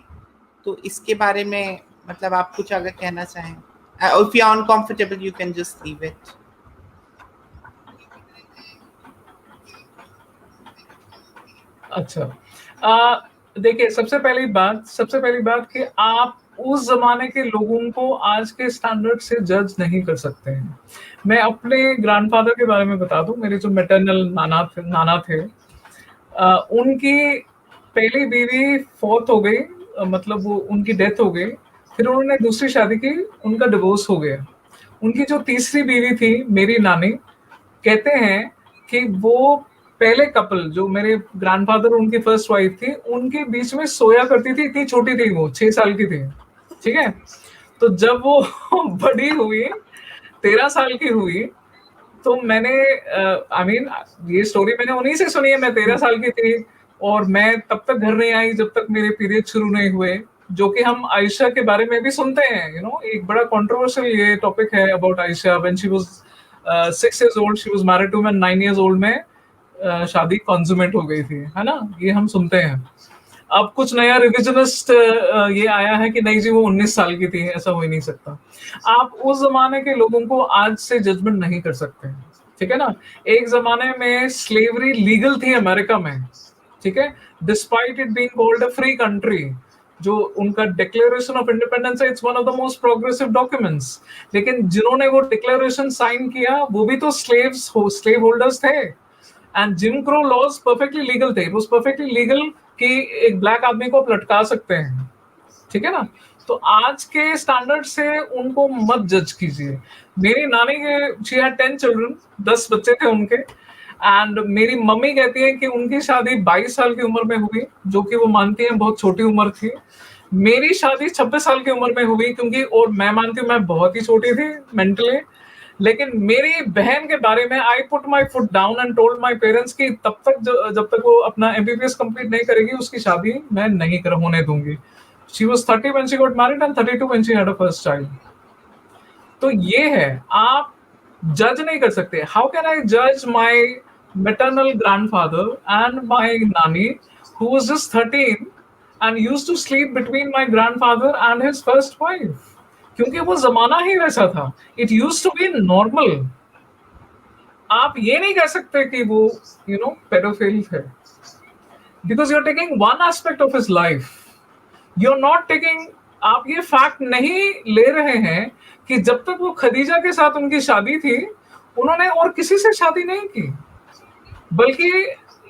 तो इसके बारे में मतलब आप कुछ अगर कहना चाहें, if you're uncomfortable you can just leave it. अच्छा, देखिए, सबसे पहली बात कि आप उस जमाने के लोगों को आज के स्टैंडर्ड से जज नहीं कर सकते हैं। मैं अपने ग्रैंडफादर के बारे में बता दूं, मेरे जो मैटरनल नाना थे, उनकी पहली बीवी फौत हो गई, मतलब वो उनकी डेथ हो गई, फिर उन्होंने दूसरी शादी की, उनका डिवोर्स हो गया। उनकी जो तीसरी बीवी थी, मेरी नानी, कहते हैं कि वो पहले कपल, जो मेरे ग्रैंडफादर और उनकी फर्स्ट वाइफ थी, उनके बीच में सोया करती थी, इतनी छोटी थी वो, 6 साल की थी। ठीक है? तो जब वो बड़ी हुई, 13 साल की हुई, तो मैंने आई मीन ये स्टोरी मैंने उन्हीं से सुनी है। मैं 13 साल की थी और मैं तब तक घर नहीं आई जब तक मेरे पीरियड शुरू नहीं हुए, जो कि हम आयशा के बारे में भी सुनते हैं। यू नो, एक बड़ा कंट्रोवर्शियल ये टॉपिक है about Aisha. When she was 6 years old she was married to man 9 years old में शादी कंसुमेट हो गई थी, है ना, ये हम सुनते हैं। अब कुछ नया रिविजनिस्ट ये आया है कि नहीं जी वो 19 साल की थी, ऐसा हो ही नहीं सकता। आप उस जमाने के लोगों को आज से जजमेंट नहीं कर सकते, ठीक है ना। एक जमाने में स्लेवरी लीगल थी अमेरिका में, ठीक है, despite it being called a free country. जो उनका डिक्लेरेशन ऑफ इंडिपेंडेंस है, it's one of the most progressive documents. लेकिन जिन्होंने वो डिक्लेरेशन साइन किया वो भी तो स्लेव होल्डर्स थे। And Jim Crow laws perfectly legal थे। इट वाज परफेक्टली लीगल कि एक ब्लैक आदमी को आप लटका सकते हैं, ठीक है ना। तो आज के स्टैंडर्ड से उनको मत जज कीजिए। मेरी नानी के शी हैड 10 चिल्ड्रन, 10 बच्चे थे उनके। एंड मेरी मम्मी कहती है कि उनकी शादी 22 साल की उम्र में हुई, जो कि वो मानती है बहुत छोटी उम्र थी। मेरी शादी 26 साल की उम्र में हुई, क्योंकि और मैं मानती हूँ मैं बहुत ही छोटी थी मेंटली। लेकिन मेरी बहन के बारे में I put my foot down and told my parents कि तब तक जब तक वो अपना एमबीबीएस कंप्लीट नहीं करेगी उसकी शादी मैं नहीं होने दूंगी। She was 30 when she got married and 32 when she had her first child. तो ये है, आप जज नहीं कर सकते। हाउ कैन आई जज माई maternal grandfather and my nanny who was just 13 and used to sleep between my grandfather and his first wife? क्योंकि वो जमाना ही वैसा था। It use to be normal. आप ये नहीं कह सकते कि वो यू नो पेडोफिल है, because you are taking one aspect of his life, you are not taking. आप ये फैक्ट नहीं ले रहे हैं कि जब तक वो खदीजा के साथ उनकी शादी थी उन्होंने और किसी से शादी नहीं की। बल्कि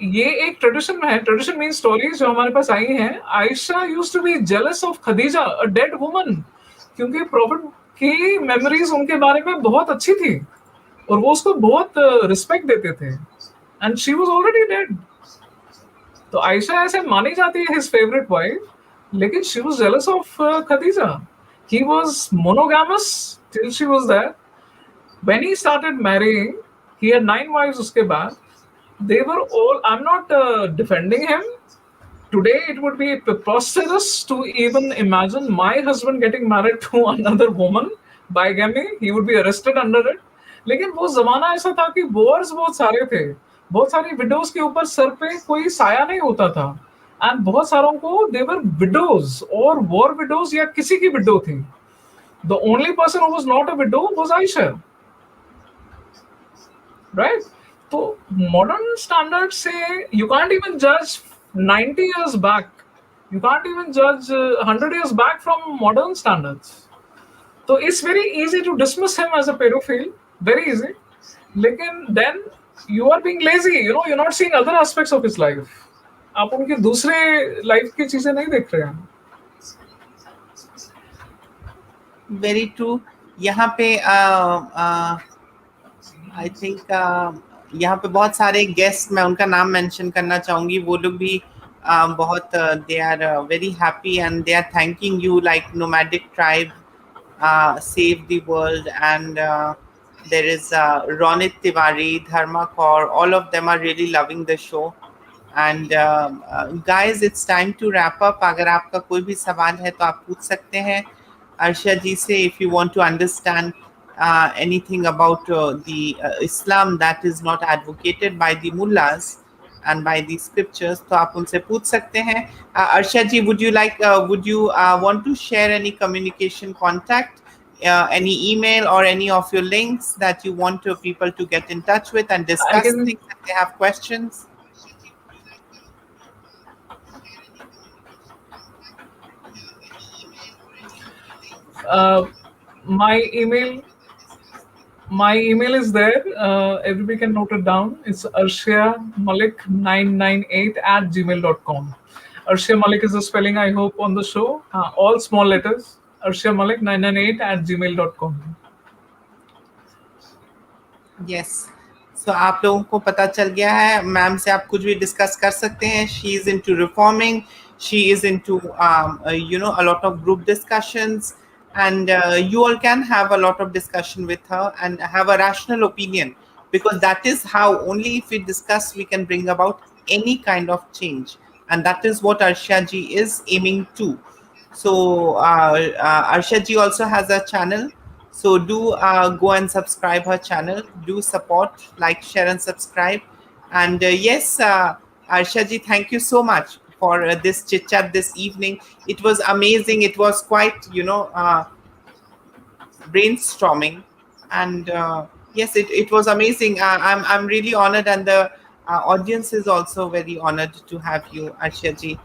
ये एक ट्रेडिशन है, ट्रेडिशन मीन स्टोरीज जो हमारे पास आई हैं। Aisha used to be jealous of Khadija, a dead woman, क्योंकि प्रॉफिट की मेमोरीज उनके बारे में बहुत अच्छी थी और वो उसको बहुत रिस्पेक्ट देते थे। And she was already dead. तो आयशा ऐसे मानी जाती है हिज फेवरेट वाइफ, लेकिन she was jealous of Khadija. He was monogamous till she was there. When he started marrying he had 9 wives उसके बाद। They were all, I'm not defending him. Today it would be preposterous to even imagine my husband getting married to another woman, bigamy. He would be arrested under it. लेकिन वो जमाना ऐसा था कि वॉर्स बहुत सारे थे, बहुत सारी विडोज के ऊपर सर पे कोई साया नहीं होता था। एंड बहुत सारों को दे वर विडोज और वॉर विडोज या किसी की विडो थी। The only person who was not a widow was Aisha, right. तो मॉडर्न स्टैंडर्ड से यू कांट इवन जज 90 years back, you can't even जज 100 years back from modern standards. तो it's very easy to dismiss him as a paedophile, very easy. लेकिन then you are being lazy, you know, you are not seeing other aspects of his life. आप उनके दूसरे लाइफ की चीजें नहीं देख रहे हैं। Very true. यहाँ पे आई थिंक यहाँ पे बहुत सारे गेस्ट, मैं उनका नाम मेंशन करना चाहूँगी। वो लोग भी बहुत they are very happy and they are thanking you, like nomadic tribe, save the world, and there is Ronit Tiwari, Dharma Kaur, all of them are really loving the show. And guys it's time to wrap up. अगर आपका कोई भी सवाल है तो आप पूछ सकते हैं अर्शा जी से, if you want to understand anything about the Islam that is not advocated by the mullahs and by the scriptures, तो आप उनसे पूछ सकते हैं। अर्शा जी, would you want to share any communication contact, any email or any of your links that you want people to get in touch with and discuss things if they have questions? My email is there. Everybody can note it down. It's arshiamalik998@gmail.com. Arshia Malik is the spelling, I hope, on the show. All small letters. arshiamalik998@gmail.com. Yes. So आप लोगों को पता चल गया है। मैम से आप कुछ भी डिस्कस कर सकते हैं। She is into reforming. She is into a lot of group discussions. And you all can have a lot of discussion with her and have a rational opinion because that is how, only if we discuss, we can bring about any kind of change. And that is what Arshia ji is aiming to. So Arshia ji also has a channel. So do go and subscribe her channel. Do support, like, share, and subscribe. And yes, Arshia ji, thank you so much for this chit chat this evening. It was amazing. It was quite, brainstorming, and yes, it was amazing. I'm really honored, and the audience is also very honored to have you, Arshia ji.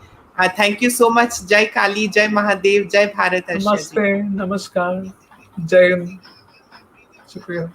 Thank you so much. Jai Kali, Jai Mahadev, Jai Bharat, Arshia ji. Namaste, namaskar, Jai Hind, Shukriya.